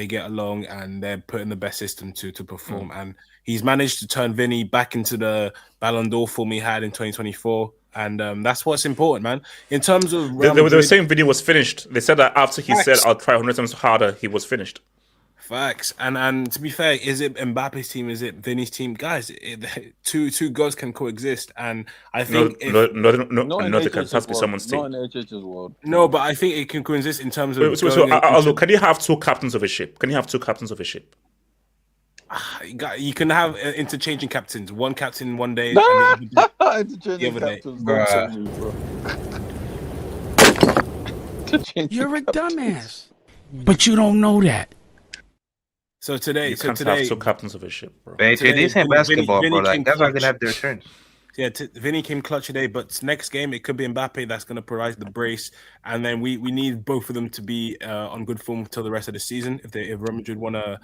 get along and they're put in the best system to perform. And he's managed to turn Vini back into the Ballon d'Or form he had in 2024. And that's what's important, man. In terms of they were saying Vini was finished. They said that after he said I'll try 100 times harder, he was finished. Facts. And to be fair, is it Mbappe's team? Is it Vini's team? Guys, two gods can coexist. And I think it has to be someone's team. Not in HH's world. No, but I think it can coexist in terms of. Look, can you have two captains of a ship? You can have interchanging captains. One captain one day, interchanging captains. You're a dumbass, but you don't know that. So today, you can't have two captains of a ship, bro. This ain't basketball, bro. Like that's not gonna have their turns. Yeah, Vini came clutch today, but next game it could be Mbappe that's going to provide the brace, and then we need both of them to be on good form till the rest of the season. If Real Madrid want to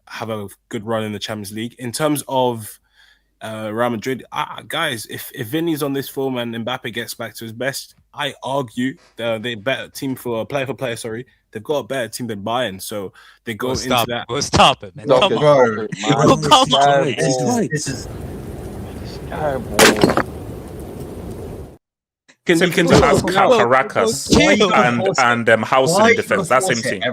have a good run in the Champions League. In terms of Real Madrid, guys, if Vini's on this form and Mbappe gets back to his best, I argue they're better team for player. Sorry, they've got a better team than Bayern, so they go into that. We'll stop it, man. No, Come stop on. it, man. Oh, come on. This is Same team has Caracas and House in defense. That same team.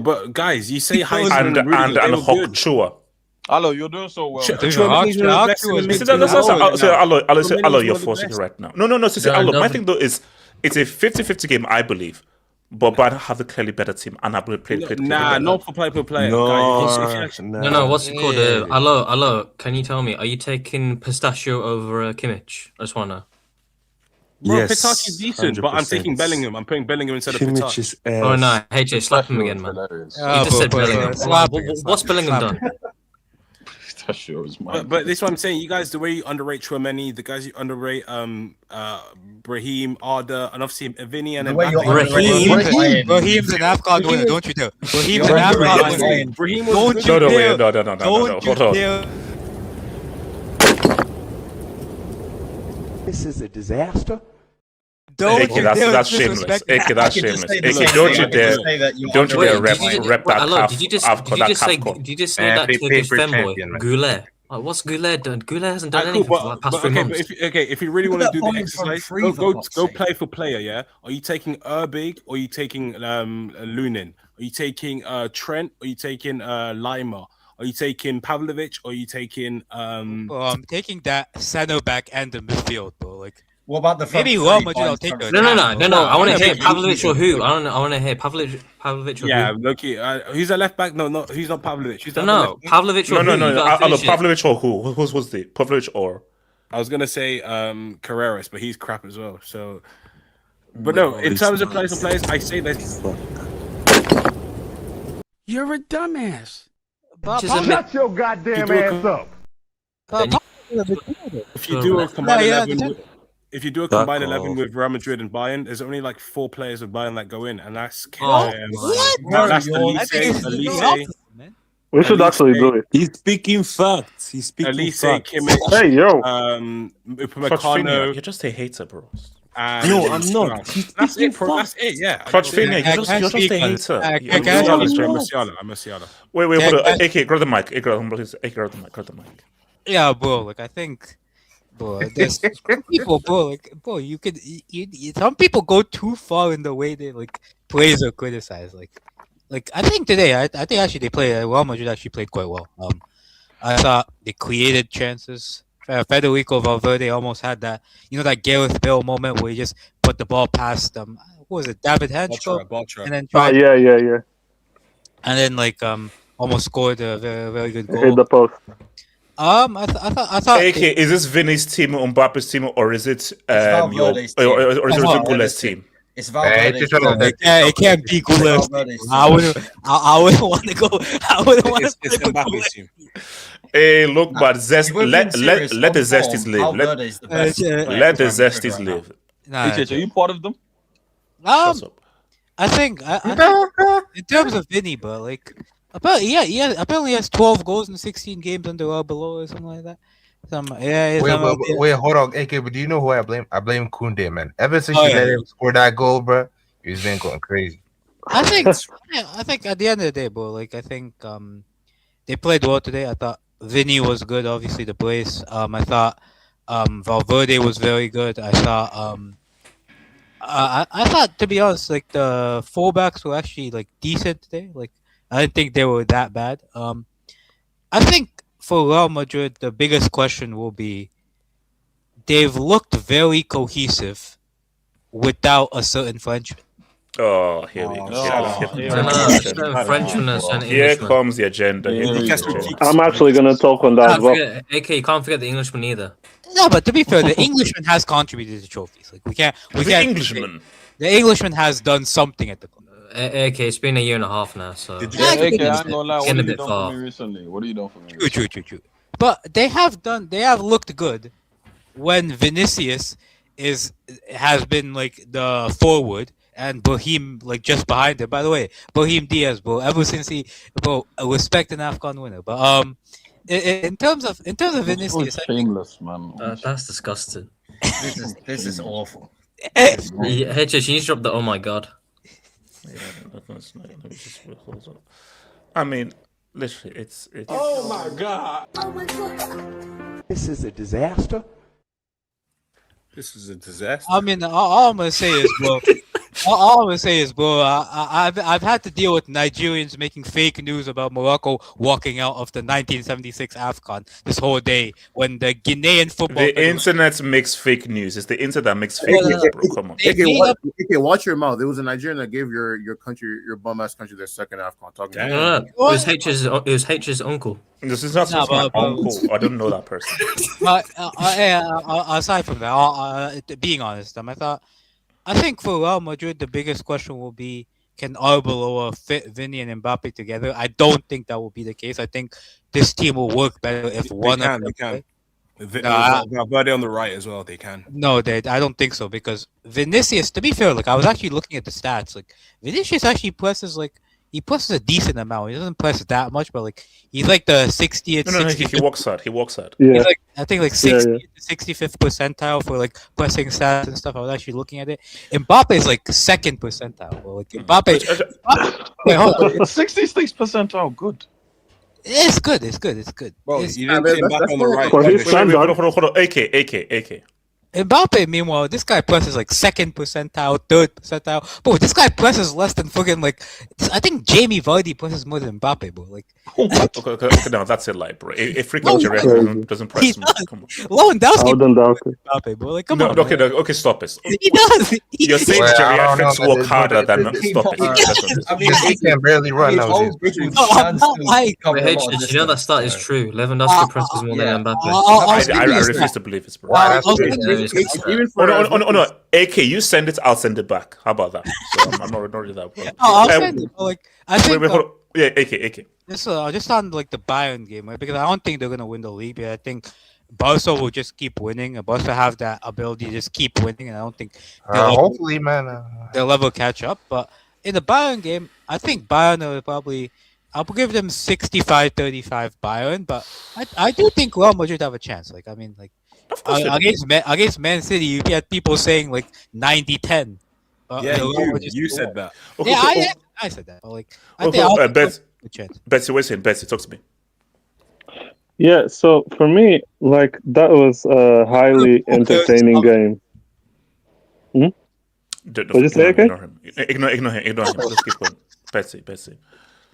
But guys, you say Heisen and Hochua. Hello, you're doing so well. Allo, you're forcing it right now. No. My thing though is it's a 50-50 game, I believe. But Bayern have the clearly better team and have played. Not for player. No. What's it called? Allo. Can you tell me? Are you taking Pistachio over Kimmich? I just wanna. Bro, Pistachio is decent, but I'm taking Bellingham. I'm putting Bellingham instead of Pistachio. Oh no, HJ, slap him again, man. You just said Bellingham. What's Bellingham done? But this is what I'm saying. You guys, the way you underrate Tchouaméni, the guys you underrate Brahim, Arda, and obviously Vini and Mbappe. Brahim's an AFCON winner, don't you dare. Brahim's an AFCON winner. No. Hold on. This is a disaster. That's shameless. That's shameless. Don't you dare rep that calf. Did you just say that Turkish femboy, Goulet? What's Goulet done? Goulet hasn't done anything for the past 3 months. If you really want to do the exercise, go play for player, yeah? Are you taking Erbig or are you taking Lunin? Are you taking Trent or are you taking Lima? Are you taking Pavlovic or are you taking I'm taking that center back and the midfield, bro. Like, what about the front? Maybe Real Madrid will take those. No. I want to hear Pavlovic or who? I want to hear Pavlovic or who? Loki. Who's the left back? No, he's not Pavlovic. Pavlovic or who? No. Pavlovic or who? Who's the Pavlovic or? I was gonna say Carreras, but he's crap as well. So, but no, in terms of players, I say that. You're a dumbass. Shut your goddamn ass up. If you do a combined 11, if you do a combined 11 with Real Madrid and Bayern, there's only like 4 players of Bayern that go in, and that's that's Elise. We should actually do it. He's speaking facts. Elise, Kimmich, hey, yo. Upamecano. You're just a hater, bro. No, I'm not. That's it, bro. That's it, yeah. You're just a hater. I'm Musiala. Wait, hold on. AK, grab the mic. Grab the mic. Yeah, bro. Like, I think, bro, there's people, bro. Like, bro, you could. Some people go too far in the way they like praise or criticize. Like I think today, I think actually Real Madrid actually played quite well. I thought they created chances. Federico Valverde almost had that, that Gareth Bale moment where he just put the ball past what was it, David Hansko, and then yeah. And then almost scored a very, very good goal. Hit the post. I thought. AK, is this Vini's team, Mbappe's team, or is it Goulet's team? It's Valverde. It can't be Goulet's team. I wouldn't want to go. I wouldn't want to play with Goulet's team. Hey, look, but let the Zesties live. Let the Zesties live. Are you part of them? I think in terms of Vini, but apparently he has 12 goals in 16 games under or below or something like that. Wait, hold on, AK. But do you know who I blame? I blame Koundé, man. Ever since you let him score that goal, bro, he's been going crazy. I think at the end of the day, bro, I think they played well today. I thought Vini was good, obviously the brace. I thought Valverde was very good. I thought I thought, to be honest, the fullbacks were actually decent today. I didn't think they were that bad. I think for Real Madrid, the biggest question will be they've looked very cohesive without a certain Frenchman. Oh, here we go. Here comes the agenda. I'm actually going to talk on that as well. AK, you can't forget the Englishman either. No, but to be fair, the Englishman has contributed to trophies. We can't. Englishman. The Englishman has done something at the club. AK, it's been a year and a half now, so. AK, I'm gonna lie. What have you done for me recently? What have you done for me? True. But they have looked good when Vinicius has been like the forward and Bohim like just behind him. By the way, Bohim Diaz, bro. Ever since respect an AFCON winner. But in terms of Vinicius, shameless man. That's disgusting. This is awful. HS, you need to drop the oh my god. Yeah, let me just hold on. I mean, literally, it's. Oh my god! This is a disaster. This is a disaster. I mean, all I'm gonna say is, bro. All I'm gonna say is, bro. I've had to deal with Nigerians making fake news about Morocco walking out of the 1976 AFCON this whole day when the Guinean football. The internet makes fake news. It's the internet that makes fake news, bro. Come on. Watch your mouth. There was a Nigerian that gave your country, your bum ass country, their second AFCON. Talking It was H's uncle. This is not my uncle. I don't know that person. But aside from that, being honest, I think for Real Madrid the biggest question will be, can Arbeloa fit Vini and Mbappe together? I don't think that will be the case. I think this team will work better if one of them. They can. Valverde on the right as well. They can. No, I don't think so because Vinicius. To be fair, like I was actually looking at the stats. Like Vinicius actually presses he presses a decent amount. He doesn't press that much, but like he's like the 60th. No, he walks out. He walks out. Yeah. He's like, I think like 60th to 65th percentile for like pressing stats and stuff. I was actually looking at it. Mbappe is like second percentile. Bro. Like Mbappe. Wait, hold on. 66th percentile. Good. It's good. Bro, It's- you didn't see Mbappe on the right. For his standard. Hold on. AK. Mbappe, meanwhile, this guy presses like second percentile, third percentile. Bro, this guy presses less than fucking like. I think Jamie Vardy presses more than Mbappe, bro. Like. Okay, no, that's a lie, bro. If freaking Gerrard doesn't press him, come on. Lewandowski Lewandowski. Mbappe, bro. Like, come No, on. okay, stop it. He does. You're saying geriatrics work harder than stop it. I mean, he can barely run now. Wait, H, did you know that stat is true? Lewandowski presses more than Mbappe. I refuse to believe it, bro. No. AK, you send it, I'll send it back. How about that? So I'm not doing that, bro. I'll send it, but, like, I think. Wait, hold on. Yeah, AK. Just on like the Bayern game, right? Because I don't think they're gonna win the league. But I think Barca will just keep winning. And Barca have that ability to just keep winning, and I don't think hopefully, man, they'll ever catch up. But in the Bayern game, I think Bayern will probably. I'll give them 65-35 Bayern, but I do think Real Madrid have a chance. Like I mean, like against Man City, you get people saying like 90-10. You said that. Okay, I said that. But like, I think Betsy, talk to me. Yeah, so for me, like that was a highly entertaining game. What did you say? Okay. Ignore him. Just keep going. Betsy.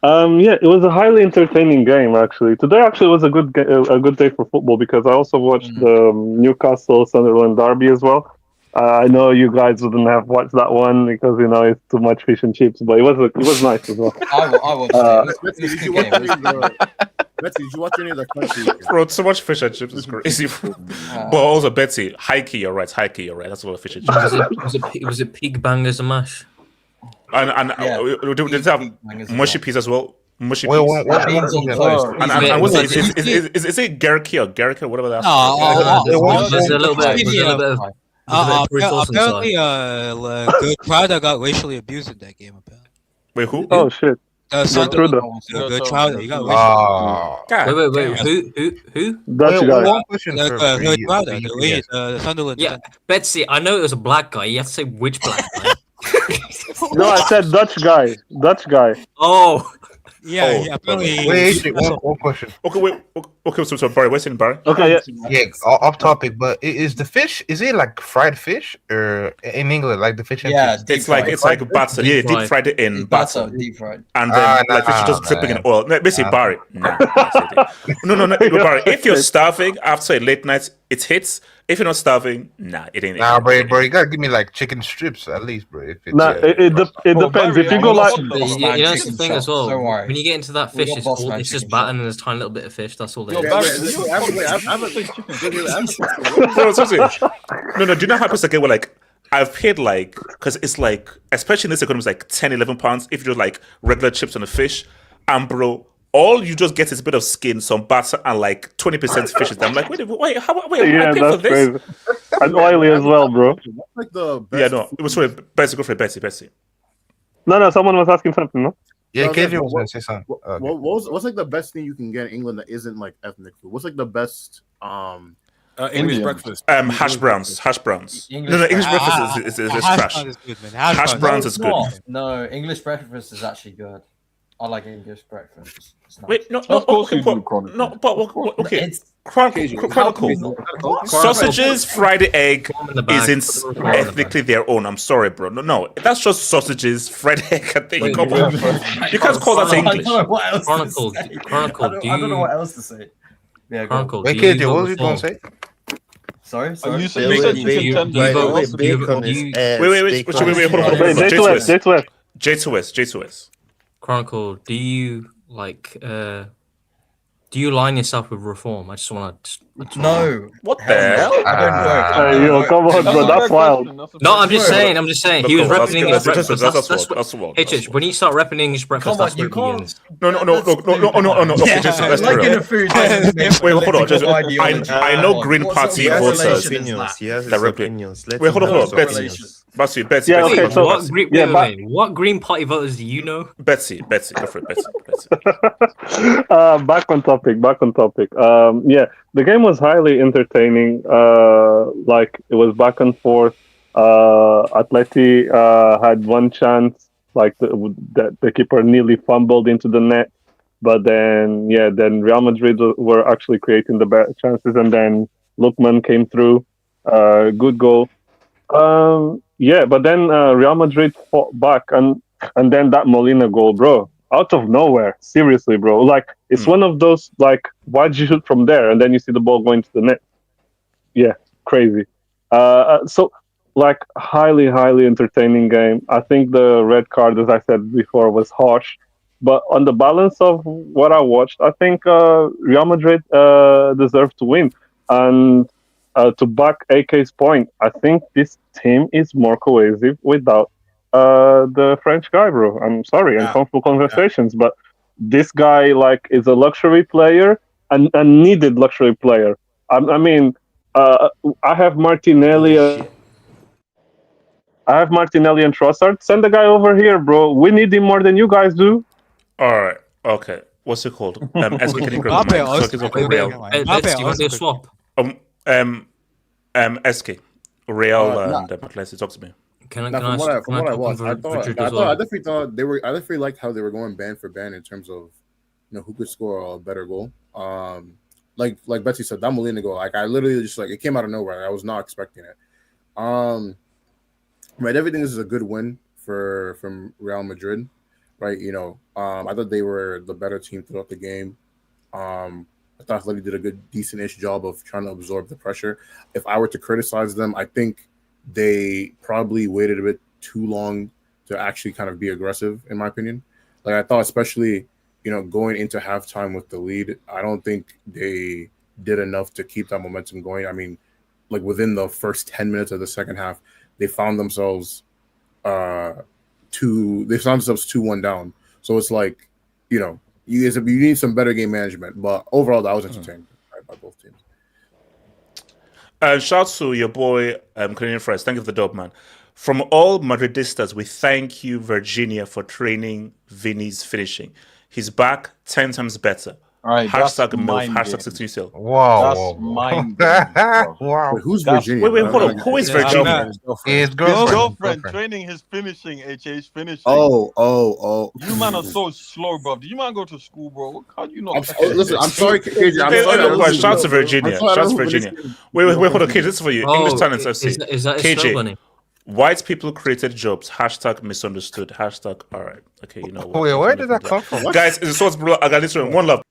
Yeah, it was a highly entertaining game actually. Today actually was a good day for football because I also watched the Newcastle Sunderland derby as well. I know you guys wouldn't have watched that one because it's too much fish and chips, but it was nice as well. I watched it. Did you watch any of the country? Bro, so much fish and chips is crazy. But also Betsy, high key, you're right. That's a lot of fish and chips. Was it pig bangers and mash? And did it have mushy peas as well? Mushy peas. And what's it? Is it Garrick or whatever that's? There's a little bit. Apparently, Good Prada got racially abused in that game. Apparently. Wait, who? Oh shit! Good Prada, he got Who? Dutch guy. Good Prada, the Sunderland. Yeah, Betsy. I know it was a black guy. You have to say which black guy. No, I said Dutch guy. Oh. Yeah, apparently. Wait, one question. Okay, so Barry, what's in Barry? Okay, yeah, off topic, but is the fish? Is it like fried fish or in England like the fish? It's like batter. Yeah, deep fried it in batter. Deep fried. And then fish just dripping in oil. No, basically Barry. No, Barry. If you're starving after a late night, it hits. If you're not starving, it ain't. Nah, bro, you gotta give me like chicken strips at least, bro. If it's, it depends. If you go like, you know, that's the thing as well. When you get into that fish, it's just batter and there's a tiny little bit of fish. That's all. No, do you know how happens again? Where like I've paid like because it's like especially in this economy, it's like £10-11 if you do like regular chips on a fish, and bro. all you just get is a bit of skin, some butter, and like 20% fishes. I'm like, wait, Yeah, I pay for that's this? crazy. And oily as well, bro. What's like the best Yeah, no, it was for Betsy. Go for it, Betsy. No, someone was asking something, no? Yeah, No, KJ was what- gonna say something. what's like the best thing you can get in England that isn't like ethnic food? What's like the best English breakfast? Hash browns. English breakfast is trash. Brown is good, man. Hash browns is good. No, English breakfast is actually good. I like English breakfast. It's nice. Wait, no, Of course okay, you do, but Chronicle. no, but okay. It's Chronicle. Sausages, fried egg isn't ethnically their own. I'm sorry, bro. No, that's just sausages, fried egg. I think you can't call that English. Chronicle. I don't know what else to say. Yeah, go on. Chronicle. Wait, do you KJ, go what was you reform? gonna say? Sorry. You said Bacon, chicken tender. you go- Also- you go- Wait, hold on. J2S. J2S. Chronicle, do you like do you align yourself with reform? I just want to No. What the hell? I don't know. Hey, yo, come on, bro. That's wild. No, I'm just saying. He was repping English breakfast. That's what. HH, when you start repping English breakfast, Come on, that's where you it can't. begins. No. Okay, just let's be Liking real. the food. Wait, hold on. Just, Ideology. I know Green What's Party the voters relation is that? He has his that repping. opinions. Let Wait, him hold on. have his Betsy. opinions. Betsy. Yeah, okay, Wait, so- what Green Party voters do you know? Betsy, go for it, Betsy. Back on topic. Yeah, the game was highly entertaining. Like it was back and forth. Atleti had one chance, like the keeper nearly fumbled into the net, but then Real Madrid were actually creating the better chances, and then Lookman came through. Good goal. But then Real Madrid fought back, and then that Molina goal, bro, out of nowhere. Seriously, bro. Like it's one of those like, why'd you shoot from there? And then you see the ball going to the net. Yeah, crazy. So like highly entertaining game. I think the red card, as I said before, was harsh. But on the balance of what I watched, I think Real Madrid deserved to win. And to back AK's point, I think this team is more cohesive without the French guy, bro. I'm sorry, uncomfortable conversations, but this guy like is a luxury player and a needed luxury player. I mean, I have Martinelli. I have Martinelli and Trossard. Send the guy over here, bro. We need him more than you guys do. All right. Okay. What's it called? SK, can you grab the mic? So it's okay, Real. Let's do you want to do a swap? SK, Real and Atleti. Talk to me. From what I watched, I definitely thought they were. I definitely liked how they were going band for band in terms of, who could score a better goal. Like Betsy said, that Molina goal. Like I literally just it came out of nowhere. I was not expecting it. Right, everything is a good win from Real Madrid, right? I thought they were the better team throughout the game. I thought Atleti did a decent-ish job of trying to absorb the pressure. If I were to criticize them, I think they probably waited a bit too long to actually kind of be aggressive, in my opinion. Like I thought, especially, going into halftime with the lead, I don't think they did enough to keep that momentum going. I mean, like within the first 10 minutes of the second half, they found themselves 2-1 down. So it's like, you need some better game management. But overall, that was entertaining by both teams. Shout out to your boy, Canadian Fresh. Thank you for the dub, man. From all Madridistas, we thank you, Virginia, for training Vini's finishing. He's back 10 times better. All right, hashtag MILF, mind hashtag game. 16 Wow. That's mind game, Wow. Wait, who's That's- Virginia? Wait, hold on. Who is Virginia? His His girlfriend. girlfriend training his finishing, HH finishing. Oh. You man are so slow, bro. Do you man go to school, bro? How do you not? Listen, I'm sorry, KJ. I'm Hey, sorry. look, I shout out to I'm Virginia. sorry, I Shout out to don't know who Virginia. this is. Wait, hold on, KJ. This is for you. English Talents FC. Is that his slogan? KJ. White people created jobs. Hashtag misunderstood. Hashtag all right. Okay, you know what? Wait, where did that come from? What? Guys, it's source, bro. I got this one. One love.